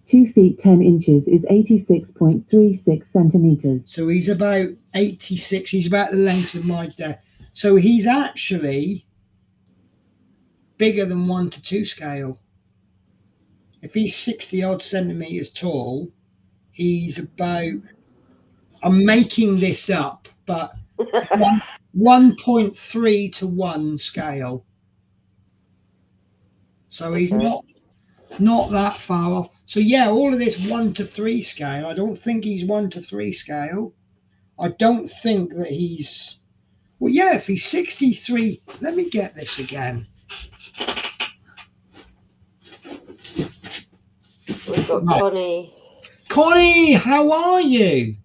2 feet 10 inches is 86.36 centimeters. So he's about 86. He's about the length of my desk. So he's actually bigger than 1 to 2 scale. If he's 60 odd centimeters tall, he's about, I'm making this up, but 1.3 to 1 scale. So he's not that far off. So yeah, all of this 1 to 3 scale, I don't think he's 1 to 3 scale. I don't think that he's, well, yeah, if he's 63, let me get this again. We've got Right. Connie. Connie, how are you?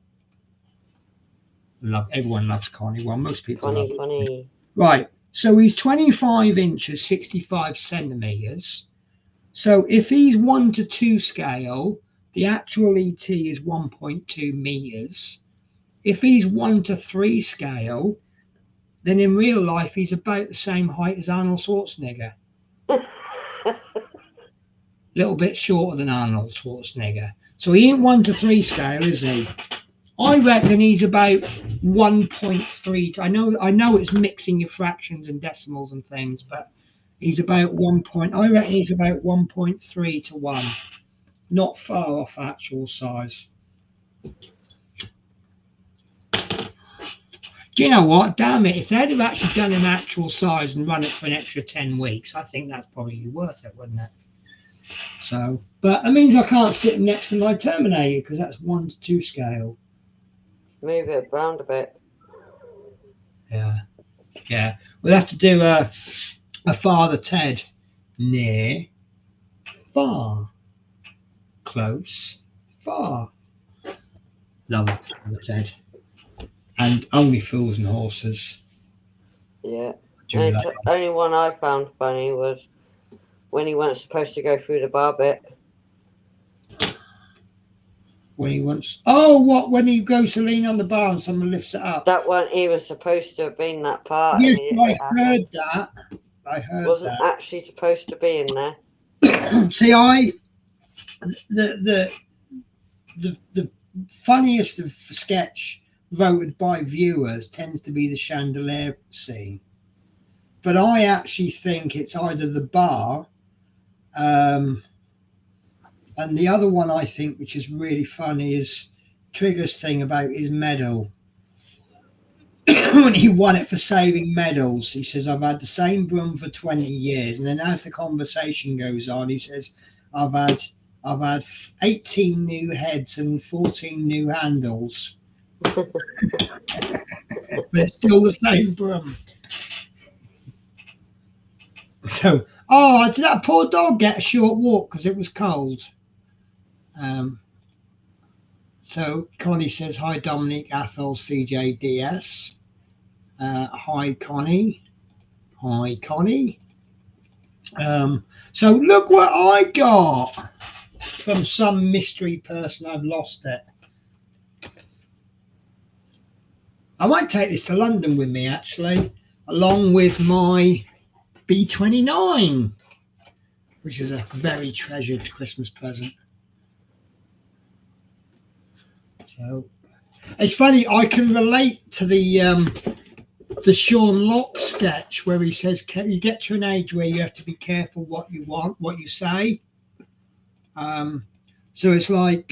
Everyone loves Connie. Well, most people love her. Connie. Right. So he's 25 inches, 65 centimeters. So if he's 1 to 2 scale, the actual ET is 1.2 meters. If he's 1 to 3 scale, then in real life he's about the same height as Arnold Schwarzenegger. A little bit shorter than Arnold Schwarzenegger. So he ain't 1 to 3 scale, is he? I reckon he's about 1.3. I know it's mixing your fractions and decimals and things, but he's about 1. I reckon he's about 1.3 to 1. Not far off actual size. Do you know what? Damn it! If they'd have actually done an actual size and run it for an extra 10 weeks, I think that's probably worth it, wouldn't it? So, but it means I can't sit him next to my Terminator because that's 1 to 2 scale. Move it around a bit. Yeah. We'll have to do a Father Ted near, far, close, far. Love it, Father Ted. And Only Fools and Horses. Yeah. Do And that. the only one I found funny was when he wasn't supposed to go through the bar bit. When he wants, when he goes to lean on the bar and someone lifts it up. That wasn't even supposed to have been that part. Yes, and I it heard that. I heard wasn't that. actually supposed to be in there. See, the funniest of sketch voted by viewers tends to be the chandelier scene, but I actually think it's either the bar, and the other one I think, which is really funny, is Trigger's thing about his medal. When he won it for saving medals, he says, "I've had the same broom for 20 years." And then as the conversation goes on, he says, I've had 18 new heads and 14 new handles. But it's still the same broom. So, did that poor dog get a short walk because it was cold? So Connie says, "Hi Dominic, Athol, CJ, DS. Hi Connie. Hi Connie." So look what I got from some mystery person. I've lost it. I might take this to London with me, actually, along with my B29, which is a very treasured Christmas present. So it's funny, I can relate to the Sean Locke sketch where he says, you get to an age where you have to be careful what you want, what you say. So it's like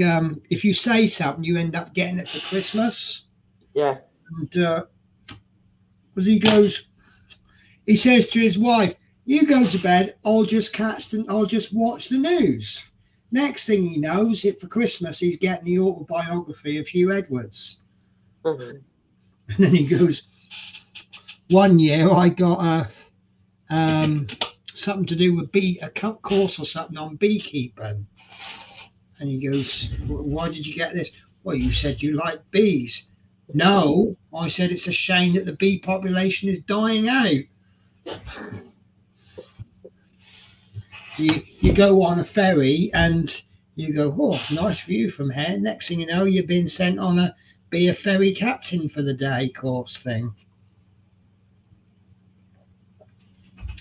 if you say something, you end up getting it for Christmas. Yeah. And he says to his wife, "You go to bed, I'll just watch the news." Next thing he knows, for Christmas, he's getting the autobiography of Hugh Edwards. Mm-hmm. And then he goes, "One year I got something to do with a course or something on beekeeping." And he goes, "Why did you get this?" "Well, you said you like bees." "No, I said it's a shame that the bee population is dying out." You go on a ferry and you go, "Oh, nice view from here." Next thing you know, you're being sent on be a ferry captain for the day course thing.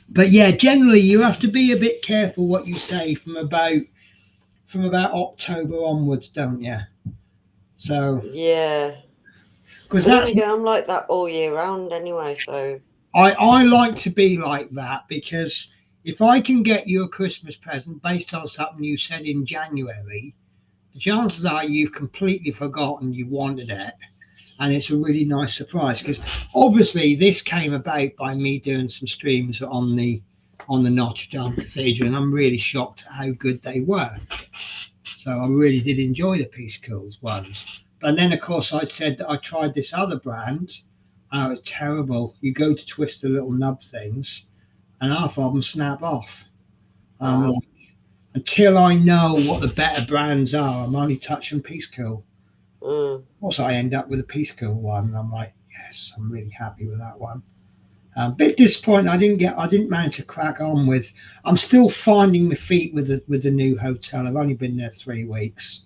But yeah, generally you have to be a bit careful what you say from about October onwards, don't you? So yeah, because I'm like that all year round anyway. So I like to be like that, because if I can get you a Christmas present based on something you said in January, the chances are you've completely forgotten you wanted it, and it's a really nice surprise. Because obviously this came about by me doing some streams on the Notre Dame Cathedral, and I'm really shocked at how good they were. So I really did enjoy the Peace Kills ones. But then of course I said that I tried this other brand. Oh, it's terrible. You go to twist the little nub things and half of them snap off. Like, until I know what the better brands are, I'm only touching Peace Kill. Also, I end up with a Peace Kill one, and I'm like, yes, I'm really happy with that one. A bit disappointed I didn't manage to crack on with. I'm still finding my feet with the new hotel. I've only been there 3 weeks.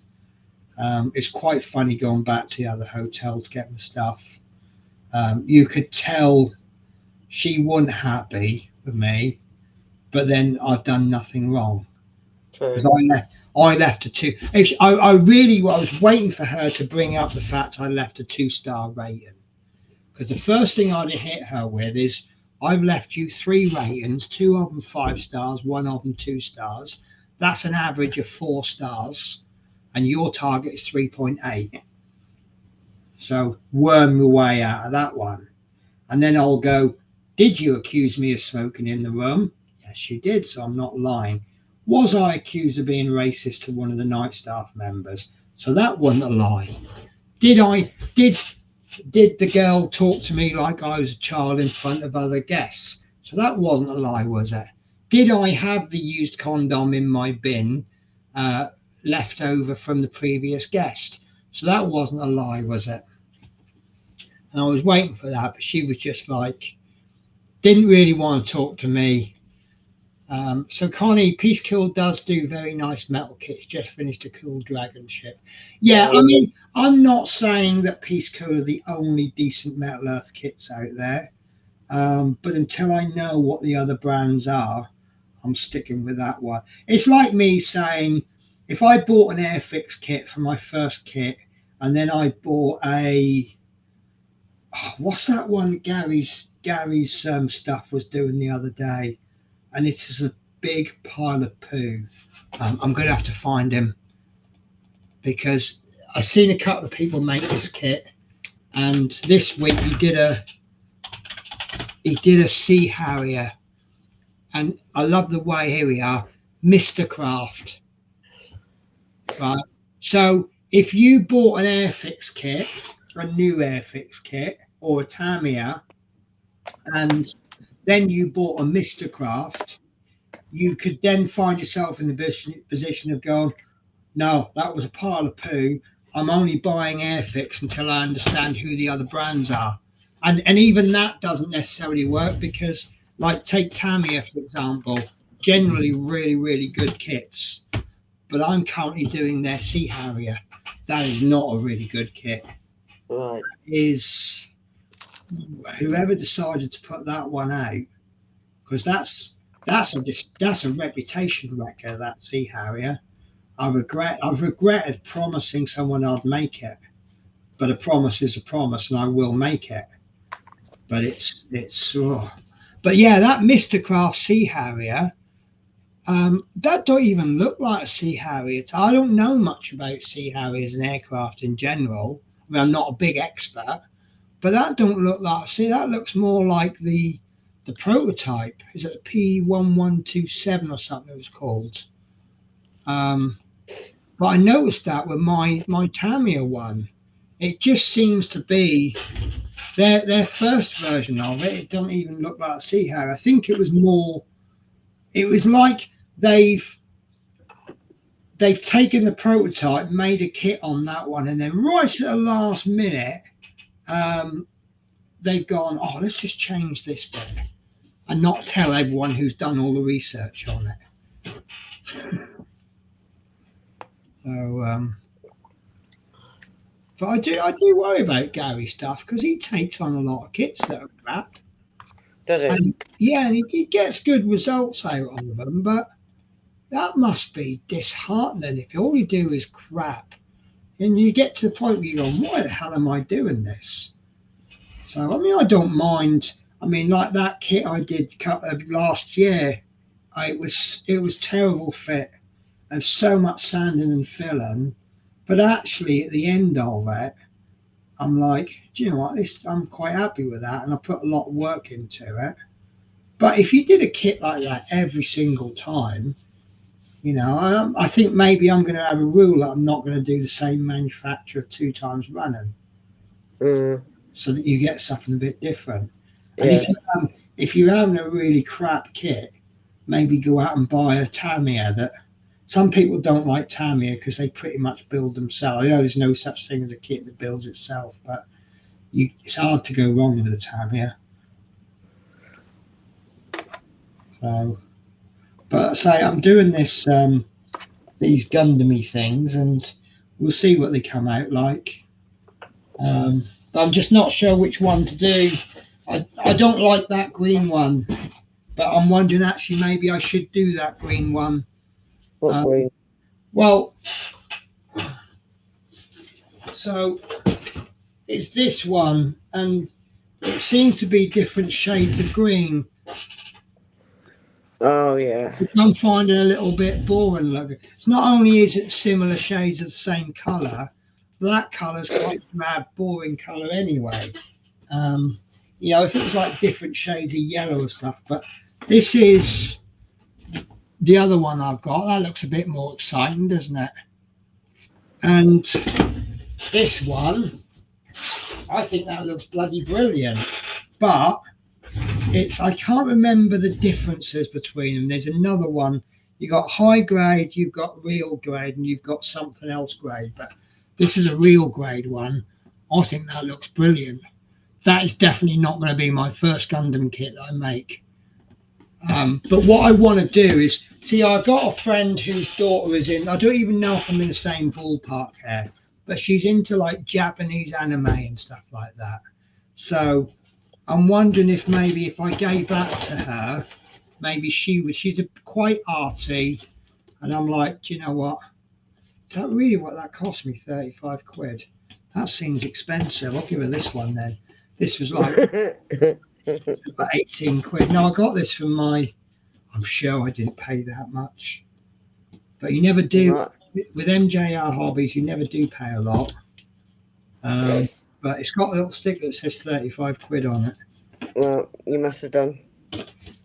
It's quite funny going back to the other hotel to get my stuff. You could tell she wasn't happy with me, but then I've done nothing wrong because I left a 2. Actually, I was waiting for her to bring up the fact I left a 2-star rating, because the first thing I'd hit her with is, I've left you 3 ratings, 2 of them 5 stars, 1 of them 2 stars. That's an average of 4 stars, and your target is 3.8. So worm your way out of that one. And then I'll go, did you accuse me of smoking in the room? Yes, you did, so I'm not lying. Was I accused of being racist to one of the night staff members? So that wasn't a lie. Did the girl talk to me like I was a child in front of other guests? So that wasn't a lie, was it? Did I have the used condom in my bin left over from the previous guest? So that wasn't a lie, was it? And I was waiting for that, but she was just like, didn't really want to talk to me. So Connie, Peacekeeper does do very nice metal kits. Just finished a cool dragon ship. Yeah, I mean, I'm not saying that Peacekeeper are the only decent Metal Earth kits out there, but until I know what the other brands are, I'm sticking with that one. It's like me saying, if I bought an Airfix kit for my first kit, and then I bought what's that one Gary's stuff was doing the other day, and it is a big pile of poo. I'm going to have to find him, because I've seen a couple of people make this kit, and this week he did a Sea Harrier, and I love the way, here we are, Mr. Craft. Right. So if you bought an Airfix kit, a new Airfix kit, or a Tamiya, and then you bought a Mr. Craft, you could then find yourself in the position of going, no, that was a pile of poo. I'm only buying Airfix until I understand who the other brands are. And even that doesn't necessarily work, because, like, take Tamiya, for example, generally really, really good kits. But I'm currently doing their Sea Harrier. That is not a really good kit. Right. Is whoever decided to put that one out, because that's a reputation wrecker, that Sea Harrier. I've regretted promising someone I'd make it, but a promise is a promise, and I will make it. But but yeah, that Mr. Craft Sea Harrier, that don't even look like a Sea Harrier. I don't know much about Sea Harriers and aircraft in general. I mean, I'm not a big expert, but that don't look like. See, that looks more like the prototype. Is it the P1127 or something it was called? But I noticed that with my Tamiya one, it just seems to be their first version of it. It doesn't even look like a Sea Harrier. I think it was more. It was like they've taken the prototype, made a kit on that one, and then right at the last minute, they've gone, oh, let's just change this bit, and not tell everyone who's done all the research on it. So, but I do worry about Gary's stuff, because he takes on a lot of kits that are crap. Does it? And, yeah, and he gets good results out of them, but that must be disheartening if all you do is crap, and you get to the point where you go, why the hell am I doing this? So, I mean, I don't mind. I mean, like that kit I did last year, it was terrible fit, and so much sanding and filling, but actually at the end of it, I'm like, do you know what? I'm quite happy with that, and I put a lot of work into it. But if you did a kit like that every single time, you know, I think maybe I'm going to have a rule that I'm not going to do the same manufacturer 2 times running, so that you get something a bit different. And if you're having a really crap kit, maybe go out and buy a Tamiya. That some people don't like Tamiya because they pretty much build themselves. I know there's no such thing as a kit that builds itself, but it's hard to go wrong with a Tamiya. So, but say I'm doing this these Gundamy things, and we'll see what they come out like. But I'm just not sure which one to do. I don't like that green one, but I'm wondering actually maybe I should do that green one. What green? Well, so it's this one, and it seems to be different shades of green. Oh yeah. Which I'm finding a little bit boring looking. It's not only is it similar shades of the same colour, that colour's quite a mad, boring colour anyway. You know, if it was like different shades of yellow or stuff, but this is the other one I've got. That looks a bit more exciting, doesn't it? And this one, I think that looks bloody brilliant. But I can't remember the differences between them. There's another one. You've got high grade, you've got real grade, and you've got something else grade. But this is a real grade one. I think that looks brilliant. That is definitely not going to be my first Gundam kit that I make. But what I want to do is, see, I've got a friend whose daughter is in, I don't even know if I'm in the same ballpark here, but she's into like Japanese anime and stuff like that. So I'm wondering if maybe if I gave that to her, maybe she's quite arty. And I'm like, do you know what? Is that really what that cost me? 35 quid. That seems expensive. I'll give her this one then. This was like about 18 quid. Now I got this from I'm sure I didn't pay that much. But you never do. Right. With MJR Hobbies, you never do pay a lot. But it's got a little sticker that says 35 quid on it. Well, you must have done.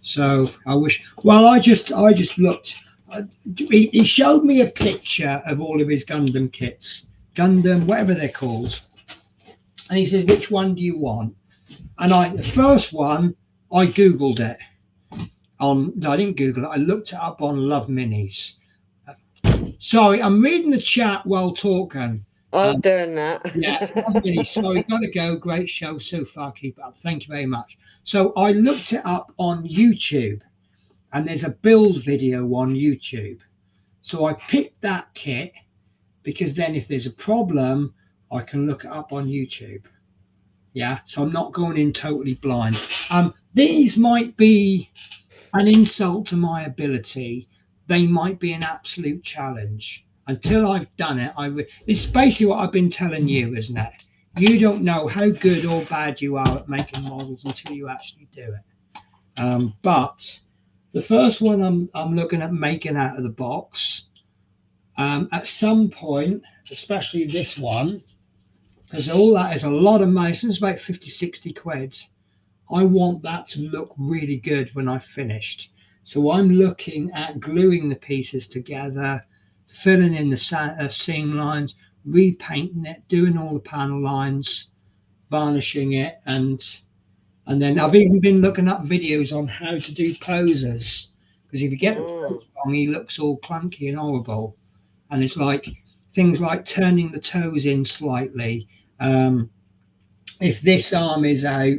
So I wish. Well, I just looked. He showed me a picture of all of his Gundam kits, Gundam, whatever they're called, and he said, "Which one do you want?" And the first one, I googled it. No, I didn't Google it. I looked it up on Love Minis. Sorry, I'm reading the chat while talking. I'm doing that. Yeah, Love Minis. Sorry, gotta go. Great show so far. Keep it up. Thank you very much. So I looked it up on YouTube, and there's a build video on YouTube. So I picked that kit because then if there's a problem, I can look it up on YouTube. Yeah, so I'm not going in totally blind. These might be an insult to my ability. They might be an absolute challenge. Until I've done it, it's basically what I've been telling you, isn't it? You don't know how good or bad you are at making models until you actually do it. But the first one I'm looking at making out of the box. At some point, especially this one, because all that is a lot of money, it's about 50, 60 quid. I want that to look really good when I've finished. So I'm looking at gluing the pieces together, filling in the seam lines, repainting it, doing all the panel lines, varnishing it, and then I've even been looking up videos on how to do poses, because if you get the pose wrong, he looks all clunky and horrible. And it's like things like turning the toes in slightly. If this arm is out,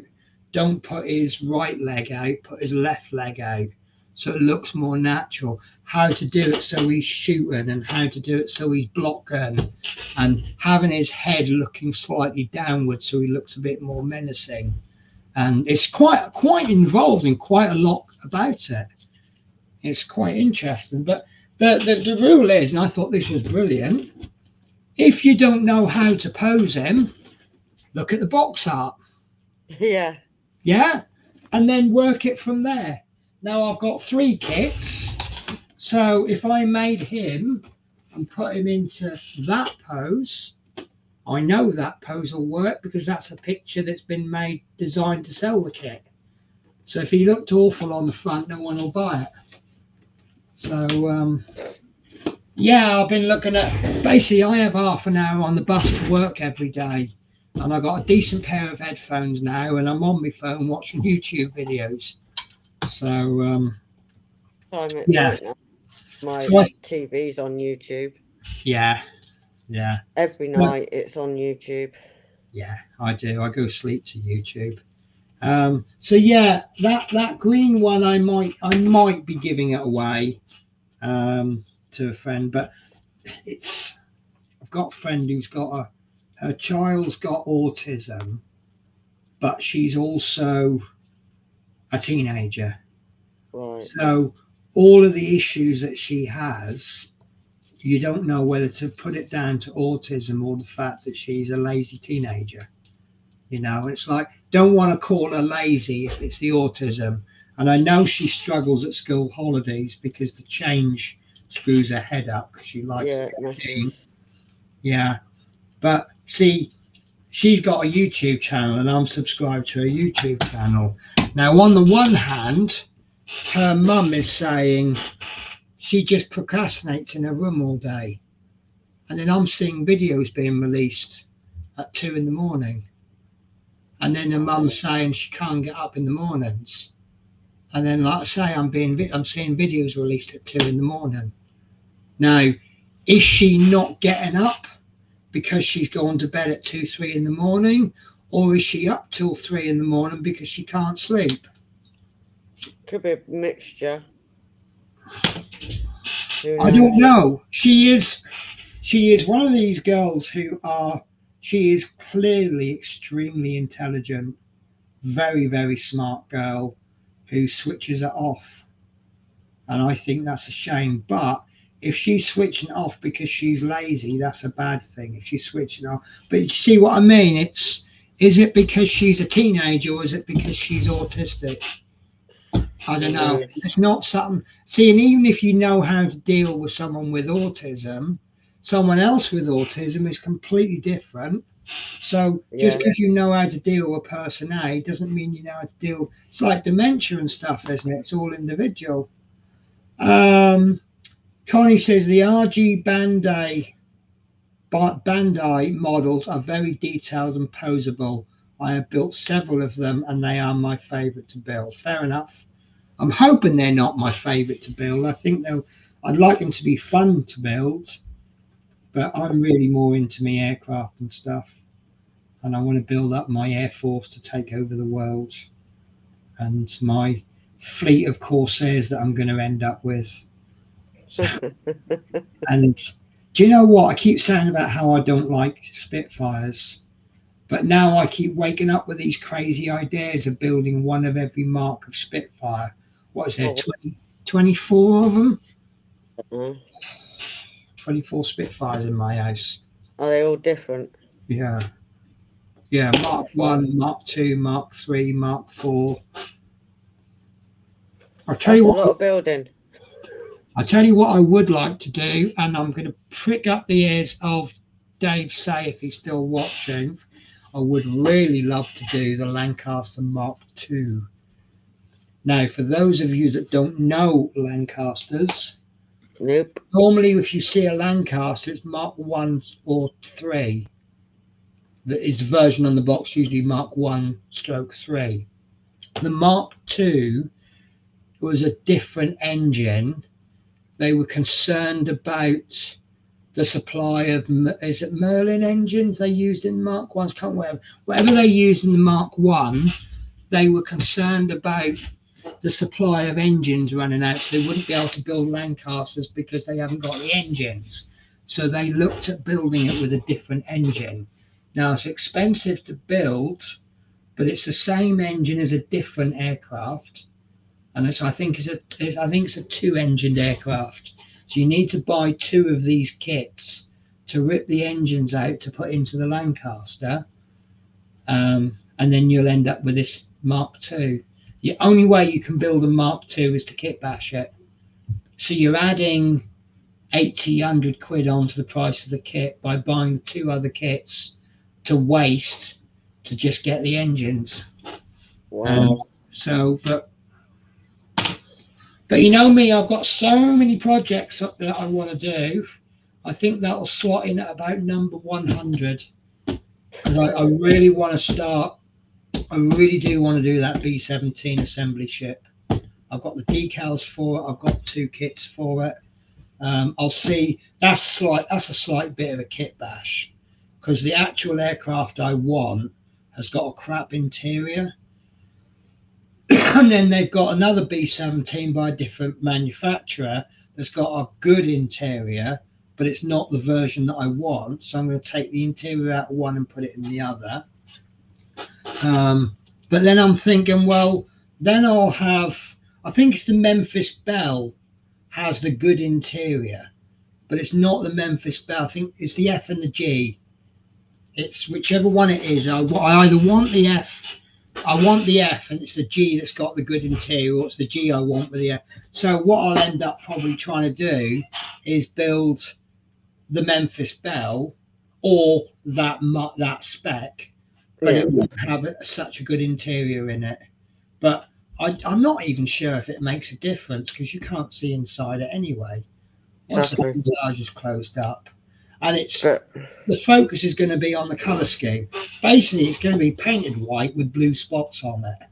don't put his right leg out, put his left leg out, so it looks more natural. How to do it so he's shooting, and how to do it so he's blocking, and having his head looking slightly downward so he looks a bit more menacing. And it's quite involved in quite a lot about it. It's quite interesting. But the rule is, and I thought this was brilliant, if you don't know how to pose him, look at the box art. Yeah. Yeah, and then work it from there. Now I've got 3 kits, so if I made him and put him into that pose, I know that pose will work because that's a picture that's been made, designed to sell the kit. So if he looked awful on the front, no one will buy it. So yeah, I've been looking at, basically I have half an hour on the bus to work every day. And I got a decent pair of headphones now, and I'm on my phone watching YouTube videos. So yeah, My so TV's on YouTube. Yeah. Every night it's on YouTube. Yeah, I do. I go sleep to YouTube. So yeah, that green one I might be giving it away to a friend, but I've got a friend who's got her child's got autism, but she's also a teenager. Right. So all of the issues that she has, you don't know whether to put it down to autism or the fact that she's a lazy teenager. You know, it's like, don't want to call her lazy if it's the autism. And I know she struggles at school holidays because the change screws her head up because she likes Yeah, skiing. messes. Yeah. But see, she's got a YouTube channel and I'm subscribed to her YouTube channel. Now, on the one hand, her mum is saying she just procrastinates in her room all day. And then I'm seeing videos being released at 2 in the morning. And then her mum's saying she can't get up in the mornings. And then, like I say, I'm seeing videos released at 2 in the morning. Now, is she not getting up because she's going to bed at 2, 3 in the morning? Or is she up till 3 in the morning because she can't sleep? Could be a mixture. I don't know. She is one of these girls she is clearly extremely intelligent, very, very smart girl who switches it off. And I think that's a shame. But if she's switching off because she's lazy, that's a bad thing. If she's switching off. But you see what I mean? Is it because she's a teenager or is it because she's autistic? I don't know. It's not something. See, and even if you know how to deal with someone with autism, someone else with autism is completely different. So just because you know how to deal with person A doesn't mean you know how to deal. It's like dementia and stuff, isn't it? It's all individual. Connie says the RG Bandai models are very detailed and posable. I have built several of them and they are my favourite to build. Fair enough. I'm hoping they're not my favourite to build. I'd like them to be fun to build, but I'm really more into my aircraft and stuff. And I want to build up my Air Force to take over the world and my fleet of Corsairs that I'm going to end up with. And do you know what? I keep saying about how I don't like Spitfires, but now I keep waking up with these crazy ideas of building one of every mark of Spitfire. What is there, 24 of them? 24 Spitfires in my house. Are they all different? Yeah. Yeah, Mark 1, Mark 2, Mark 3, Mark 4. I'll tell you what. A lot of building. I'll tell you what I would like to do, and I'm going to prick up the ears of Dave Say if he's still watching. I would really love to do the Lancaster Mark II. Now, for those of you that don't know Lancasters, nope. Normally if you see a Lancaster, it's Mark 1 or 3. That is the version on the box, usually Mark 1/3. The Mark II was a different engine. They were concerned about the supply of, is it Merlin engines they used in Mark 1s? Can't remember. Whatever they used in the Mark 1, they were concerned about the supply of engines running out, so they wouldn't be able to build Lancasters because they haven't got the engines. So they looked at building it with a different engine. Now it's expensive to build, but it's the same engine as a different aircraft, and I think it's a 2-engined aircraft. So you need to buy 2 of these kits to rip the engines out to put into the Lancaster, and then you'll end up with this Mark II. The only way you can build a Mark II is to kit bash it. So you're adding 80-100 quid onto the price of the kit by buying the 2 other kits to waste to just get the engines. Wow. But you know me, I've got so many projects up that I want to do. I think that'll slot in at about number 100. And I really want to start. I really do want to do that B-17 assembly ship. I've got the decals for it. I've got 2 kits for it. I'll see. That's a slight bit of a kit bash, because the actual aircraft I want has got a crap interior. And then they've got another B17 by a different manufacturer that's got a good interior, but it's not the version that I want. So I'm going to take the interior out of one and put it in the other. But then I'm thinking, well, then I'll have, I think it's the Memphis Belle has the good interior, but it's not the Memphis Belle. I think it's the F and the G. It's whichever one it is. I either want the F, I want the F, and it's the G that's got the good interior, or it's the G I want with the F. So what I'll end up probably trying to do is build the Memphis Belle or that spec, but it won't have such a good interior in it. But I'm not even sure if it makes a difference because you can't see inside it anyway. Once the montage is closed up, and the focus is going to be on the color scheme. Basically, it's going to be painted white with blue spots on it.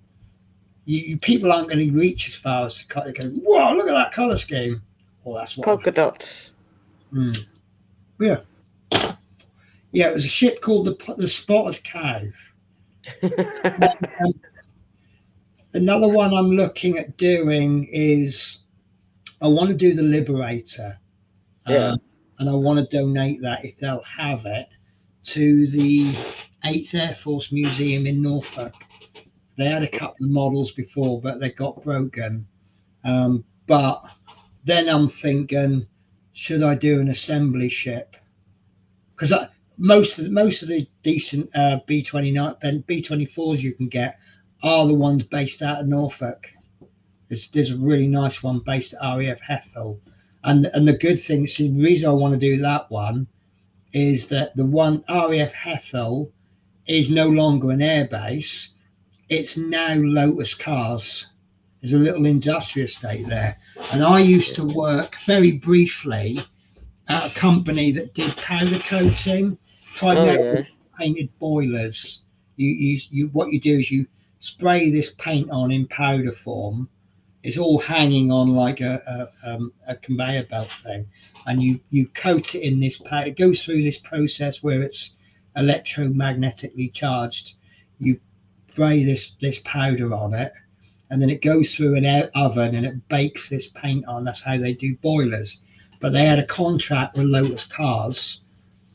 You people aren't going to reach as far as to cut. They go, whoa, look at that color scheme. Oh, that's what polka dots. Yeah. Yeah, it was a ship called the Spotted Cow. Another one I'm looking at doing is I want to do the Liberator. And I want to donate that, if they'll have it, to the 8th Air Force Museum in Norfolk. They had a couple of models before, but they got broken. But then I'm thinking, should I do an assembly ship? Because most of the decent B-24s you can get are the ones based out of Norfolk. There's a really nice one based at RAF Hethel. And the good thing, see, the reason I want to do that one is that the one RAF Hethel is no longer an airbase. It's now Lotus Cars. There's a little industrial estate there. And I used to work very briefly at a company that did powder coating, primarily painted boilers. You what you do is you spray this paint on in powder form. It's all hanging on like a conveyor belt thing, and you coat it in this powder. It goes through this process where it's electromagnetically charged. You spray this powder on it, and then it goes through an oven and it bakes this paint on. That's how they do boilers. But they had a contract with Lotus Cars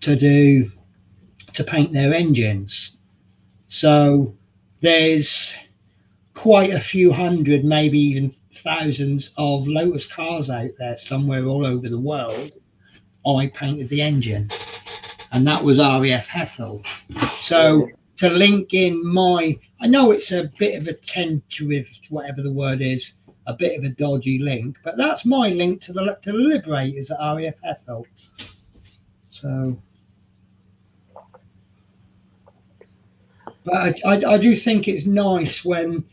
to paint their engines. So there's quite a few hundred, maybe even thousands of Lotus Cars out there somewhere all over the world. I painted the engine, and that was RAF Hethel. So to link in I know it's a bit of a tentative, whatever the word is, a bit of a dodgy link, but that's my link to the Liberators at RAF Hethel. So, but I do think it's nice when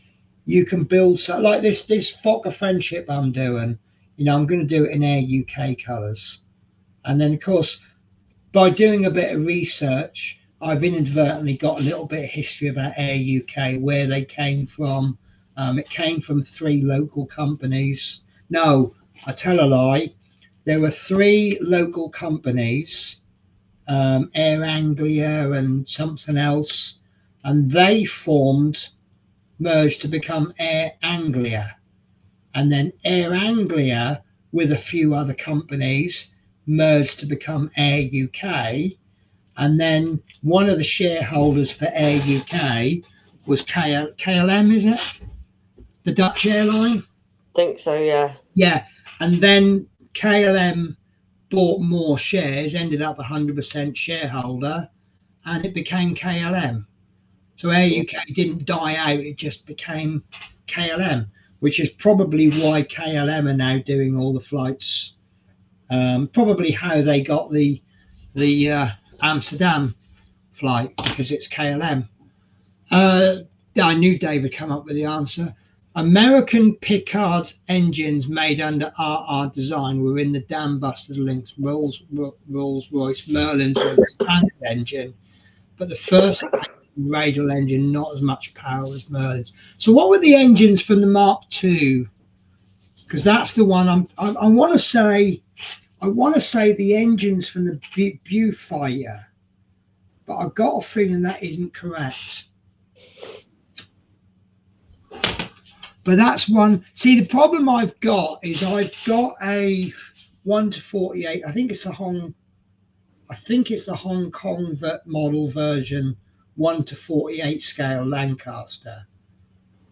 you can build like this Fokker Friendship I'm doing. I'm going to do it in Air UK colours, and then of course by doing a bit of research, I've inadvertently got a little bit of history about Air UK, where they came from. It came from 3 local companies. No, I tell a lie. There were 3 local companies, Air Anglia and something else, and they merged to become Air Anglia. And then Air Anglia, with a few other companies, merged to become Air UK. And then one of the shareholders for Air UK was KLM, is it? The Dutch airline? I think so, yeah. Yeah. And then KLM bought more shares, ended up 100% shareholder, and it became KLM. So Air UK didn't die out, it just became KLM, which is probably why KLM are now doing all the flights. Probably how they got the Amsterdam flight, because it's KLM. I knew Dave would come up with the answer. American Pickard engines made under RR design were in the dam buster links. Rolls-Royce Merlin's were the standard engine, but the first radial engine not as much power as Merlin's. So what were the engines from the Mark II? Because that's the one I want to say. I want to say the engines from the Viewfighter, but I've got a feeling that isn't correct. But that's one. See, the problem I've got is I've got a 1:48. I think it's a Hong Kong model version 1:48 scale Lancaster.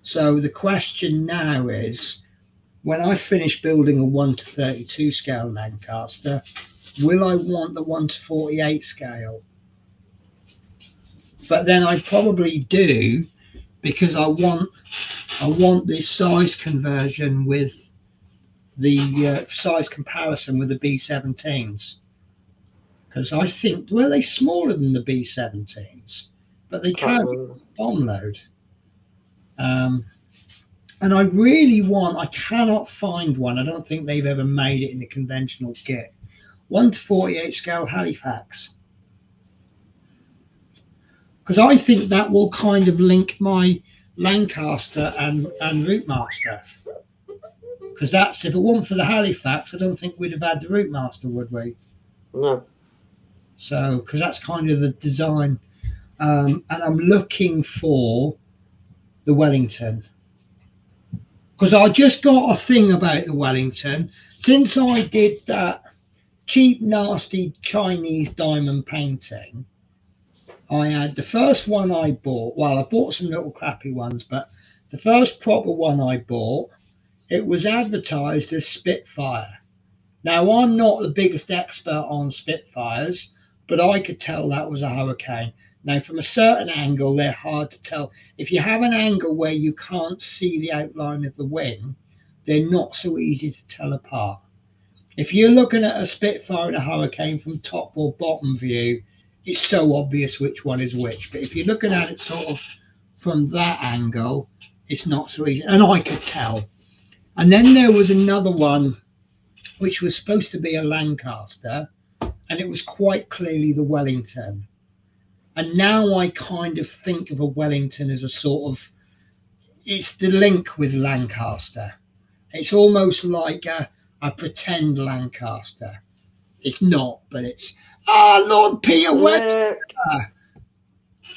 So the question now is, when I finish building a 1:32 scale Lancaster, will I want the 1:48 scale? But then I probably do, because I want this size conversion with the size comparison with the B17s. Because I think, well, they're smaller than the B17s, but they carry bomb load. And I really want, I cannot find one. I don't think they've ever made it in a conventional kit. 1:48 scale Halifax. Because I think that will kind of link my Lancaster and Routemaster. Because that's, if it weren't for the Halifax, I don't think we'd have had the Routemaster, would we? No. So, because that's kind of the design. And I'm looking for the Wellington. Because I just got a thing about the Wellington. Since I did that cheap, nasty Chinese diamond painting, I had the first one I bought. Well, I bought some little crappy ones, but the first proper one I bought, it was advertised as Spitfire. Now, I'm not the biggest expert on Spitfires, but I could tell that was a Hurricane. Now, from a certain angle, they're hard to tell. If you have an angle where you can't see the outline of the wing, they're not so easy to tell apart. If you're looking at a Spitfire and a Hurricane from top or bottom view, it's so obvious which one is which. But if you're looking at it sort of from that angle, it's not so easy. And I could tell. And then there was another one, which was supposed to be a Lancaster, and it was quite clearly the Wellington. And now I kind of think of a Wellington as a sort of, it's the link with Lancaster. It's almost like a pretend Lancaster. It's not, but it's, Lord Peter Webster.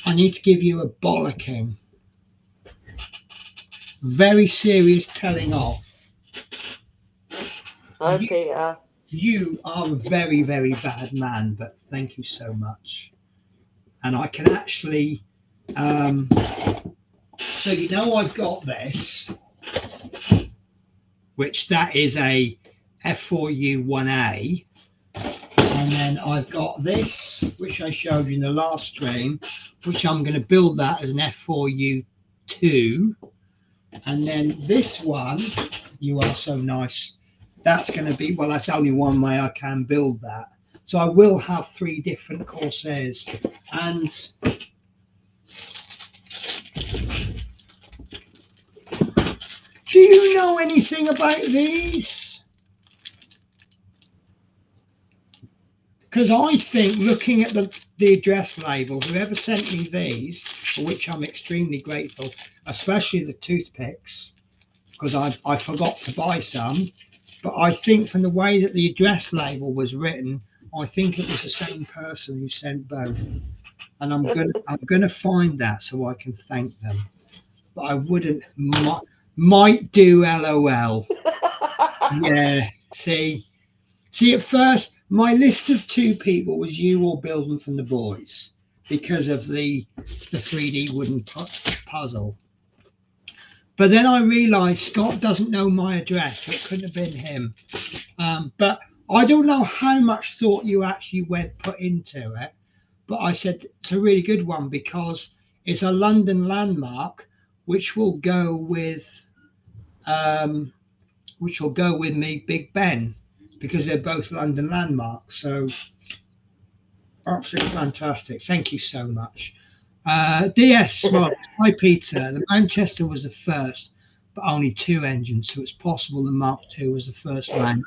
I need to give you a bollocking. Very serious telling off. Hi, Peter. You are a very, very bad man, but thank you so much. And I can actually, so you know I've got this, which that is a F4U 1A. And then I've got this, which I showed you in the last stream, which I'm going to build that as an F4U 2. And then this one, you are so nice. That's going to be, well, that's only one way I can build that. So I will have 3 different Corsairs. And do you know anything about these? Because I think, looking at the address label, whoever sent me these, for which I'm extremely grateful, especially the toothpicks, because I forgot to buy some. But I think from the way that the address label was written, I think it was the same person who sent both. And I'm gonna find that so I can thank them. But I wouldn't, might do LOL. Yeah, see, at first, my list of 2 people was you or building from the boys because of the 3D wooden puzzle. But then I realised Scott doesn't know my address, so it couldn't have been him. But I don't know how much thought you actually put into it. But I said it's a really good one because it's a London landmark, which will go with me, Big Ben, because they're both London landmarks. So absolutely fantastic. Thank you so much. DS Smart. Hi Peter. The Manchester was the first, but only 2 engines, so it's possible the Mark II was the first rank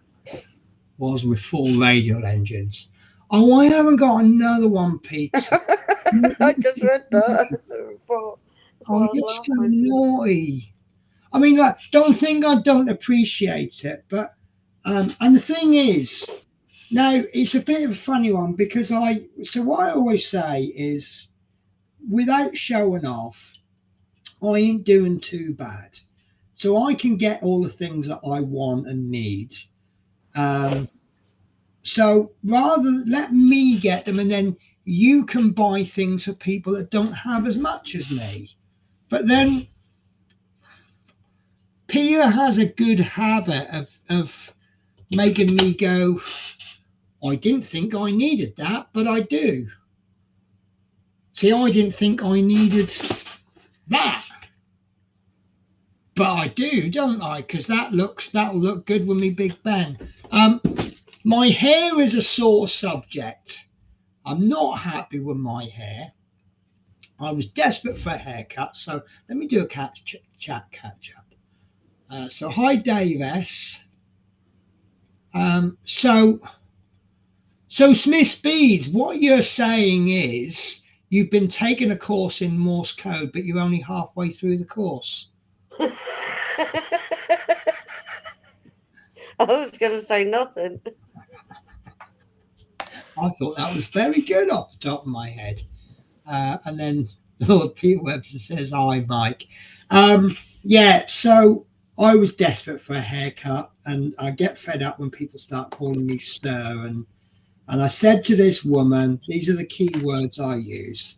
was with full radial engines. Oh, I haven't got another one, Peter. I just read that. Oh, you're so naughty. I mean, like, don't think I don't appreciate it, but and the thing is, now it's a bit of a funny one because what I always say is, without showing off, I ain't doing too bad. so I can get all the things that I want and need. So rather let me get them, and then you can buy things for people that don't have as much as me. But then Pia has a good habit of making me go, I didn't think I needed that, but I do. See, I didn't think I needed that, but I do, don't I? Because that'll look good with me Big Ben. My hair is a sore subject. I'm not happy with my hair. I was desperate for a haircut, so let me do a chat catch up. So hi Dave S. So Smith's Beads, what you're saying is you've been taking a course in Morse code, but you're only halfway through the course. I was going to say nothing. I thought that was very good off the top of my head. And then Lord Peter Webster says, hi, Mike. Yeah, so I was desperate for a haircut, and I get fed up when people start calling me sir. And I said to this woman, these are the key words I used: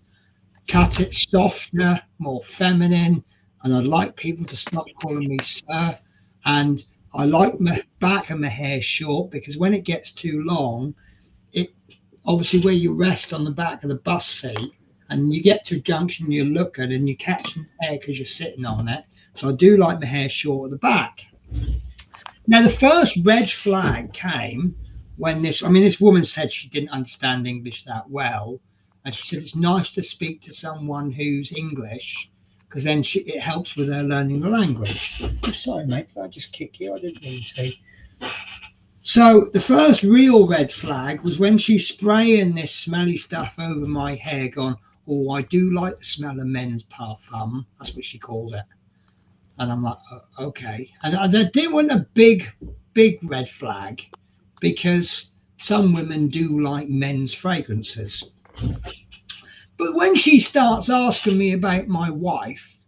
cut it softer, more feminine, and I'd like people to stop calling me sir. And I like my back of my hair short, because when it gets too long, it obviously where you rest on the back of the bus seat, and you get to a junction, you look at it and you catch your hair because you're sitting on it. So I do like my hair short at the back. Now, the first red flag came when this woman said she didn't understand English that well. And she said, it's nice to speak to someone who's English, because then it helps with her learning the language. Oh, sorry, mate, did I just kick you? I didn't mean to. So the first real red flag was when she's spraying this smelly stuff over my hair, going, oh, I do like the smell of men's parfum. That's what she called it. And I'm like, oh, okay. And I didn't want a big red flag, because some women do like men's fragrances. But when she starts asking me about my wife,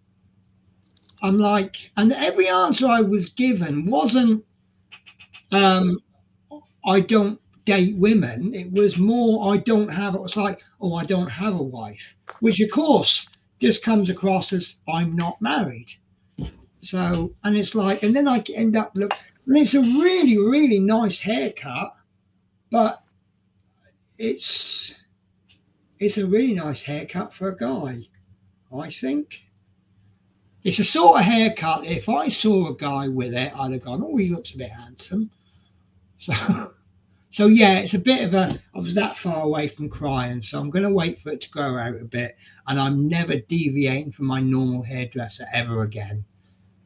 I'm like, and every answer I was given wasn't, I don't date women. It was more, it was like, oh, I don't have a wife, which of course just comes across as I'm not married. So, and it's like, and then I end up and it's a really, really nice haircut, but it's a really nice haircut for a guy, I think. It's a sort of haircut, if I saw a guy with it, I'd have gone, oh, he looks a bit handsome. So yeah, it's a bit of I was that far away from crying, so I'm going to wait for it to grow out a bit, and I'm never deviating from my normal hairdresser ever again.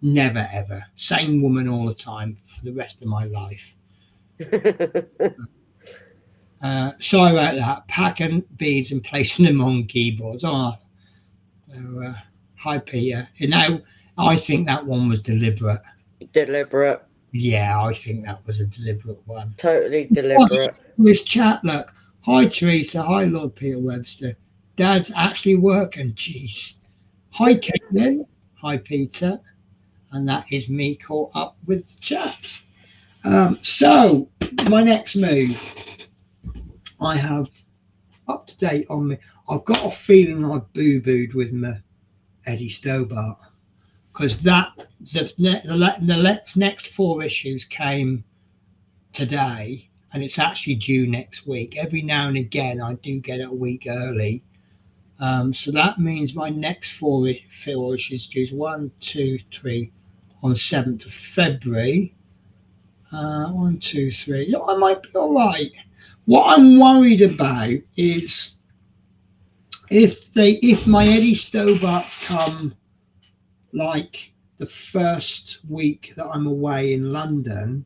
Never, ever. Same woman all the time for the rest of my life. Sorry about that. Packing beads and placing them on keyboards. Hi, Peter. I think that one was deliberate. Deliberate. Yeah, I think that was a deliberate one. Totally deliberate. This chat, look. Hi, Teresa. Hi, Lord Peter Webster. Dad's actually working. Jeez. Hi, Caitlin. Hi, Peter. And that is me caught up with the chat. So, my next move, I have up to date on me. I've got a feeling I boo-booed with my Eddie Stobart, because the next 4 issues came today, and it's actually due next week. Every now and again, I do get it a week early. So that means my next 4 issues due 1, 2, 3 on the 7th of February. 1, 2, 3. No, I might be all right. What I'm worried about is if my Eddie Stobarts come like the first week that I'm away in London,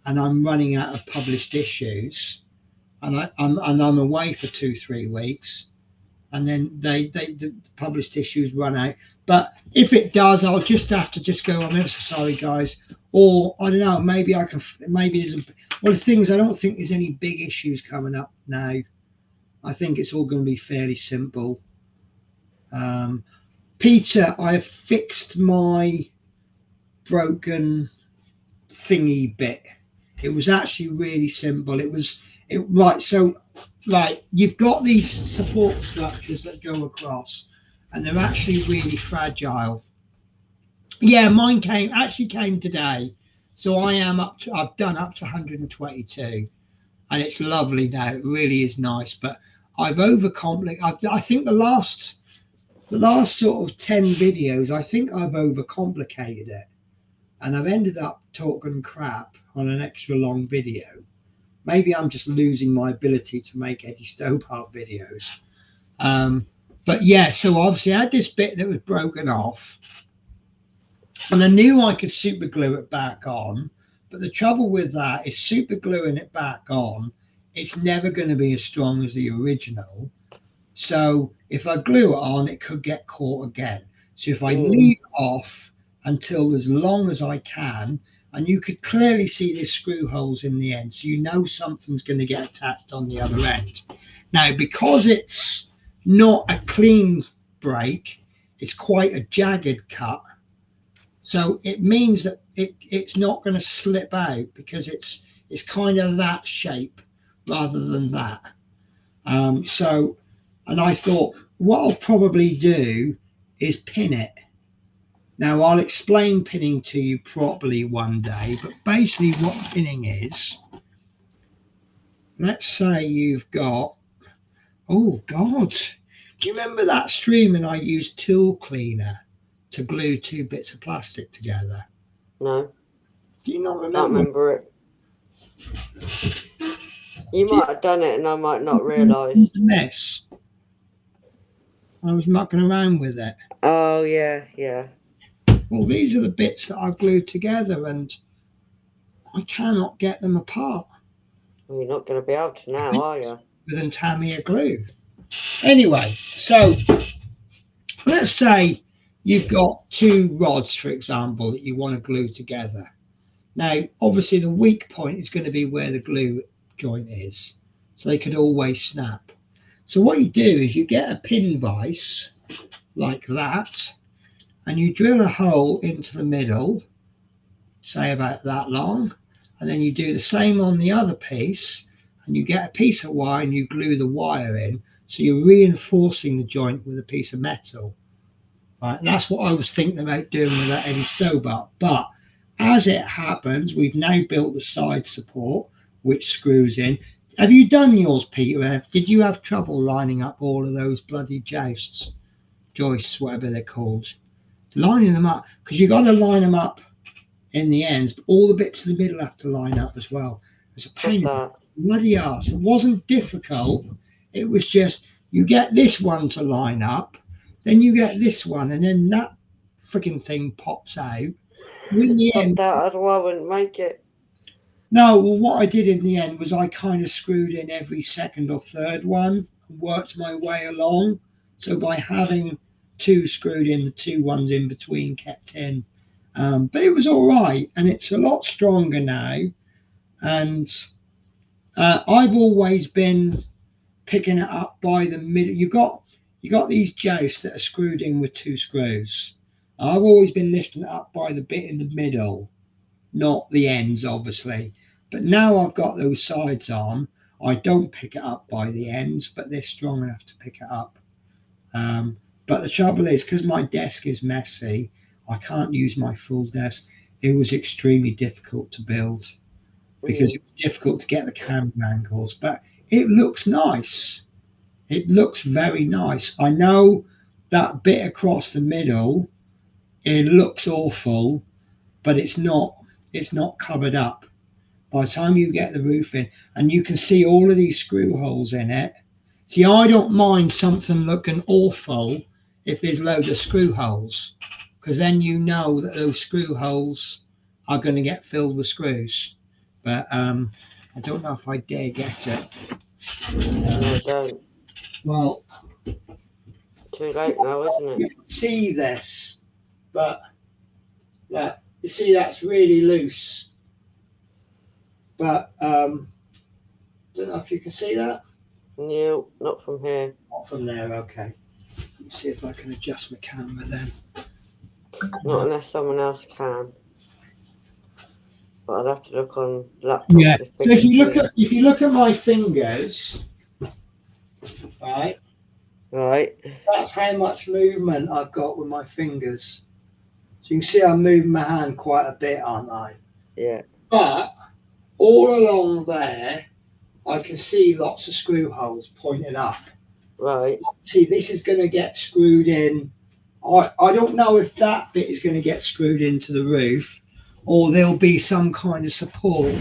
and I'm running out of published issues, and I'm away for 2-3 weeks, and then the published issues run out. But if it does, I'll just have to go, I'm ever so sorry, guys. Or I don't know, maybe there's the things, I don't think there's any big issues coming up now. I think it's all going to be fairly simple. Peter, I have fixed my broken thingy bit. It was actually really simple. Right. So, like, you've got these support structures that go across, and they're actually really fragile. Yeah, mine came today. So I've done up to 122, and it's lovely now. It really is nice, but I've overcomplicated. I think the last sort of 10 videos, I think I've overcomplicated it, and I've ended up talking crap on an extra long video. Maybe I'm just losing my ability to make Eddie Stobart videos. But yeah, so obviously I had this bit that was broken off, and I knew I could super glue it back on. But the trouble with that is super gluing it back on, it's never going to be as strong as the original. So if I glue it on, it could get caught again. So if I leave it off until as long as I can, and you could clearly see the screw holes in the end, so you know something's going to get attached on the other end. Now, because it's not a clean break, it's quite a jagged cut. So it means that it's not going to slip out, because it's kind of that shape rather than that. And I thought what I'll probably do is pin it. Now, I'll explain pinning to you properly one day, but basically what pinning is, let's say you've got, oh God, do you remember that streaming I used tool cleaner to glue 2 bits of plastic together? No. Do you not I remember? can't remember it. You might have done it and I might not realise. This. I was mucking around with it. Oh, yeah, yeah. Well, these are the bits that I've glued together, and I cannot get them apart. Well, you're not going to be able to now, are you? With Tamiya glue. Anyway, so let's say you've got 2 rods, for example, that you want to glue together. Now, obviously, the weak point is going to be where the glue joint is, so they could always snap. So what you do is you get a pin vise like that, and you drill a hole into the middle, say about that long, and then you do the same on the other piece, and you get a piece of wire and you glue the wire in, so you're reinforcing the joint with a piece of metal. Right, and that's what I was thinking about doing with that Eddie Stobart. But as it happens, we've now built the side support, which screws in. Have you done yours, Peter? Did you have trouble lining up all of those bloody joists, whatever they're called? Lining them up, because you've got to line them up in the ends, but all the bits in the middle have to line up as well. It's a pain in the bloody arse. It wasn't difficult. It was just, you get this one to line up, then you get this one, and then that freaking thing pops out. In the end, that, I wouldn't make it. No, well, what I did in the end was I kind of screwed in every second or third one and worked my way along. So by having 2 screwed in, the 2 ones in between kept in. But it was all right, and it's a lot stronger now. And I've always been picking it up by the middle. You got these joists that are screwed in with 2 screws. I've always been lifting it up by the bit in the middle, not the ends, obviously. But now I've got those sides on, I don't pick it up by the ends, but they're strong enough to pick it up. But the trouble is, because my desk is messy, I can't use my full desk. It was extremely difficult to build, because it was difficult to get the camera angles. But it looks nice. It looks very nice. I know that bit across the middle, it looks awful, but it's not covered up. By the time you get the roof in, and you can see all of these screw holes in it. See, I don't mind something looking awful if there's loads of screw holes, because then you know that those screw holes are going to get filled with screws. But I don't know if I dare get it. No, don't. Well, too late now, isn't it? You can see this, but that, you see, that's really loose. But don't know if you can see that. No, not from here. Not from there, okay. Let's see if I can adjust my camera then. Not unless someone else can. But I'll have to look on laptop. Yeah. to So if you fix look at my fingers, right, Right. that's how much movement I've got with my fingers. So you can see I'm moving my hand quite a bit, aren't I? Yeah. But all along there, I can see lots of screw holes pointing up. Right. See, this is going to get screwed in. I don't know if that bit is going to get screwed into the roof, or there'll be some kind of support,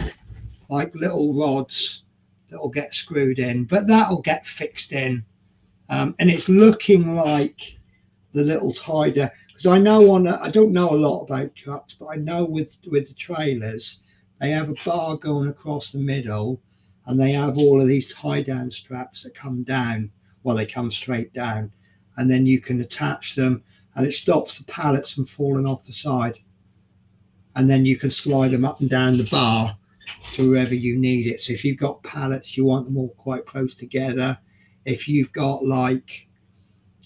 like little rods that will get screwed in, but that'll get fixed in. And it's looking like the little tider, because I know I don't know a lot about trucks, but I know with the trailers, they have a bar going across the middle, and they have all of these tie down straps that come down. Well, they come straight down, and then you can attach them, and it stops the pallets from falling off the side. And then you can slide them up and down the bar to wherever you need it. So if you've got pallets, you want them all quite close together. If you've got like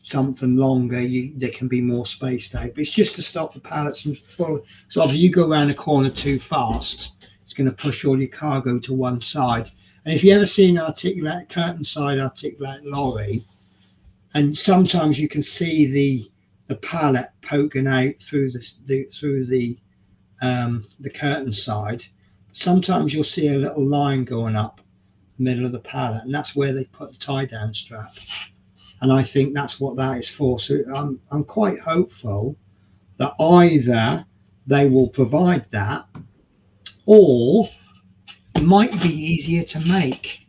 something longer, they can be more spaced out. But it's just to stop the pallets from falling. So if you go around a corner too fast, it's going to push all your cargo to one side. And if you ever seen an articulated curtain side articulated lorry, and sometimes you can see the pallet poking out through the curtain side. Sometimes you'll see a little line going up the middle of the pallet, and that's where they put the tie down strap. And I think that's what that is for. So I'm quite hopeful that either they will provide that, or it might be easier to make.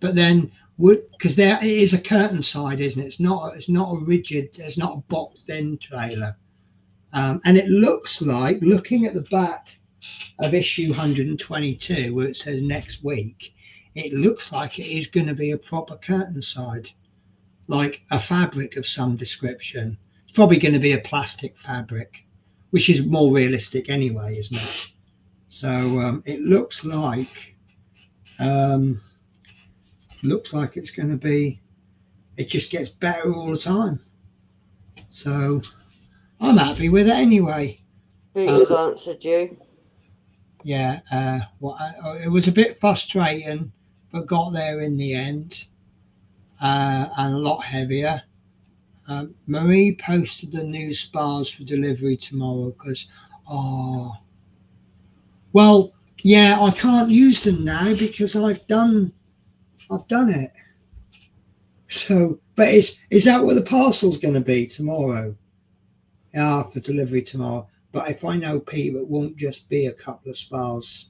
But then, because there it is a curtain side, isn't it? It's not a rigid. It's not a boxed in trailer. And it looks like, looking at the back of issue 122, where it says next week, it looks like it is going to be a proper curtain side, like a fabric of some description. It's probably going to be a plastic fabric, which is more realistic anyway, isn't it? So it looks like it's going to be, it just gets better all the time. So I'm happy with it anyway. Peter's answered you. Yeah, it was a bit frustrating, but got there in the end, and a lot heavier. Marie posted the new spars for delivery tomorrow because, well, yeah, I can't use them now because I've done it. So, but is that what the parcel's going to be tomorrow? Yeah, for delivery tomorrow. But if I know Pete, it won't just be a couple of spars.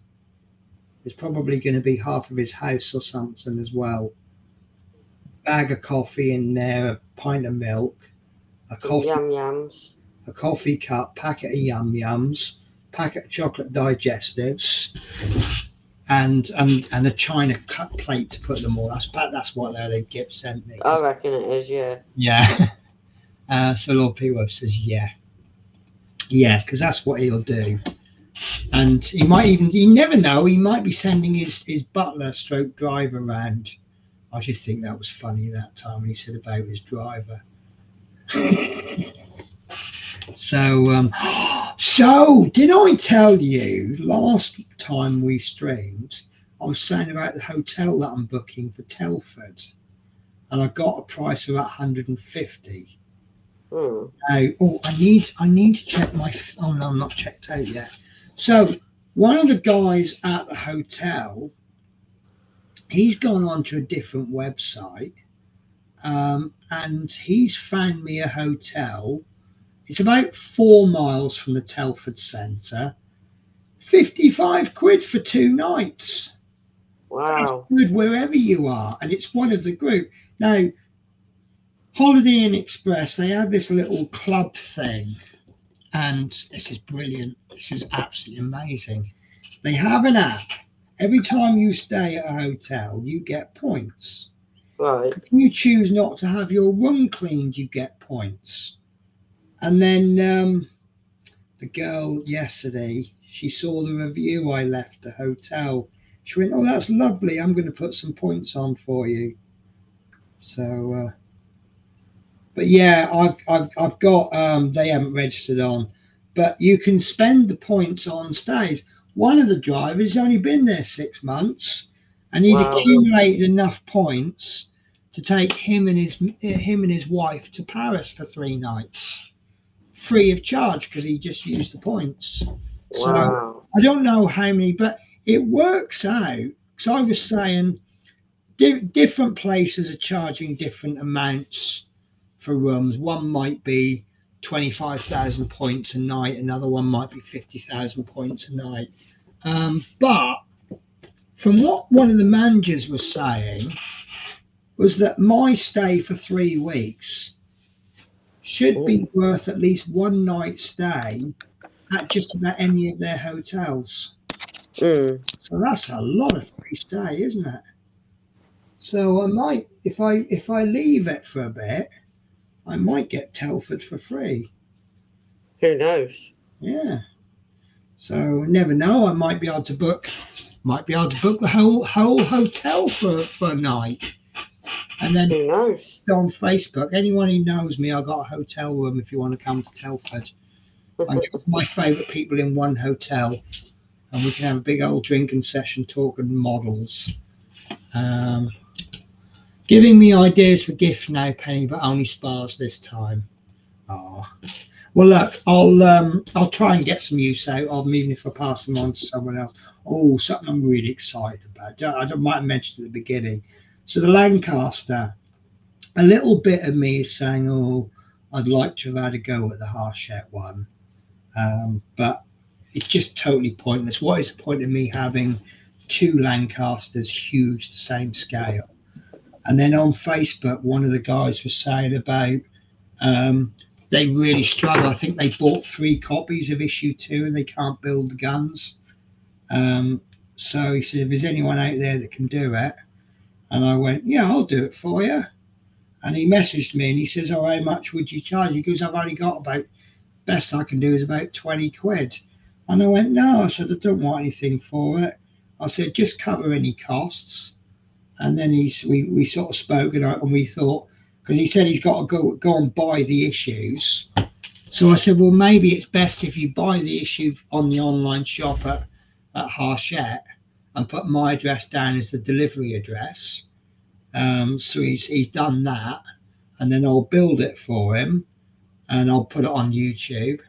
It's probably going to be half of his house or something as well. Bag of coffee in there, a pint of milk, a coffee cup, packet of Yum Yums, packet of chocolate digestives, and a china cut plate to put them all. That's what the gift sent me. I reckon it is, yeah. Yeah. So Lord P. says, yeah, because that's what he'll do. And he might even, you never know, he might be sending his butler stroke driver around. I just think that was funny that time when he said about his driver. So did I tell you last time we streamed, I was saying about the hotel that I'm booking for Telford, and I got a price of 150. Now, I need to check my. Oh no, I'm not checked out yet. So one of the guys at the hotel, he's gone on to a different website, and he's found me a hotel. It's about 4 miles from the Telford Centre. 55 quid for 2 nights. Wow. That's good wherever you are, and it's one of the group. Now, Holiday Inn Express, they have this little club thing, and this is brilliant. This is absolutely amazing. They have an app. Every time you stay at a hotel, you get points. Right. If you choose not to have your room cleaned, you get points. And then the girl yesterday, she saw the review I left the hotel. She went, "Oh, that's lovely. I'm going to put some points on for you." So, but yeah, I've got. They haven't registered on. but you can spend the points on stays. One of the drivers only been there 6 months, and he'd Wow. accumulated enough points to take him and his wife to Paris for 3 nights, free of charge, because he just used the points. So Wow. I don't know how many, but it works out. Because I was saying different places are charging different amounts for rooms. One might be 25,000 points a night, another one might be 50,000 points a night. But from what one of the managers was saying, was that my stay for 3 weeks should be worth at least 1 night stay at just about any of their hotels. Mm. So that's a lot of free stay, isn't it? So I might, if I leave it for a bit, I might get Telford for free. Who knows? Yeah. So never know. I might be able to book the whole hotel for a night. And then Who knows? on Facebook, anyone who knows me, I got a hotel room if you want to come to Telford. I get my favourite people in one hotel, and we can have a big old drinking session talking models. Giving me ideas for gifts now, Penny, but only spas this time. Oh. Well, look, I'll try and get some use out of them, even if I pass them on to someone else. Oh, something I'm really excited about. I might have mentioned at the beginning. So the Lancaster, a little bit of me is saying, oh, I'd like to have had a go at the Hachette one. But it's just totally pointless. What is the point of me having 2 Lancasters huge, the same scale? And then on Facebook, one of the guys was saying about they really struggle. I think they bought 3 copies of issue 2 and they can't build the guns. So he said, if there's anyone out there that can do it. And I went, yeah, I'll do it for you. And he messaged me and he says, oh, how much would you charge? He goes, I've only got about, best I can do is about 20 quid. And I went, no, I said, I don't want anything for it. I said, just cover any costs. And then we sort of spoke and we thought, because he said he's got to go and buy the issues. So I said, well, maybe it's best if you buy the issue on the online shop at Hachette and put my address down as the delivery address. So he's done that, and then I'll build it for him and I'll put it on YouTube.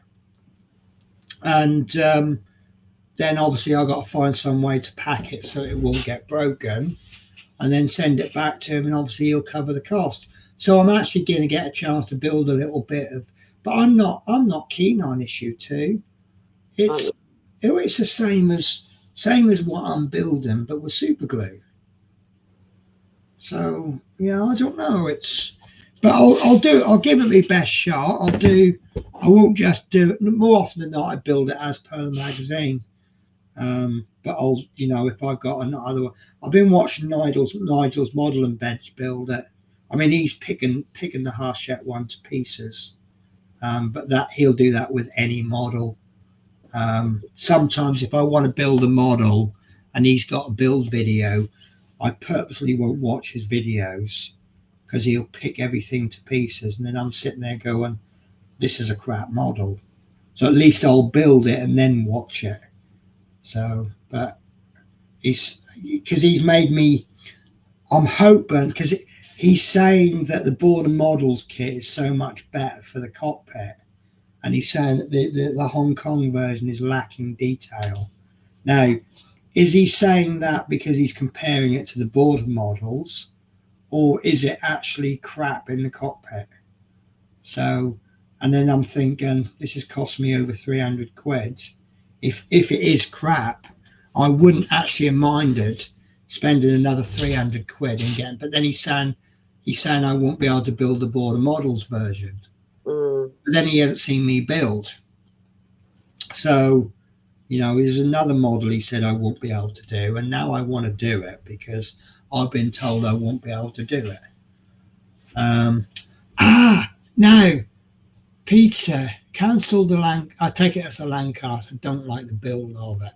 And then obviously I've got to find some way to pack it so it won't get broken, and then send it back to him, and obviously he'll cover the cost. So I'm actually going to get a chance to build a little bit of, but I'm not keen on issue 2. It's the same as what I'm building, but with super glue. So yeah, I don't know. But I'll give it my best shot. I won't just do it. More often than not, I build it as per the magazine. But I'll, if I've got another one, I've been watching Nigel's model and bench build it. I mean, he's picking the Hachette one to pieces. But that he'll do that with any model. Sometimes if I want to build a model and he's got a build video, I purposely won't watch his videos because he'll pick everything to pieces, and then I'm sitting there going, this is a crap model. So at least I'll build it and then watch it. So, but he's made me, I'm hoping, because he's saying that the Border Models kit is so much better for the cockpit, and he's saying that the Hong Kong version is lacking detail. Now, is he saying that because he's comparing it to the Border Models, or is it actually crap in the cockpit? So, and then I'm thinking, this has cost me over 300 quid. If it is crap, I wouldn't actually have minded spending another 300 quid and getting. But then he's saying I won't be able to build the Border Models version. But then he hasn't seen me build. So, there's another model he said I won't be able to do, and now I want to do it because I've been told I won't be able to do it. No, Peter, cancel the I take it as a Lancaster. I don't like the build of it.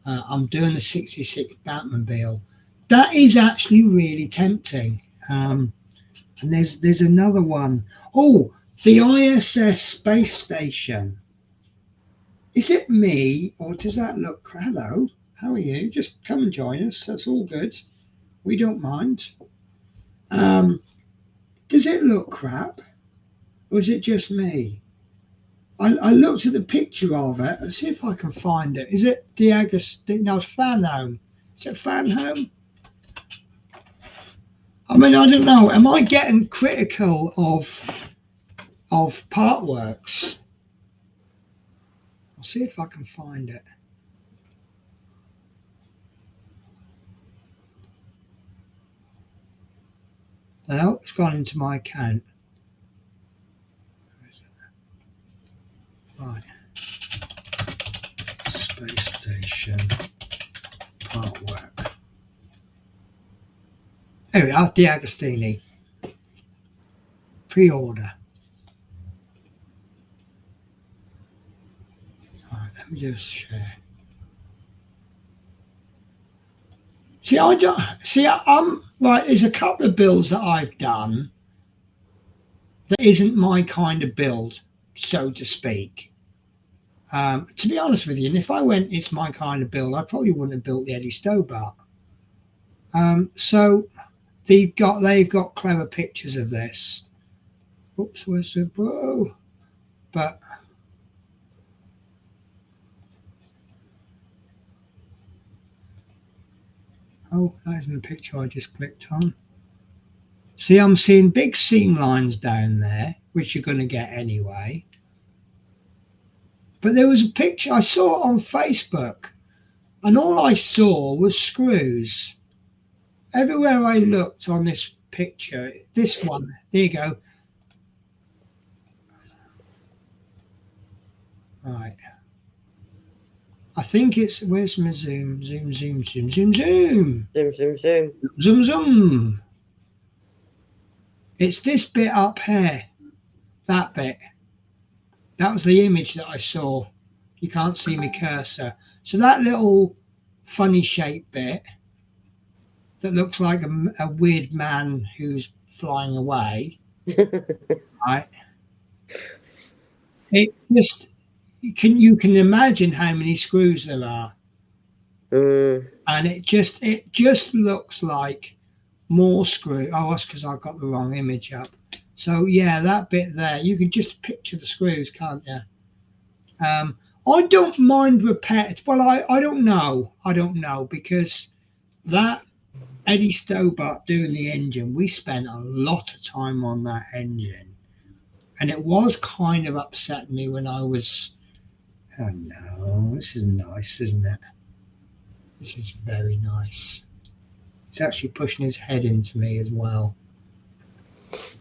I'm doing the 66 Batmobile. That is actually really tempting. And there's another one. Oh, the ISS space station. Is it me, or does that look? Hello, how are you? Just come and join us. That's all good. We don't mind. Does it look crap, or is it just me? I looked at the picture of it. Let's see if I can find it. Is it D'Agostino? No, it's Fan Home. Is it Fan Home? I mean, I don't know. Am I getting critical of Partworks? I'll see if I can find it. No, it's gone into my account. Where is it? Right. Space Station Partwork. There we are, D'Agostini. Pre-order. Right, let me just share. See, I don't see. I'm right. There's a couple of builds that I've done that isn't my kind of build, so to speak. To be honest with you, and if I went, it's my kind of build, I probably wouldn't have built the Eddie Stobart. So they've got clever pictures of this. Oops, where's the whoa? But oh, that isn't the picture I just clicked on. See, I'm seeing big seam lines down there, which you're going to get anyway. But there was a picture I saw it on Facebook, and all I saw was screws. Everywhere I looked on this picture, this one, there you go. Right. I think it's, where's my zoom? Zoom, zoom, zoom, zoom, zoom. Zoom, zoom, zoom. Zoom, zoom. It's this bit up here. That bit. That was the image that I saw. You can't see my cursor. So that little funny shaped bit that looks like a weird man who's flying away. Right. It just, you can imagine how many screws there are. And it just looks like more screw. Oh, that's because I've got the wrong image up. So yeah, that bit there, you can just picture the screws, can't you? I don't mind repair. Well, I don't know because that Eddie Stobart doing the engine, we spent a lot of time on that engine, and it was kind of upsetting me when I was. Oh no, this is nice, isn't it? This is very nice. He's actually pushing his head into me as well.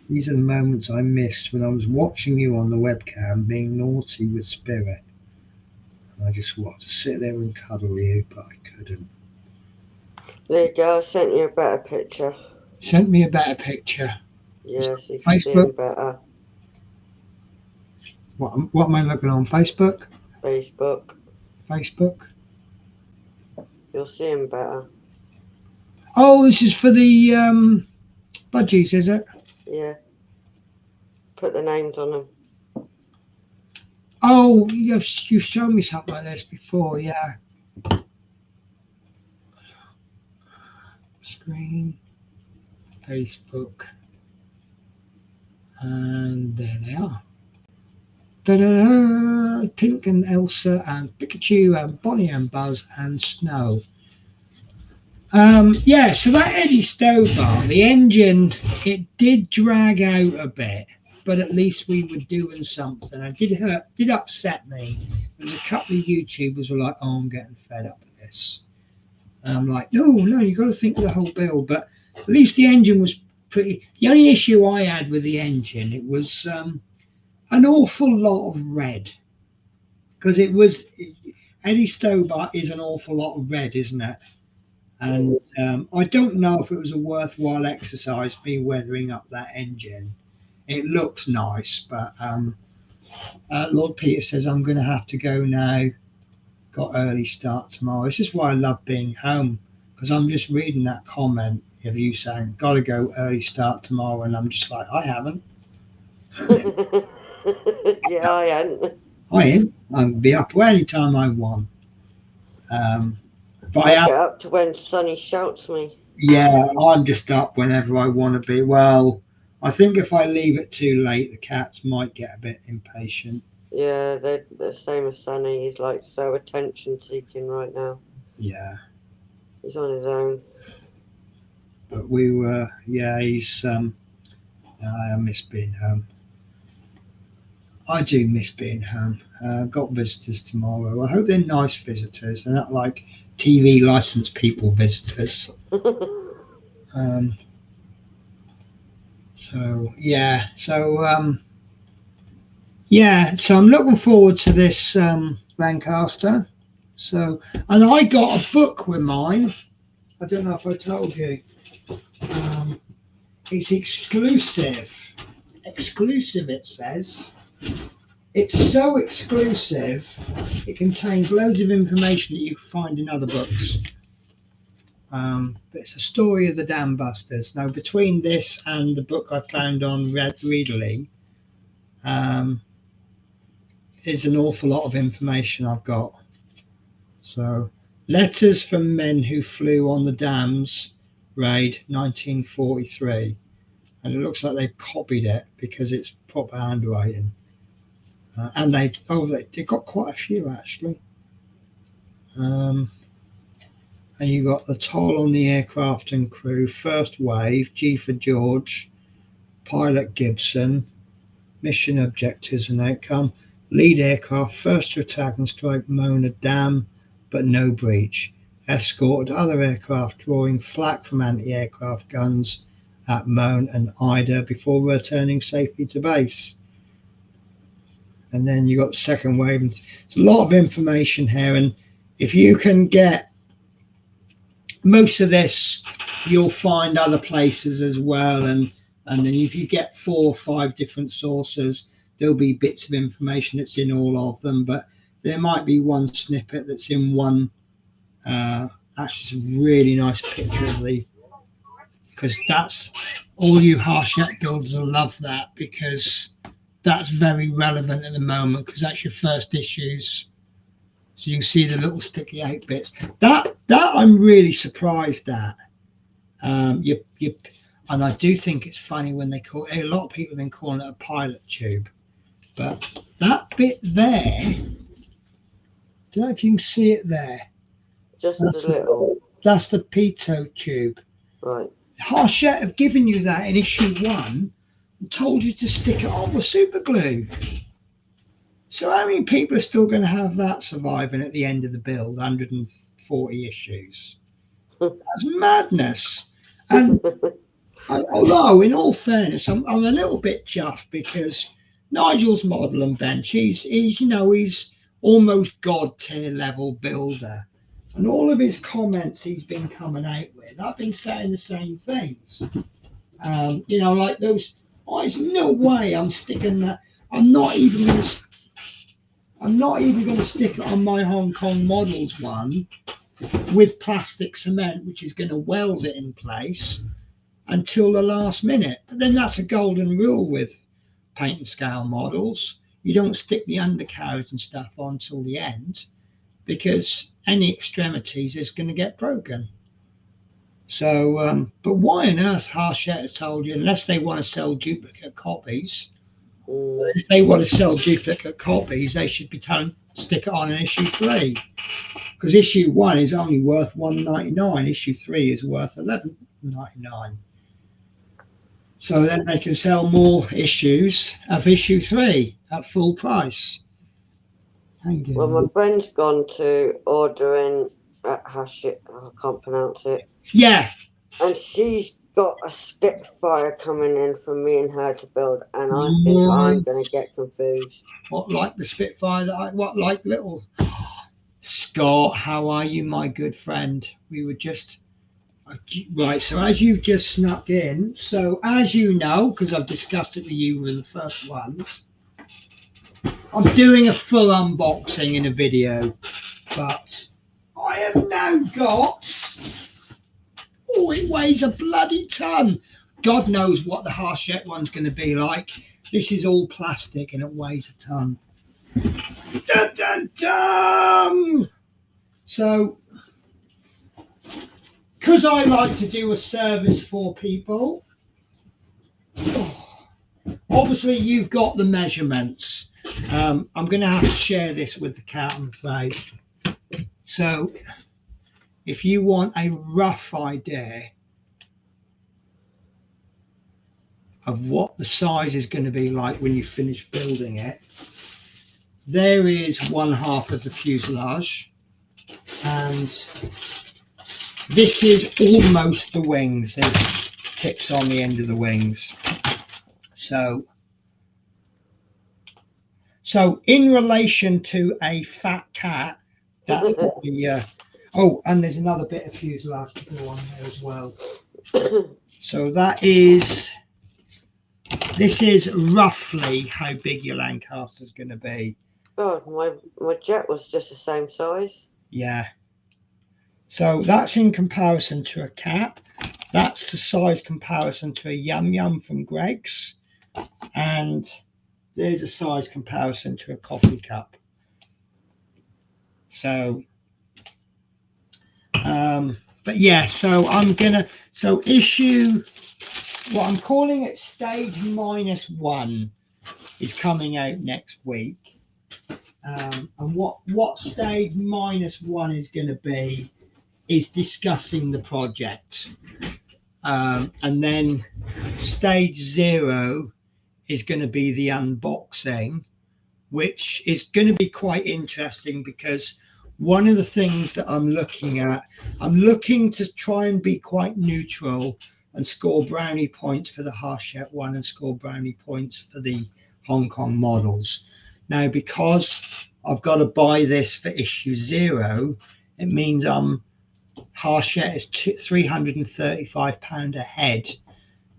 These are the moments I missed when I was watching you on the webcam being naughty with Spirit. And I just wanted to sit there and cuddle you, but I couldn't. There you go, I sent you a better picture. Sent me a better picture. Yes, you can see him better. What am I looking on? Facebook? Facebook. You'll see him better. Oh, this is for the budgies, is it? Yeah. Put the names on them. Oh, you've shown me something like this before, yeah. Screen, Facebook, and there they are. Da-da-da, Tink and Elsa and Pikachu and Bonnie and Buzz and Snow. Yeah, so that Eddie Stobart, the engine, it did drag out a bit, but at least we were doing something. It did upset me. There was a couple of YouTubers were like, "Oh, I'm getting fed up with this." And I'm like, no, you got to think of the whole build. But at least the engine was pretty. The only issue I had with the engine, it was an awful lot of red, because it was Eddie Stobart is an awful lot of red, isn't it? And I don't know if it was a worthwhile exercise, me weathering up that engine. It looks nice, but Lord Peter says I'm going to have to go now. Got early start tomorrow. This is why I love being home, because I'm just reading that comment of you saying, got to go early start tomorrow, and I'm just like, I haven't. Yeah, I hadn't. I am. I'll be up any time I want. But I I am, get up to when Sonny shouts me. yeah, I'm just up whenever I want to be. Well, I think if I leave it too late, the cats might get a bit impatient. Yeah, they're the same as Sonny. He's like so attention seeking right now. Yeah, He's on his own. but we were, yeah, he's, I miss being home. I do miss being home. Got visitors tomorrow. I hope they're nice visitors. They're not like TV licensed people visitors. Um, so yeah, so I'm looking forward to this Lancaster. So, and I got a book with mine. I don't know if I told you. It's exclusive. Exclusive, it says. It's so exclusive. It contains loads of information that you can find in other books. But it's a story of the Dam Busters. Now, between this and the book I found on Readerly, is an awful lot of information I've got. So, letters from men who flew on the dams, raid 1943, and it looks like they copied it because it's proper handwriting. And they got quite a few actually. And you got the toll on the aircraft and crew. First wave, G for George, pilot Gibson, mission objectives and outcome. Lead aircraft first to attack and strike Mona Dam, but no breach. Escorted other aircraft drawing flak from anti-aircraft guns at Mona and Ida before returning safely to base. And then you got the second wave. It's a lot of information here, and if you can get most of this, you'll find other places as well. And then if you get 4 or 5 different sources, there'll be bits of information that's in all of them. But there might be one snippet that's in one. Actually, it's a really nice picture of because that's all you Harshette builders will love that, because that's very relevant at the moment, because that's your first issues. So you can see the little sticky out bits. That I'm really surprised at. And I do think it's funny when they call it, a lot of people have been calling it a pilot tube, but that bit there, don't know if you can see it there. Just a little. That's the pitot tube. Right. Harshette have given you that in issue 1 and told you to stick it on with super glue. So how many people are still going to have that surviving at the end of the build? 140 issues. That's madness. And although, in all fairness, I'm a little bit chuffed because Nigel's model and bench, he's almost god tier level builder, and all of his comments he's been coming out with, I've been saying the same things. Like those. Oh, there's no way I'm sticking that. I'm not even going to stick it on my Hong Kong models one with plastic cement, which is going to weld it in place until the last minute. But then that's a golden rule with paint and scale models. You don't stick the undercarriage and stuff on till the end, because any extremities is going to get broken. So, but why on earth Harshette has told you, unless they want to sell duplicate copies, if they want to sell duplicate copies, they should be telling stick it on in issue 3, because issue 1 is only worth $1.99. Issue 3 is worth $11.99. So then they can sell more issues of issue 3 at full price. Well, my friend's gone to ordering at Hashit. I can't pronounce it. Yeah. And she's got a Spitfire coming in for me and her to build, and I think I'm going to get confused. What, like the Spitfire? Like little Scott? How are you, my good friend? We were just right. So as you've just snuck in, so as you know, because I've discussed it with you with the first ones, I'm doing a full unboxing in a video, but I have now got. Oh, it weighs a bloody ton. God knows what the Harshette one's going to be like. This is all plastic and it weighs a ton. Dun, dun, dun. So, because I like to do a service for people, obviously you've got the measurements. I'm going to have to share this with the cat, I'm afraid. So, if you want a rough idea of what the size is going to be like when you finish building it, there is 1/2 of the fuselage, and this is almost the wings. There's tips on the end of the wings. So in relation to a fat cat, that's the oh, and there's another bit of fuselage to go on there as well. So this is roughly how big your Lancaster is going to be. God, my jet was just the same size. Yeah. So that's in comparison to a cat. That's the size comparison to a Yum Yum from Greggs. And there's a size comparison to a coffee cup. So, but yeah, so issue, what I'm calling it stage -1 is coming out next week. And what stage -1 is going to be is discussing the project. And then stage 0 is going to be the unboxing, which is going to be quite interesting because one of the things that I'm looking to try and be quite neutral and score brownie points for the Hachette one and score brownie points for the Hong Kong models. Now, because I've got to buy this for issue 0, it means Hachette is £335 ahead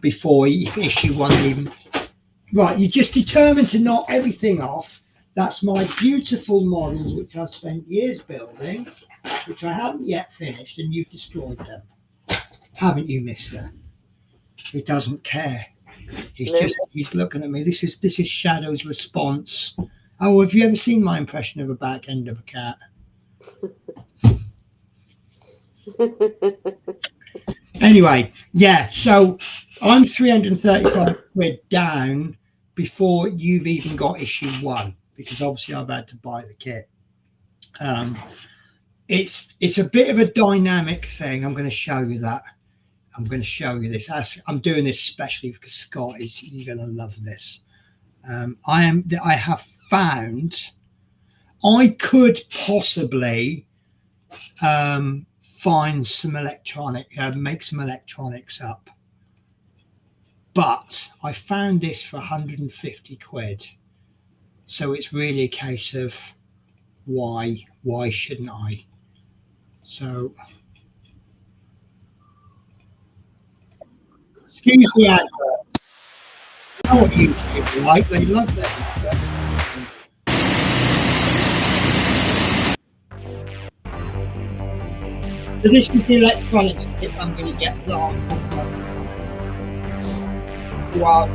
before issue 1 even. Right, you just determined to knock everything off. That's my beautiful models, which I've spent years building, which I haven't yet finished, and you've destroyed them. Haven't you, mister? He doesn't care. He's looking at me. This is Shadow's response. Oh, have you ever seen my impression of a back end of a cat? Anyway, yeah, so I'm 335 quid down before you've even got issue 1, because obviously I've had to buy the kit. It's a bit of a dynamic thing. I'm going to show you that. I'm going to show you this. I'm doing this especially because Scott you're going to love this. I have found I could possibly find some make some electronics up, but I found this for 150 quid. So it's really a case of why shouldn't I? So excuse the advert. You know what YouTube like? They love that. So this is the electronics kit I'm going to get long. Wow.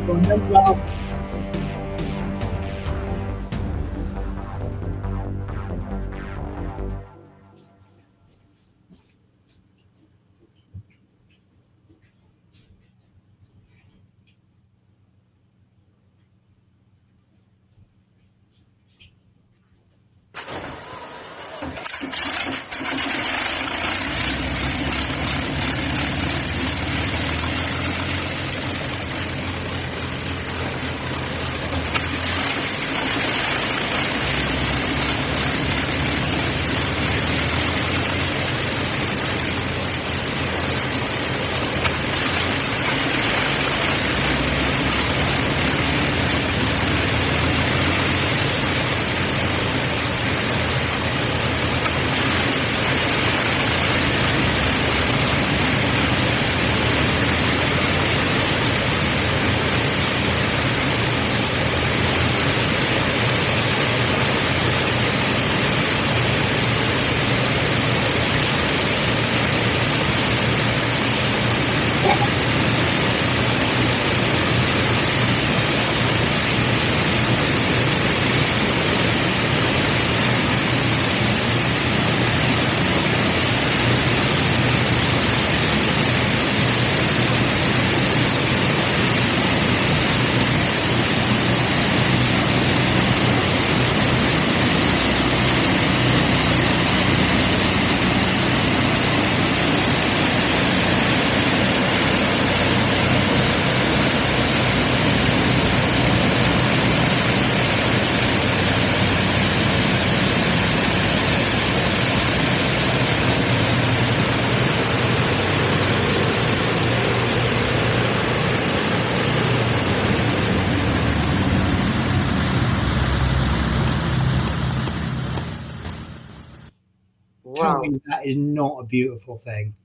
tell Wow. me that is not a beautiful thing.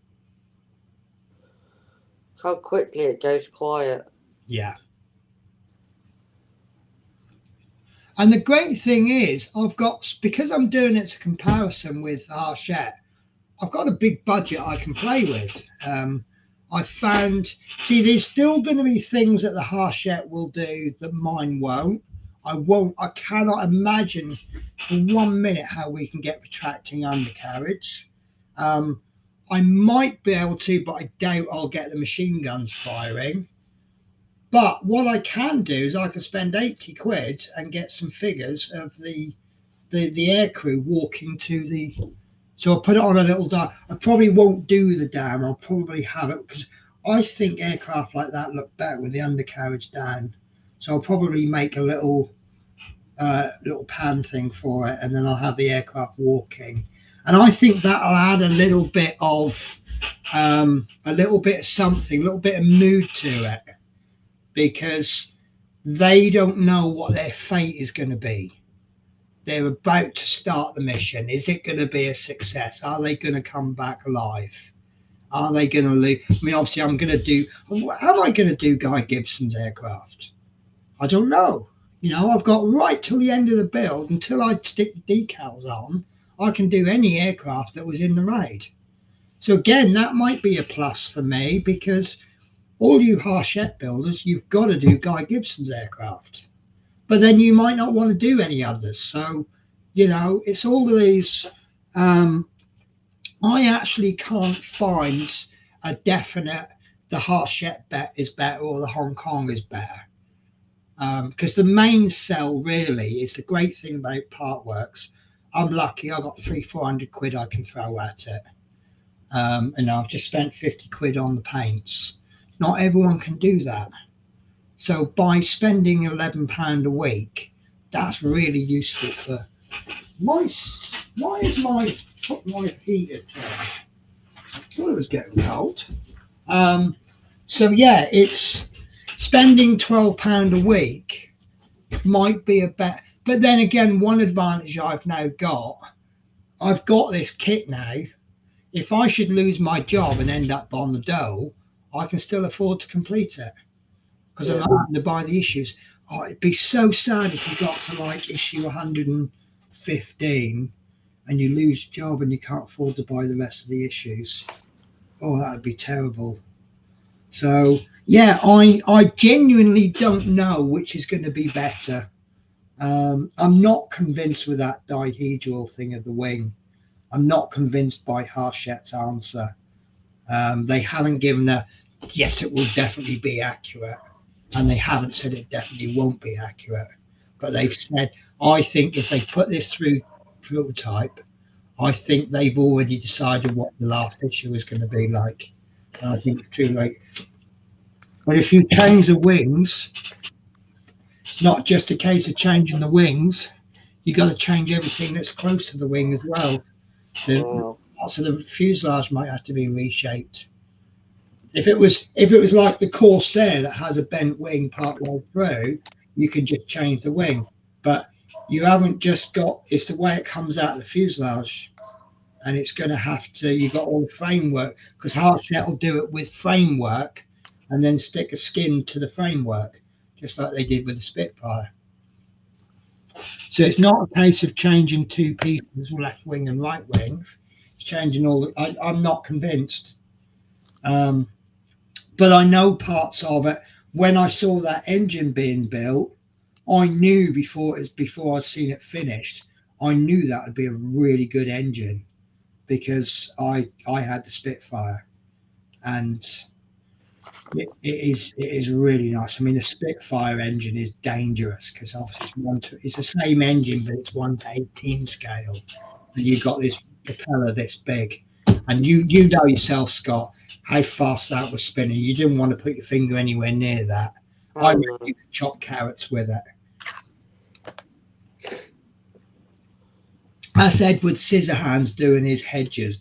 How quickly it goes quiet. Yeah. And the great thing is, because I'm doing it to comparison with Hachette, I've got a big budget I can play with. I found, there's still going to be things that the Hachette will do that mine won't. I cannot imagine for 1 minute how we can get retracting undercarriage. I might be able to, but I doubt I'll get the machine guns firing. But what I can do is I can spend 80 quid and get some figures of the aircrew walking to the. So I'll put it on a little dam. I probably won't do the dam. I'll probably have it because I think aircraft like that look better with the undercarriage down. So I'll probably make a little pan thing for it, and then I'll have the aircraft walking. And I think that'll add a little bit of something, a little bit of mood to it, because they don't know what their fate is going to be. They're about to start the mission. Is it going to be a success? Are they going to come back alive? Are they going to lose? I mean, obviously, am I going to do Guy Gibson's aircraft? I don't know. I've got right till the end of the build, until I stick the decals on, I can do any aircraft that was in the raid. So again, that might be a plus for me, because all you Hachette builders, you've got to do Guy Gibson's aircraft. But then you might not want to do any others. So, it's all of these. I actually can't find a definite, the Hachette is better or the Hong Kong is better. Because the main cell really is the great thing about Partworks. I'm lucky, I got 300-400 quid I can throw at it. And I've just spent 50 quid on the paints. Not everyone can do that. So by spending £11 a week, that's really useful for why is my heater turned? I thought it was getting cold. So yeah, it's spending £12 a week might be a bet. But then again, one advantage I've got this kit now. If I should lose my job and end up on the dole, I can still afford to complete it, because I'm not having to buy the issues. Oh, it'd be so sad if you got to like issue 115 and you lose your job and you can't afford to buy the rest of the issues. Oh, that would be terrible. So yeah, I genuinely don't know which is going to be better. I'm not convinced with that dihedral thing of the wing. I'm not convinced by Hachette's answer. They haven't given yes, it will definitely be accurate. And they haven't said it definitely won't be accurate. But they've said, I think if they put this through prototype, I think they've already decided what the last issue is going to be like. And I think it's too late. But if you change the wings, it's not just a case of changing the wings. You've got to change everything that's close to the wing as well. The parts of the fuselage might have to be reshaped. If it was like the Corsair that has a bent wing part way through, you can just change the wing. But you haven't just got, it's the way it comes out of the fuselage. And it's going to have to, you've got all the framework, because Hachette will do it with framework and then stick a skin to the framework, just like they did with the Spitfire. So it's not a case of changing two pieces, left wing and right wing. It's changing all. I'm not convinced. But I know parts of it. When I saw that engine being built, I knew before I'd seen it finished, I knew that would be a really good engine, because I had the Spitfire, and it is really nice. I mean, the Spitfire engine is dangerous because obviously it's the same engine, but it's 1:18 scale, and you've got this propeller this big, and you know yourself, Scott, how fast that was spinning. You didn't want to put your finger anywhere near that. I mean, you could chop carrots with it. That's Edward Scissorhands doing his hedges.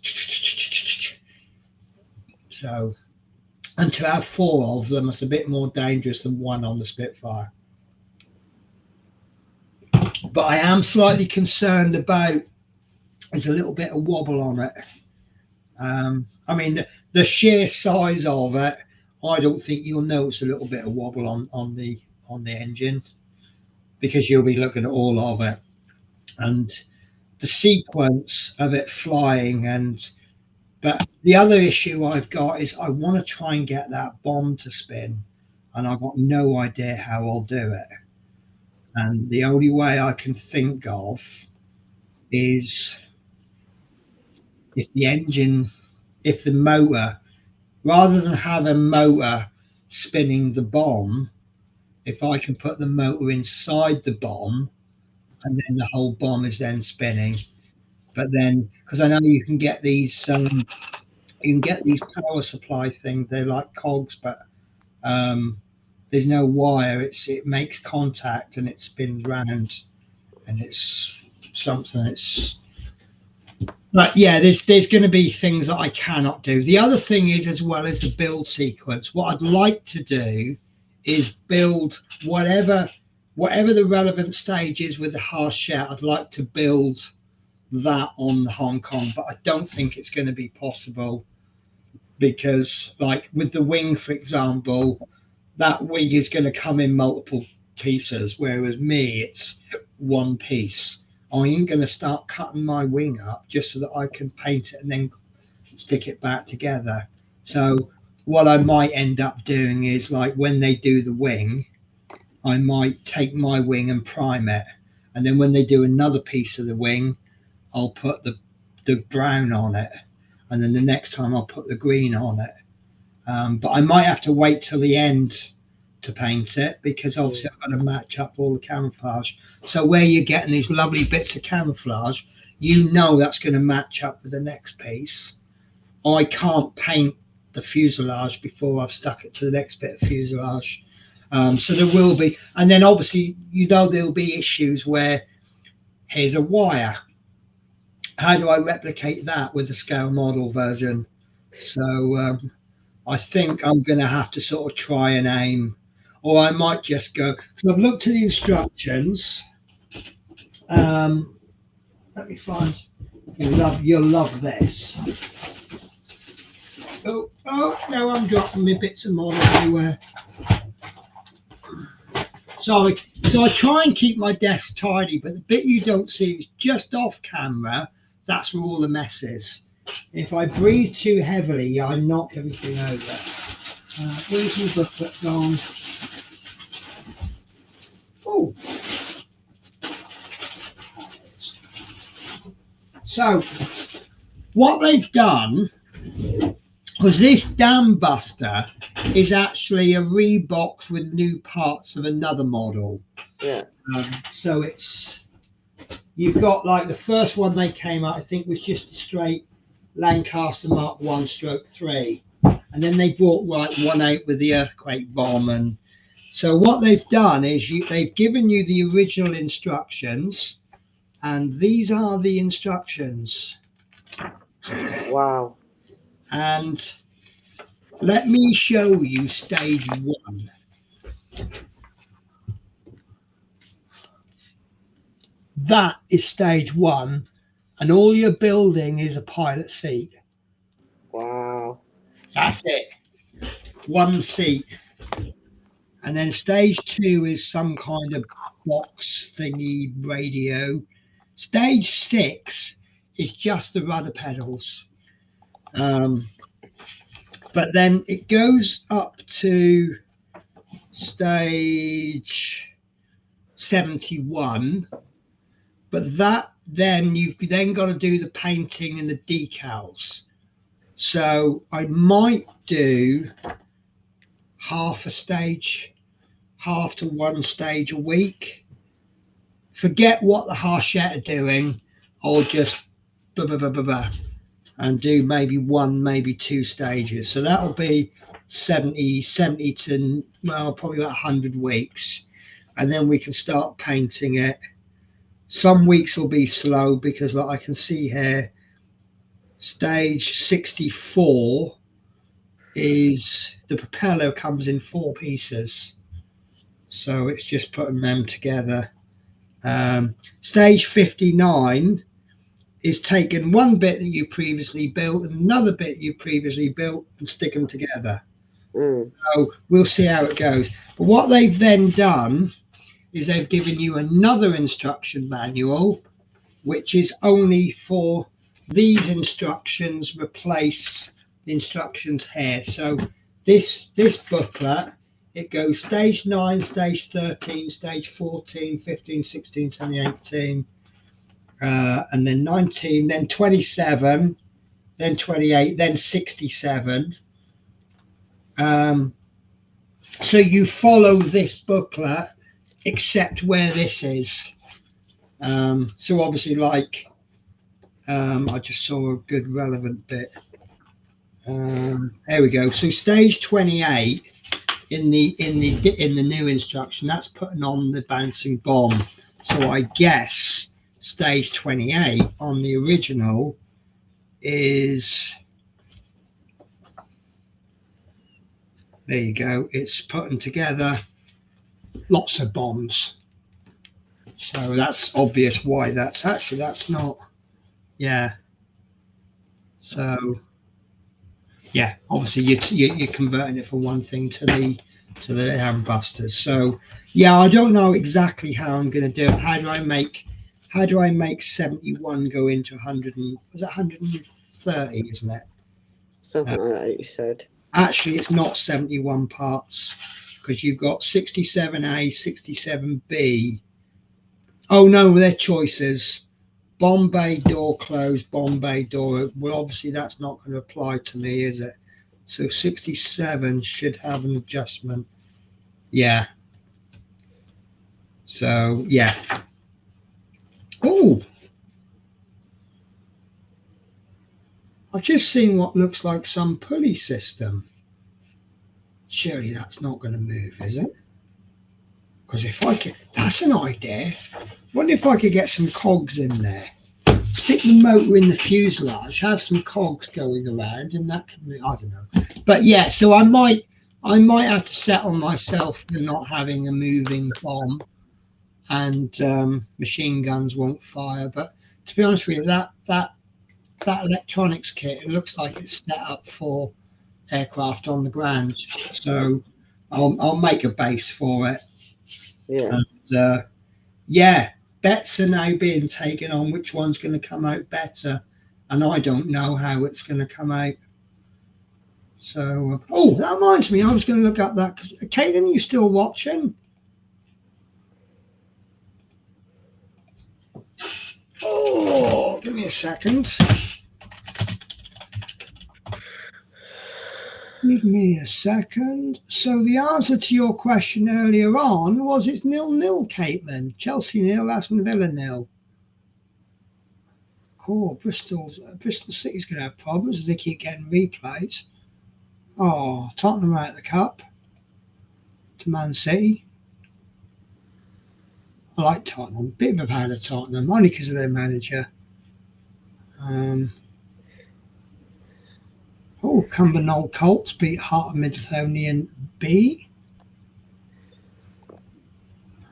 So, and to have 4 of them is a bit more dangerous than 1 on the Spitfire. But I am slightly concerned about there's a little bit of wobble on it. I mean, the sheer size of it, I don't think you'll notice a little bit of wobble on the engine, because you'll be looking at all of it, and the sequence of it flying. But the other issue I've got is I want to try and get that bomb to spin, and I've got no idea how I'll do it. And the only way I can think of is if the motor, rather than have a motor spinning the bomb, if I can put the motor inside the bomb, and then the whole bomb is then spinning. But then, because I know you can get these power supply things, they're like cogs, but there's no wire. It makes contact and it spins round, and it's something. But yeah, there's going to be things that I cannot do. The other thing is, as well as the build sequence, what I'd like to do is build whatever the relevant stage is with the Hachette. I'd like to build that on the Hong Kong, but I don't think it's going to be possible, because like with the wing, for example, that wing is going to come in multiple pieces, whereas me, it's one piece. I ain't going to start cutting my wing up just so that I can paint it and then stick it back together. So what I might end up doing is, like, when they do the wing, I might take my wing and prime it, and then when they do another piece of the wing, I'll put the brown on it, and then the next time I'll put the green on it. But I might have to wait till the end to paint it, because obviously I've got to match up all the camouflage. So where you're getting these lovely bits of camouflage, you know that's going to match up with the next piece. I can't paint the fuselage before I've stuck it to the next bit of fuselage. So there will be, and then obviously, you know, there'll be issues where here's a wire. How do I replicate that with the scale model version? So I think I'm going to have to sort of try and aim, or I might just go, because I've looked at the instructions. Let me find, you'll love this. Oh no, I'm dropping my bits of model everywhere. So I try and keep my desk tidy, but the bit you don't see is just off camera. That's where all the mess is. If I breathe too heavily, I knock everything over. Where's my booklet gone? Oh. So what they've done, because this Dam Buster is actually a rebox with new parts of another model. Yeah. So you've got, like, the first one they came out, I think, was just a straight Lancaster Mark 1/3, and then they brought like one out with the earthquake bomb. And so what they've done is they've given you the original instructions, and these are the instructions. Wow. And let me show you stage 1. That is stage 1, and all you're building is a pilot seat. Wow. That's it. One seat. And then stage 2 is some kind of box thingy radio. Stage 6 is just the rudder pedals. But then it goes up to stage 71. But that, then you've then got to do the painting and the decals. So I might do half to one stage a week. Forget what the Hachette are doing. I'll just and do maybe 1, maybe 2 stages. So that'll be 70 to, well, probably about 100 weeks. And then we can start painting it. Some weeks will be slow because, like I can see here, stage 64 is the propeller comes in 4 pieces. So it's just putting them together. Stage 59 is taken one bit that you previously built and another bit you previously built and stick them together. So we'll see how it goes. But what they've then done is they've given you another instruction manual, which is only for these instructions, replace the instructions here. So this booklet, it goes stage 9, stage 13, stage 14, 15, 16, 17, 18, and then 19, then 27, then 28, then 67. So you follow this booklet, except where this is. So obviously, like, I just saw a good relevant bit. There we go. So stage 28 in the new instruction, that's putting on the bouncing bomb. So I guess stage 28 on the original is, there you go, it's putting together lots of bombs. So that's obvious why that's not, yeah. So yeah, obviously you're converting it from one thing to the Ambusters. So yeah, I don't know exactly how I'm going to do it. How do I make 71 go into 100 and, was it 130, isn't it? Something like that, you said. Actually, it's not 71 parts, because you've got 67A, 67B. Oh no, they're choices. Bomb bay door closed, bomb bay door. Well, obviously that's not going to apply to me, is it? So 67 should have an adjustment. Yeah. So yeah. Oh, I've just seen what looks like some pulley system. Surely that's not going to move, is it? Because if I could, that's an idea. Wonder if I could get some cogs in there. Stick the motor in the fuselage, have some cogs going around, and that can be, I don't know. But yeah, so I might have to settle myself for not having a moving bomb, and machine guns won't fire. But to be honest with you, that electronics kit, it looks like it's set up for aircraft on the ground. So I'll make a base for it. Yeah. And, yeah, bets are now being taken on which one's going to come out better, and I don't know how it's going to come out. So, oh, that reminds me, I was going to look up that, because Caitlin, are you still watching? Oh, give me a second. Give me a second. So the answer to your question earlier on was it's 0-0, Caitlin. Chelsea 0, Aston Villa 0. Cool. Bristol City's going to have problems. They keep getting replays. Oh, Tottenham are out of the cup to Man City. I like Tottenham. Bit of a fan of Tottenham, only because of their manager. Oh, Cumbernauld Colts beat Heart of Midlothian B.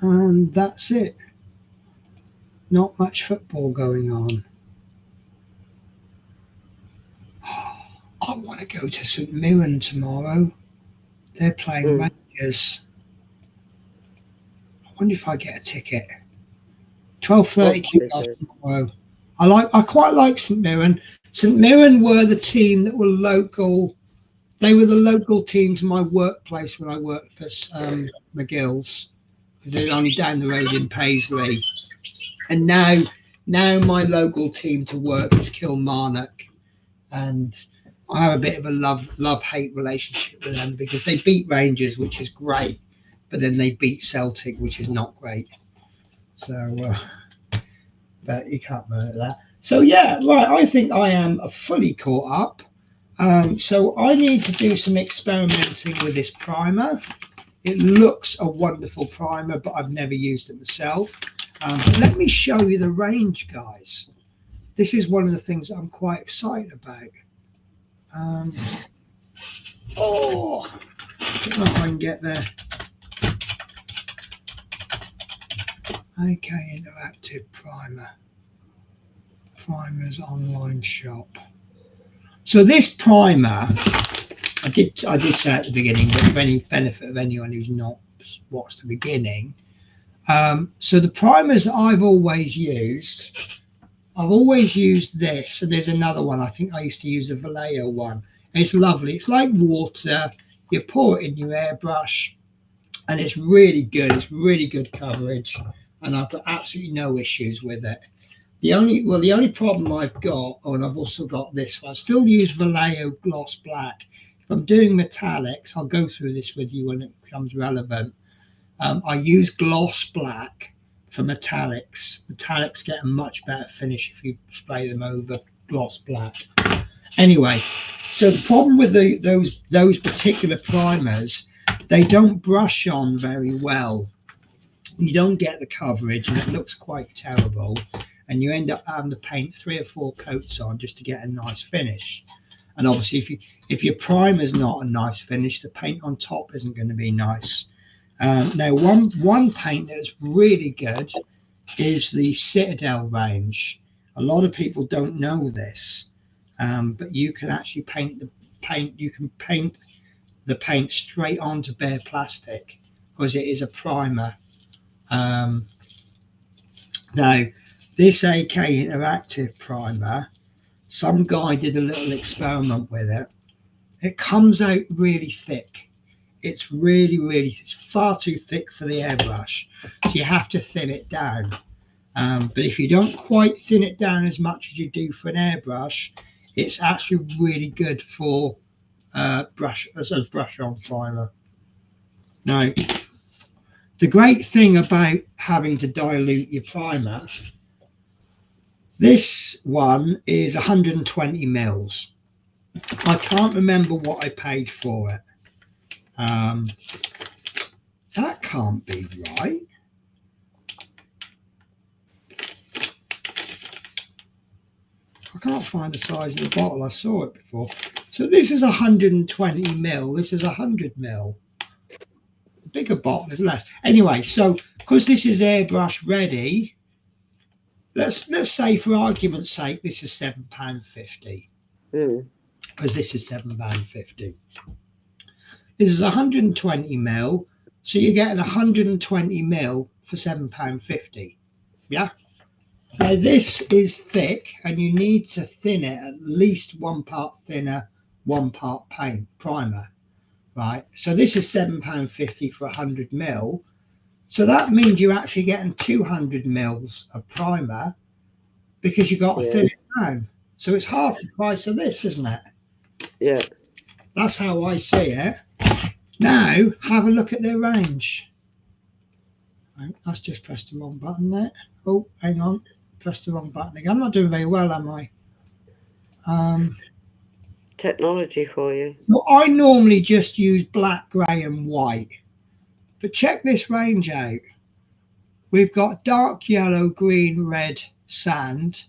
And that's it. Not much football going on. I want to go to St Mirren tomorrow. They're playing Rangers. I wonder if I get a ticket. 12:30 kickoff tomorrow. I quite like St Mirren. St Mirren were the team that were local. They were the local team to my workplace when I worked for McGill's, because they're only down the road in Paisley. And now my local team to work is Kilmarnock, and I have a bit of a love-hate relationship with them, because they beat Rangers, which is great, but then they beat Celtic, which is not great. So, but you can't murder that. So yeah, right, I think I am fully caught up. So I need to do some experimenting with this primer. It looks a wonderful primer, but I've never used it myself. But let me show you the range, guys. This is one of the things I'm quite excited about. Oh, I don't know if I can get there. Okay, interactive primer. Primers online shop. So this primer, I did say at the beginning, but for any benefit of anyone who's not watched the beginning, so the primers that I've always used this, and there's another one. I think I used to use a Vallejo one. And it's lovely. It's like water. You pour it in your airbrush, and it's really good. It's really good coverage, and I've got absolutely no issues with it. The only problem I've got, and I've also got this one, I still use Vallejo Gloss Black. If I'm doing metallics, I'll go through this with you when it becomes relevant. I use Gloss Black for metallics. Metallics get a much better finish if you spray them over Gloss Black. Anyway, so the problem with those particular primers, they don't brush on very well. You don't get the coverage, and it looks quite terrible. And you end up having to paint 3 or 4 coats on just to get a nice finish. And obviously, if your primer's not a nice finish, the paint on top isn't going to be nice. Now, one paint that's really good is the Citadel range. A lot of people don't know this, but you can actually paint the paint. You can paint the paint straight onto bare plastic because it is a primer. Now, this AK Interactive primer, some guy did a little experiment with it. It comes out really thick. It's it's far too thick for the airbrush. So you have to thin it down. But if you don't quite thin it down as much as you do for an airbrush, it's actually really good for brush on primer. Now, the great thing about having to dilute your primer, this one is 120 mils. I can't remember what I paid for it. That can't be right. I can't find the size of the bottle. I saw it before. So this is 120 mil. This is 100 mil. The bigger bottle is less. Anyway, so because this is airbrush ready, let's say for argument's sake this is £7.50. Because this is £7.50. This is 120 mil, so you're getting 120 mil for £7.50. Yeah. Now this is thick, and you need to thin it at least 1 part thinner, 1 part primer, right? So this is £7.50 for 100 mil. So that means you're actually getting 200 mils of primer because you've got to thin it down. So it's half the price of this, isn't it? Yeah. That's how I see it. Now, have a look at their range. Right, that's just pressed the wrong button there. Oh, hang on. Pressed the wrong button again. I'm not doing very well, am I? Technology for you. Well, I normally just use black, grey and white. But check this range out. We've got dark yellow, green, red, sand,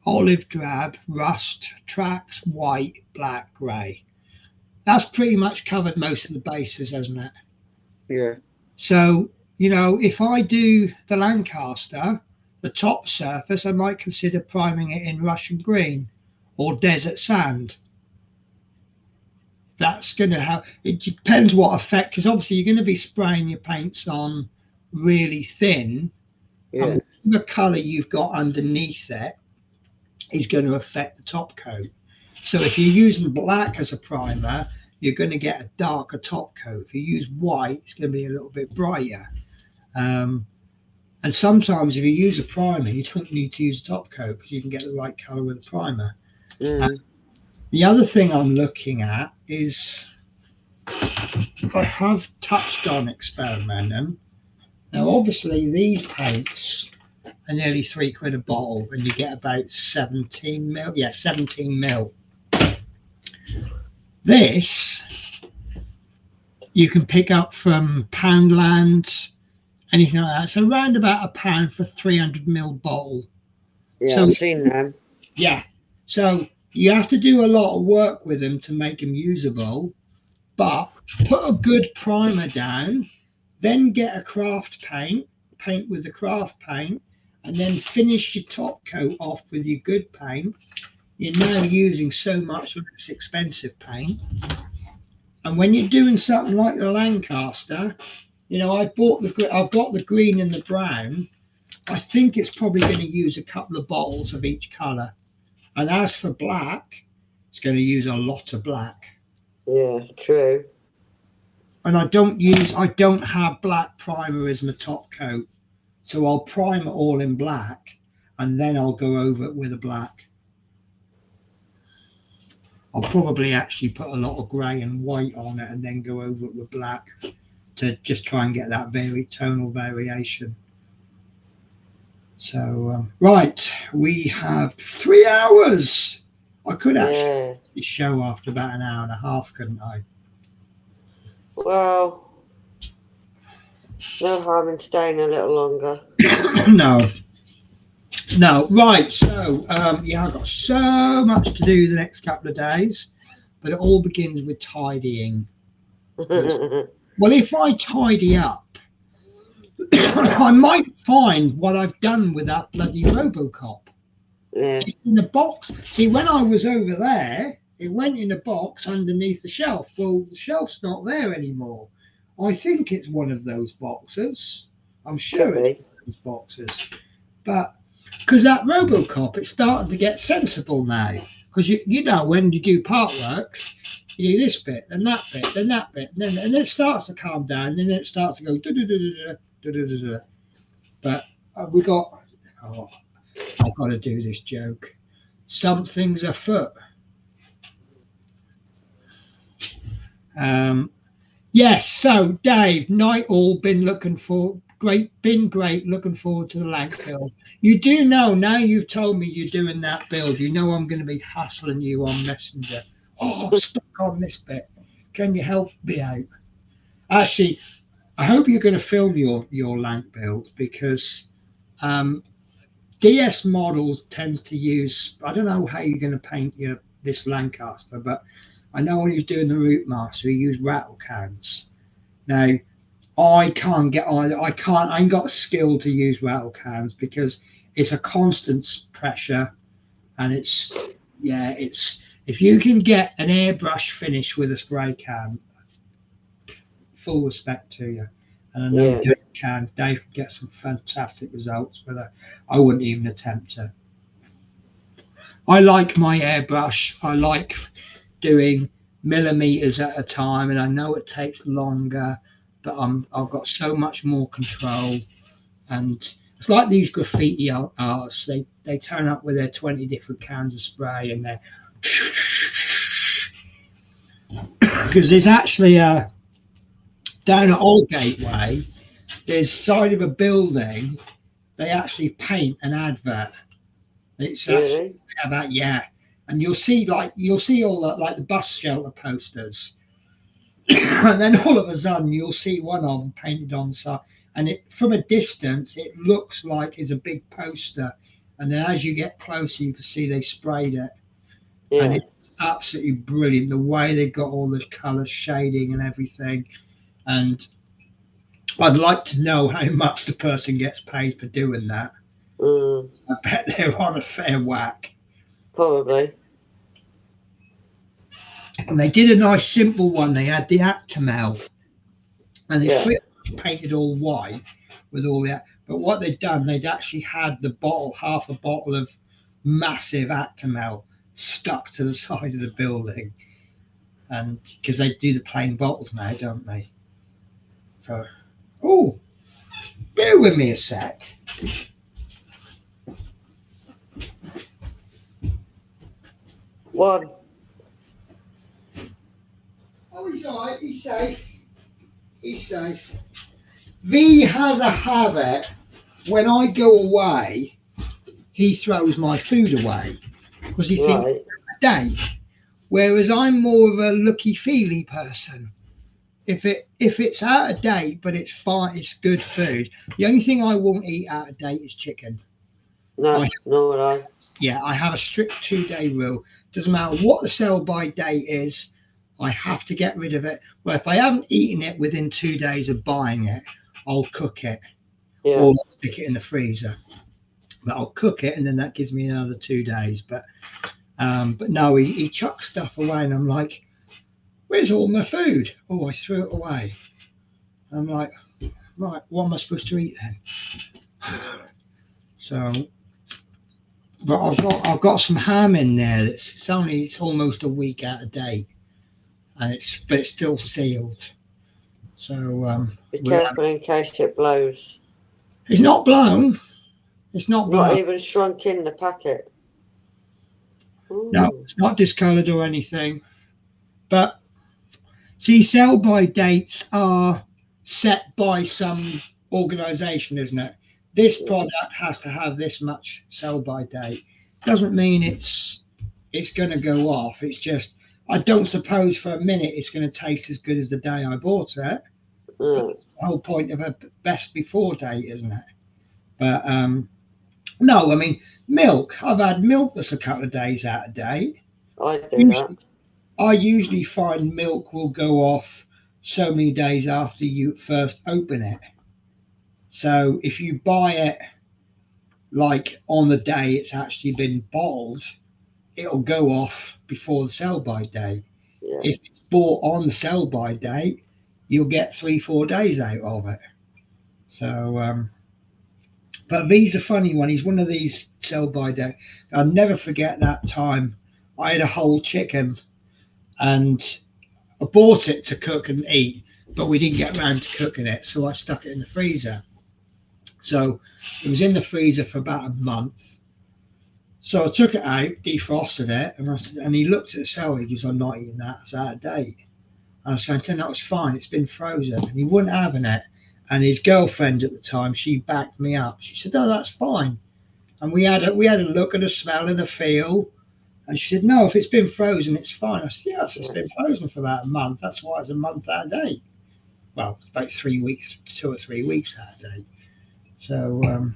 olive drab, rust, tracks, white, black, grey. That's pretty much covered most of the bases, hasn't it? Yeah. So, you know, if I do the Lancaster, the top surface, I might consider priming it in Russian green or desert sand. That's going to have, it depends what effect, because obviously you're going to be spraying your paints on really thin. Yeah. And the colour you've got underneath it is going to affect the top coat. So if you're using black as a primer, you're going to get a darker top coat. If you use white, it's going to be a little bit brighter. And sometimes if you use a primer, you don't need to use a top coat because you can get the right colour with a primer. The other thing I'm looking at is I have touched on experimenting. Now, obviously, these paints are nearly £3 a bottle, and you get about 17 mil. Yeah, 17 mil. This you can pick up from Poundland, anything like that. So around about £1 for 300 mil bottle. Yeah, So, I've seen them. yeah. So you have to do a lot of work with them to make them usable, but put a good primer down, then get a craft paint with the craft paint, and then finish your top coat off with your good paint, you're now using so much less expensive paint. And when you're doing something like the Lancaster, you know, I've got the green and the brown. I think it's probably going to use a couple of bottles of each colour. And as for black, it's going to use a lot of black. Yeah, true. And I don't have black primer as my top coat. So I'll prime it all in black and then I'll go over it with a black. I'll probably actually put a lot of grey and white on it and then go over it with black to just try and get that tonal variation. So, right, we have 3 hours. I could actually show after about an hour and a half, couldn't I? Well, no harm in staying a little longer. No, right. So, yeah, I've got so much to do the next couple of days, but it all begins with tidying. Well, if I tidy up, I might find what I've done with that bloody Robocop. Yeah. It's in the box. See, when I was over there, it went in a box underneath the shelf. Well, the shelf's not there anymore. I think it's one of those boxes. I'm sure it's one of those boxes. But because that Robocop, it's starting to get sensible now. Because you know, when you do part works, you do this bit, then that bit, then that bit, and then it starts to calm down, and then it starts to go da-da-da-da-da. But we got, I've got to do this joke. Something's afoot. Yes, so Dave, night all, been great, looking forward to the Lanc build. You do know, now you've told me you're doing that build, you know I'm going to be hassling you on Messenger. Oh, I'm stuck on this bit. Can you help me out? Actually, I hope you're going to film your Lanc build, because DS Models tends to use, I don't know how you're going to paint this Lancaster, but I know when he was doing the Route Master, he used rattle cans. Now, I ain't got a skill to use rattle cans because it's a constant pressure, and it's if you can get an airbrush finish with a spray can, full respect to you. And I know Dave can get some fantastic results with it. I wouldn't even attempt to. I like my airbrush. I like doing millimeters at a time, and I know it takes longer, but I've got so much more control. And it's like these graffiti artists. They turn up with their 20 different cans of spray, and they're because there's actually down at Old Gateway, there's side of a building, they actually paint an advert. It's actually about, and you'll see all the, like the bus shelter posters, and then all of a sudden you'll see one of them painted on the side, and from a distance it looks like it's a big poster, and then as you get closer you can see they sprayed it. And it's absolutely brilliant the way they got all the colour shading and everything. And I'd like to know how much the person gets paid for doing that. I bet they're on a fair whack. Probably. And they did a nice simple one. They had the Actimel, and they painted all white with all that. But what they'd done, they'd actually had the bottle, half a bottle of massive Actimel, stuck to the side of the building, and because they do the plain bottles now, don't they? So, bear with me a sec. One. Oh, he's all right. He's safe. He's safe. V has a habit. When I go away, he throws my food away because he thinks it's a date. Whereas I'm more of a looky-feely person. If it's out of date but it's fine, it's good food. The only thing I won't eat out of date is chicken. No, I have a strict 2-day rule. Doesn't matter what the sell-by date is, I have to get rid of it. Well, if I haven't eaten it within 2 days of buying it, I'll cook it or stick it in the freezer. But I'll cook it, and then that gives me another 2 days. But no, he chucks stuff away, and I'm like, where's all my food? Oh, I threw it away. I'm like, right, what am I supposed to eat then? So, but I've got some ham in there. It's almost a week out of date, and it's still sealed. So Be careful in case it blows. it's not blown. It's not blown. Not even shrunk in the packet. No, it's not discoloured or anything. But see, sell-by dates are set by some organisation, isn't it? This product has to have this much sell-by date. Doesn't mean it's going to go off. It's just, I don't suppose for a minute it's going to taste as good as the day I bought it. That's the whole point of a best before date, isn't it? But no, I mean, milk. I've had milk that's a couple of days out of date. I usually find milk will go off so many days after you first open it. So if you buy it like on the day it's actually been bottled, it'll go off before the sell-by date. Yeah. If it's bought on the sell-by date, you'll get 3-4 days out of it. So but V's a funny one. He's one of these sell-by date. I'll never forget that time I had a whole chicken and I bought it to cook and eat, but we didn't get around to cooking it, so I stuck it in the freezer. So it was in the freezer for about a month. So I took it out, defrosted it, and he looked at the celery. He goes, I'm not eating that, it's out of date. I was saying, no, it's fine, it's been frozen. And he wouldn't have it. And his girlfriend at the time, she backed me up. She said, oh, that's fine. And we had a look at the smell and the feel. And she said, no, if it's been frozen, it's fine. I said, yes, it's been frozen for about a month. That's why it's a month out of date. Well, it's about 3 weeks, 2 or 3 weeks out of date. So,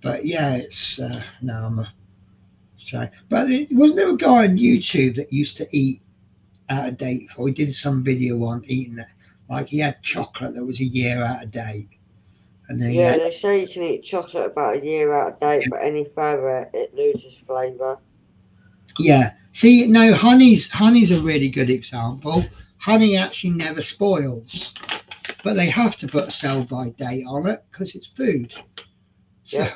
but yeah, it's, no, I'm a sorry. But wasn't there a guy on YouTube that used to eat out of date before? He did some video on eating it. Like he had chocolate that was a year out of date. And then they say you can eat chocolate about a year out of date, but any further it loses flavour. Yeah. See, no, honey's a really good example. Honey actually never spoils, but they have to put a sell-by date on it because it's food. So, yeah.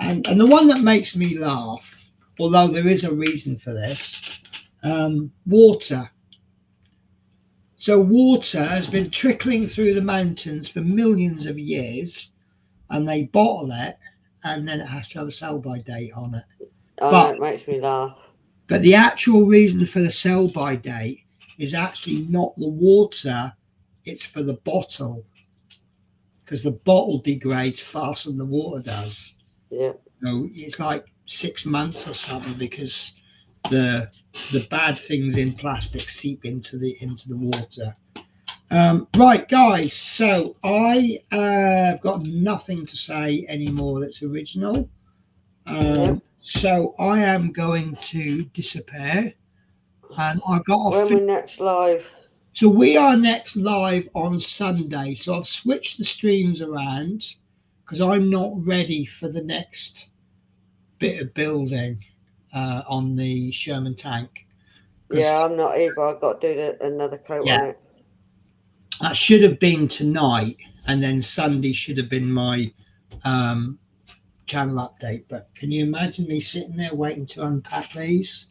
And the one that makes me laugh, although there is a reason for this, water. So water has been trickling through the mountains for millions of years, and they bottle it, and then it has to have a sell-by date on it. Oh, but it makes me laugh. But the actual reason for the sell-by date is actually not the water, it's for the bottle, because the bottle degrades faster than the water does. Yeah. So it's like 6 months or something because the bad things in plastic seep into the water. Right, guys. So I have got nothing to say anymore that's original. So I am going to disappear, and I got. When we next live? So we are next live on Sunday. So I've switched the streams around because I'm not ready for the next bit of building on the Sherman tank. Yeah, I'm not either. I've got to do another coat on it. That should have been tonight, and then Sunday should have been my channel update. But can you imagine me sitting there waiting to unpack these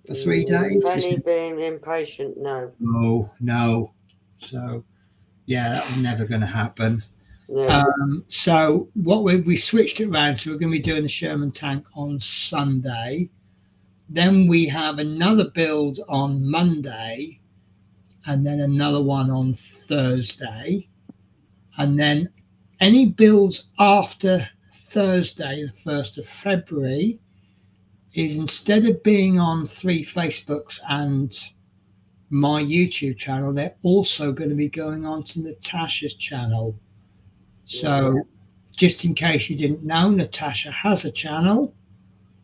for 3 days? Penny being impatient, no. No. So, yeah, that was never going to happen. No. So what we switched it around, so we're going to be doing the Sherman tank on Sunday. Then we have another build on Monday, and then another one on Thursday. And then any builds after Thursday, the 1st of February, is instead of being on 3 Facebooks and my YouTube channel, they're also going to be going on to Natasha's channel. So just in case you didn't know, Natasha has a channel.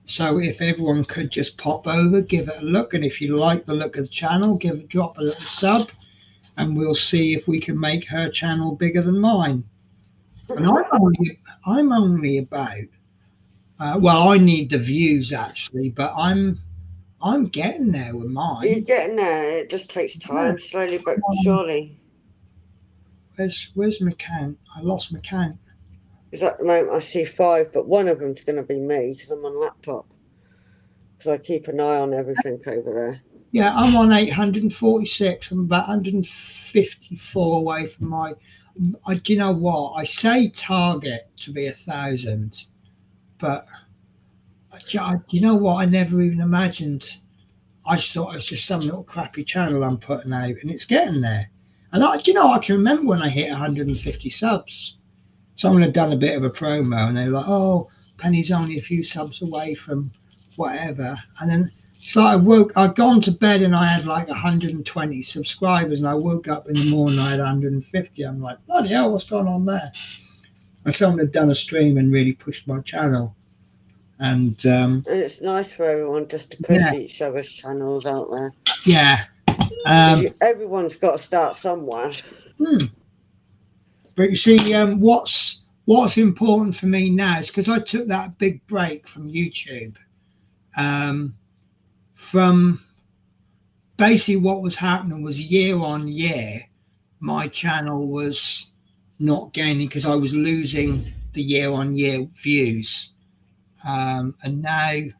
So if everyone could just pop over, give it a look. And if you like the look of the channel, drop a little sub, and we'll see if we can make her channel bigger than mine. And I'm only about Well, I need the views actually, but I'm getting there with You're mine. getting there. It just takes time, slowly but surely. Where's my count? I lost my count. Because at the moment I see 5, but one of them's going to be me because I'm on laptop. Because I keep an eye on everything over there. Yeah, I'm on 846. I'm about 154 away from my. Do you know what? I say target to be 1,000, but you know what? I never even imagined. I just thought it was just some little crappy channel I'm putting out, and it's getting there. And I can remember when I hit 150 subs. Someone had done a bit of a promo, and they were like, "Oh, Penny's only a few subs away from whatever." And then so I'd gone to bed and I had like 120 subscribers, and I woke up in the morning, I had 150. I'm like, bloody hell, what's going on there? And someone had done a stream and really pushed my channel. And And it's nice for everyone just to push Yeah. each other's channels out there. yeah. 'Cause everyone's got to start somewhere. But you see, what's important for me now is because I took that big break from YouTube. From basically what was happening was year on year, my channel was not gaining because I was losing the year on year views. And now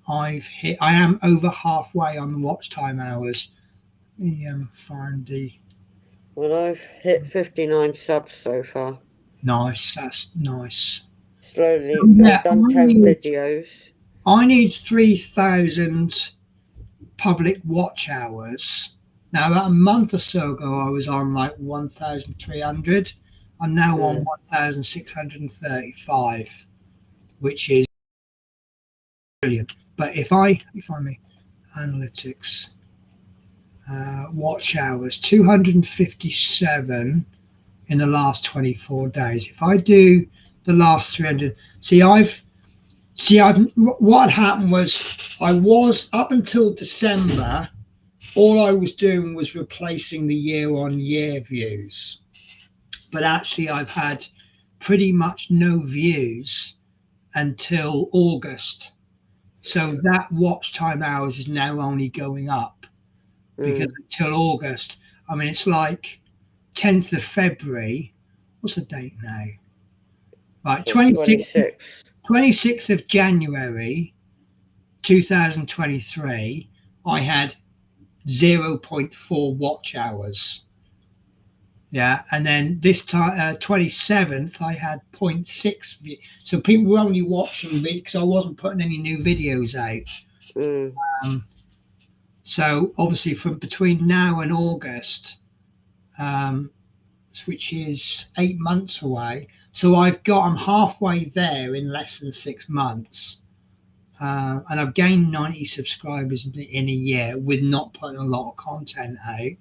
I am over halfway on the watch time hours. Let me find the. Well, I've hit 59 subs so far. Nice, that's nice. Slowly, Yeah, I've done 10 videos. I need 3,000 public watch hours. Now, about a month or so ago, I was on like 1,300. I'm now on 1,635, which is brilliant. But if I find me analytics, watch hours, 257 in the last 24 days. If I do the last 300, what happened was I was up until December, all I was doing was replacing the year on year views. But actually I've had pretty much no views until August. So that watch time hours is now only going up because until August, I mean, it's like 10th of February. What's the date now? Right, 26th of January 2023, I had 0.4 watch hours. Yeah, and then this time, 27th, I had 0.6. So people were only watching because I wasn't putting any new videos out. So obviously, from between now and August, which is 8 months away, so I'm halfway there in less than 6 months. And I've gained 90 subscribers in a year with not putting a lot of content out.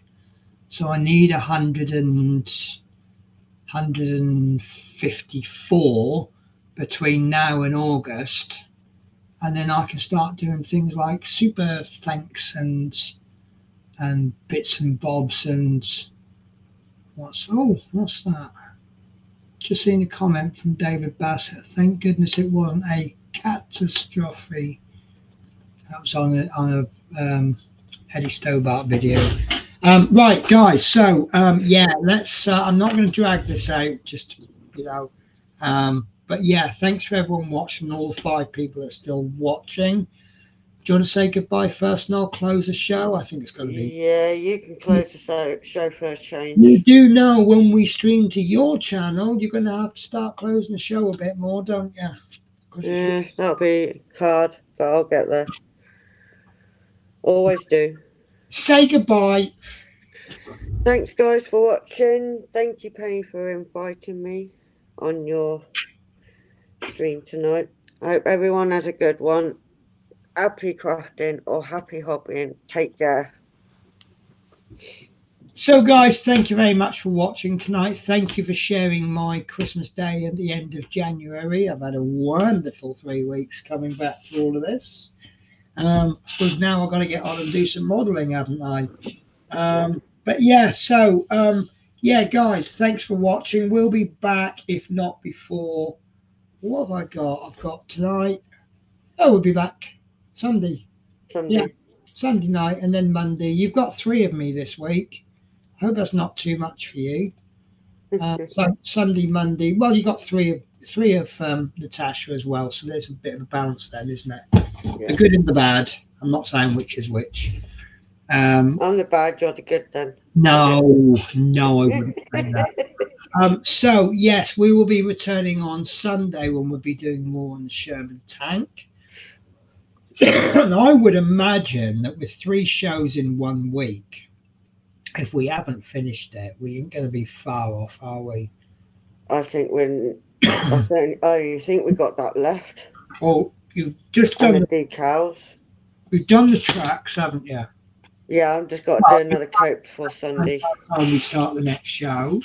So I need 154 between now and August. And then I can start doing things like super thanks and bits and bobs and what's that? Just seen a comment from David Bassett. Thank goodness it wasn't a catastrophe. That was on a Eddie Stobart video. Right, guys. So let's. I'm not going to drag this out. Just but yeah, thanks for everyone watching. All the 5 people that are still watching. Do you want to say goodbye first, and I'll close the show? I think it's going to be. Yeah, you can close the show for a change. You do know when we stream to your channel, you're going to have to start closing the show a bit more, don't you? Yeah, that'll be hard, but I'll get there. Always do. Say goodbye. Thanks, guys, for watching. Thank you, Penny, for inviting me on your stream tonight. I hope everyone has a good one. Happy crafting or happy hobbying. Take care. So, guys, thank you very much for watching tonight. Thank you for sharing my Christmas day at the end of January. I've had a wonderful 3 weeks coming back for all of this. I suppose now I've got to get on and do some modelling, haven't I? But yeah, so guys, thanks for watching. We'll be back, if not before What have I got? I've got tonight. Oh, we'll be back Sunday. Sunday. Sunday night and then Monday. You've got 3 of me this week. I hope that's not too much for you. So Sunday, Monday. Well, you got three of Natasha as well. So there's a bit of a balance then, isn't it? Yeah. The good and the bad. I'm not saying which is which. I'm the bad, you're the good then. No, I wouldn't say that. So yes, we will be returning on Sunday when we'll be doing more on the Sherman tank. And I would imagine that with 3 shows in 1 week, if we haven't finished it, we ain't going to be far off, are we? I think you think we got that left? Well, you've just And done the decals. we've done the tracks, haven't you? Yeah, I've just got to do another coat before Sunday. When we start the next show.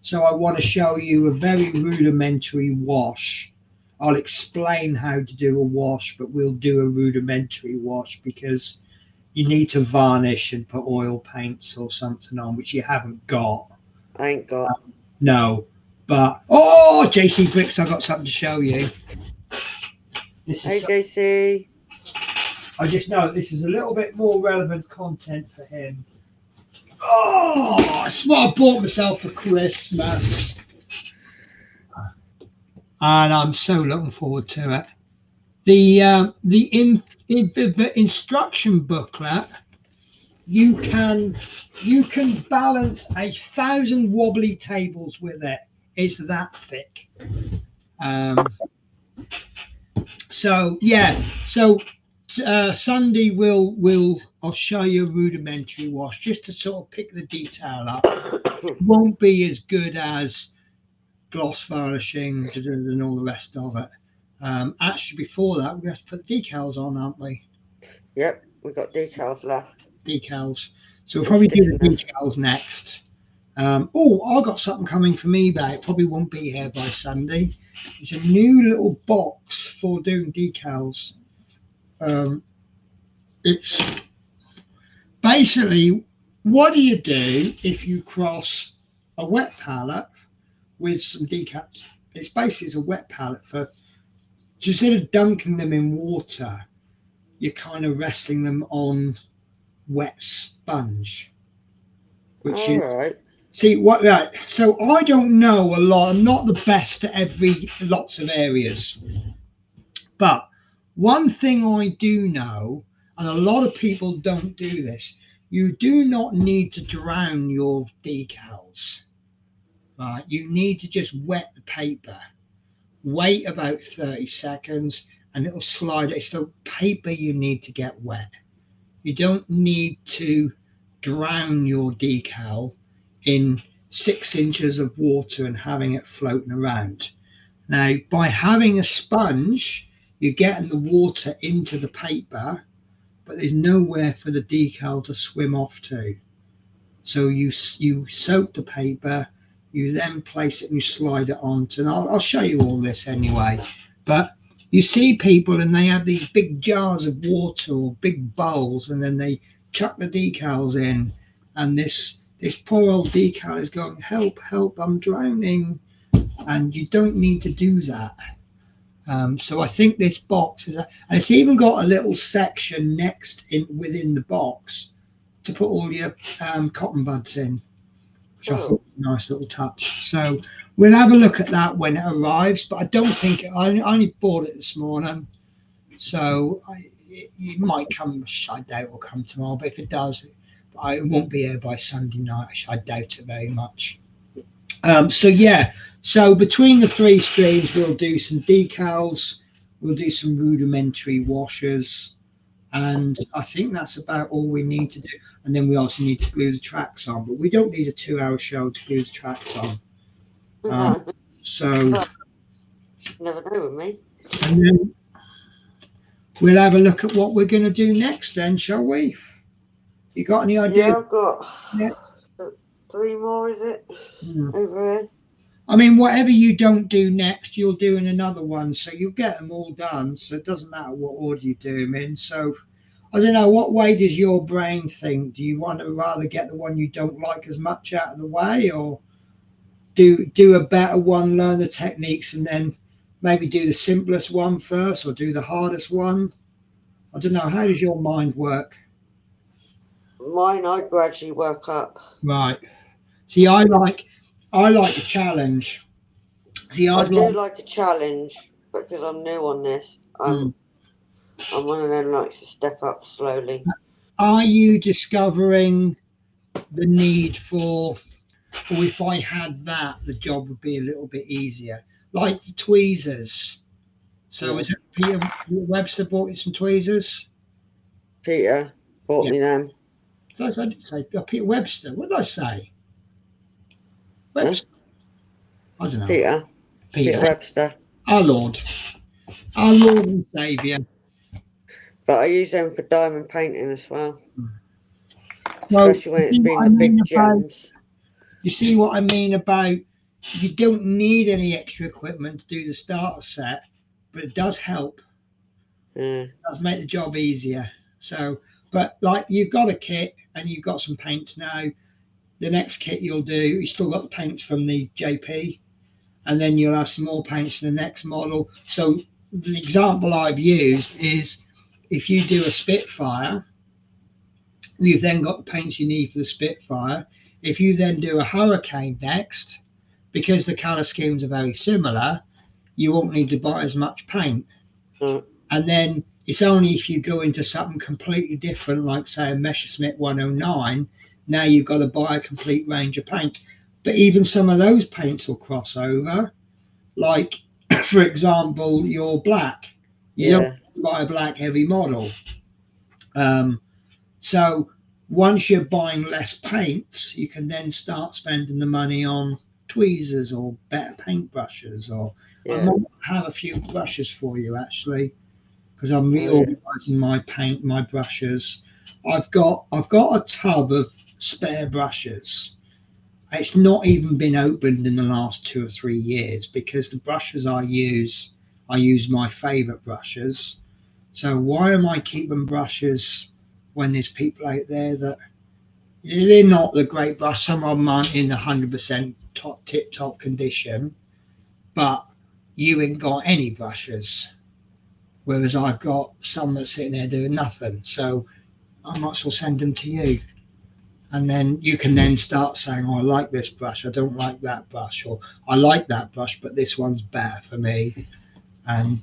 So I want to show you a very rudimentary wash. I'll explain how to do a wash, but we'll do a rudimentary wash because you need to varnish and put oil paints or something on, which you haven't got. I ain't got. No. But, JC Bricks, I've got something to show you. This Hey, is JC. I just know this is a little bit more relevant content for him. Oh, it's what I bought myself for Christmas. And I'm so looking forward to it. The instruction booklet, you can balance 1,000 wobbly tables with it. It's that thick. Sunday I'll show you a rudimentary wash just to sort of pick the detail up. It won't be as good as gloss varnishing and all the rest of it. Actually, before that, we're going to have to put the decals on, aren't we? Yep, we've got decals left. Decals. So we'll probably do the decals next. I've got something coming from eBay. It probably won't be here by Sunday. It's a new little box for doing decals. It's basically, what do you do if you cross a wet palette with some decals? It's basically a wet palette for, instead of dunking them in water, you're kind of resting them on wet sponge, which is right. Right. So I don't know a lot. I'm not the best at lots of areas, but one thing I do know, and a lot of people don't do this, you do not need to drown your decals. Right? You need to just wet the paper. Wait about 30 seconds and it'll slide. It's the paper you need to get wet. You don't need to drown your decal in 6 inches of water and having it floating around. Now, by having a sponge, you're getting the water into the paper, but there's nowhere for the decal to swim off to. So you soak the paper, you then place it and you slide it onto, and I'll show you all this anyway. But you see people and they have these big jars of water or big bowls, and then they chuck the decals in, and this poor old decal is going, help, I'm drowning. And you don't need to do that. So I think this box is, and it's even got a little section within the box to put all your cotton buds in, which I thought was a nice little touch. So we'll have a look at that when it arrives, but I don't think I only bought it this morning, so it might come. I doubt it will come tomorrow, but if it does, it won't be here by Sunday night. I doubt it very much. So between the 3 streams, we'll do some decals, we'll do some rudimentary washers, and I think that's about all we need to do. And then we also need to glue the tracks on, but we don't need a 2-hour show to glue the tracks on. So never know with me. And then we'll have a look at what we're going to do next then, shall we? You got any idea? Yeah, I've got 3 more, is it? Over here. I mean, whatever you don't do next, you'll do in another one. So you'll get them all done. So it doesn't matter what order you do them in. So I don't know, what way does your brain think? Do you want to rather get the one you don't like as much out of the way, or do a better one, learn the techniques, and then maybe do the simplest one first or do the hardest one? I don't know. How does your mind work? Mine, I gradually work up. Right. See, I like the challenge. See, I I'd do like. like a challenge because I'm new on this. I'm one of them that likes to step up slowly. Are you discovering the need for, or if I had that, the job would be a little bit easier, like the tweezers? So Yeah. is it Peter Webster bought you some tweezers? Peter bought Yeah. me them. I did say Peter Webster. What did I say? Webster. I don't know. Peter Webster. Our Lord and Saviour. But I use them for diamond painting as well. Well, Especially when it's you see been what I the mean big about- gems. You see what I mean about you don't need any extra equipment to do the starter set, but it does help. Yeah. It does make the job easier. So, but like you've got a kit and you've got some paints now. The next kit you'll do, you still got the paints from the JP, and then you'll have some more paints for the next model. So the example I've used is if you do a Spitfire, you've then got the paints you need for the Spitfire. If you then do a Hurricane next, because the colour schemes are very similar, you won't need to buy as much paint. Mm. And then it's only if you go into something completely different, like say a Messerschmitt 109, now you've got to buy a complete range of paint. But even some of those paints will cross over. Like, for example, your black. You don't buy a black heavy model. So once you're buying less paints, you can then start spending the money on tweezers or better paintbrushes. Or I might have a few brushes for you actually, because I'm reorganizing my brushes. I've got a tub of spare brushes. It's not even been opened in the last 2 or 3 years because the brushes I use my favorite brushes. So why am I keeping brushes when there's people out there that they're not the great brush? Some of them aren't in 100% tip-top condition, but you ain't got any brushes. Whereas I've got some that's sitting there doing nothing. So I might as well send them to you. And then you can then start saying, oh, I like this brush, I don't like that brush, or I like that brush, but this one's better for me. And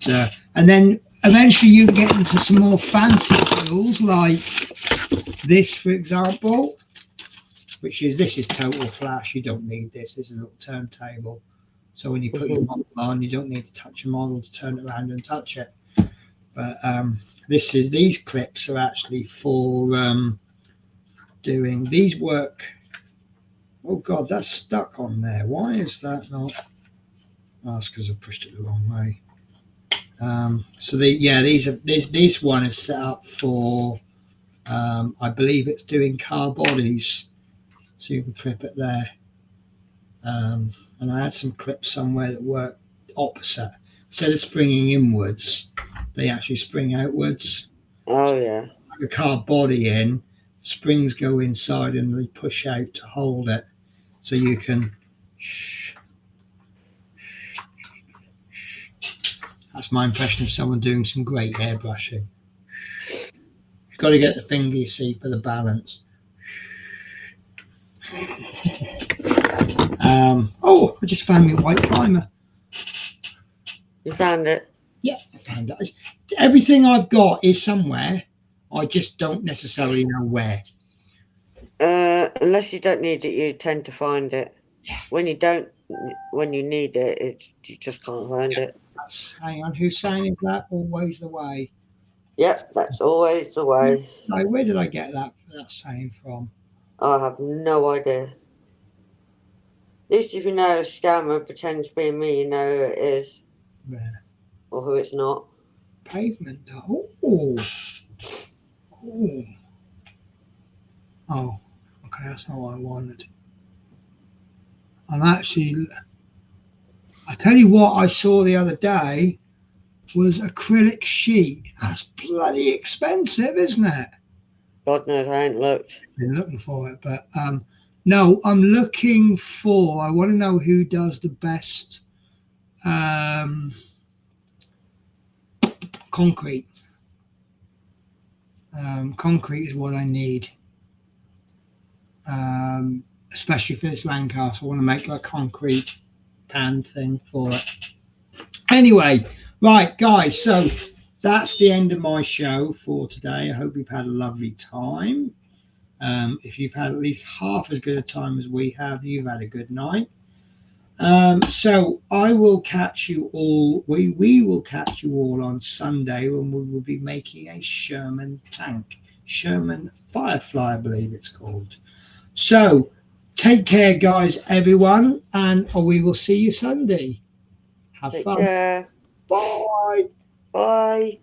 then eventually you get into some more fancy tools like this, for example, this is total flash. You don't need this. This is a little turntable. So when you put your model on, you don't need to touch your model to turn it around and touch it. But these clips are actually for doing these work. Oh God, that's stuck on there. Why is that not? Oh, that's because I pushed it the wrong way. This one is set up for I believe it's doing car bodies, so you can clip it there. And I had some clips somewhere that work opposite. Instead of springing inwards, they actually spring outwards. Oh yeah. Like a car body in, springs go inside and they push out to hold it, so you can. That's my impression of someone doing some great airbrushing. You've got to get the finger, you see, for the balance. I just found my white primer. You found it? Yeah, I found it. Everything I've got is somewhere. I just don't necessarily know where. Unless you don't need it, you tend to find it. Yeah. When you need it, you just can't find it. Hang on, who's saying is that always the way? Yep, that's always the way. Like, where did I get that saying from? I have no idea. At least if you know a scammer pretends to be me, you know who it is. Yeah. Or who it's not. Pavement. Oh, okay, that's not what I wanted. I tell you what I saw the other day was acrylic sheet. That's bloody expensive, isn't it? God knows I ain't looked. Been looking for it, but no, I'm looking for. I want to know who does the best concrete. Concrete is what I need, especially for this Lancaster. I want to make a concrete pan thing for it. Anyway, right, guys, so that's the end of my show for today. I hope you've had a lovely time. If you've had at least half as good a time as we have, you've had a good night. So I will catch you all. We will catch you all on Sunday when we will be making a Sherman tank, Sherman Firefly, I believe it's called. So take care, guys, everyone, and we will see you Sunday. Have Take fun. care. Bye. Bye.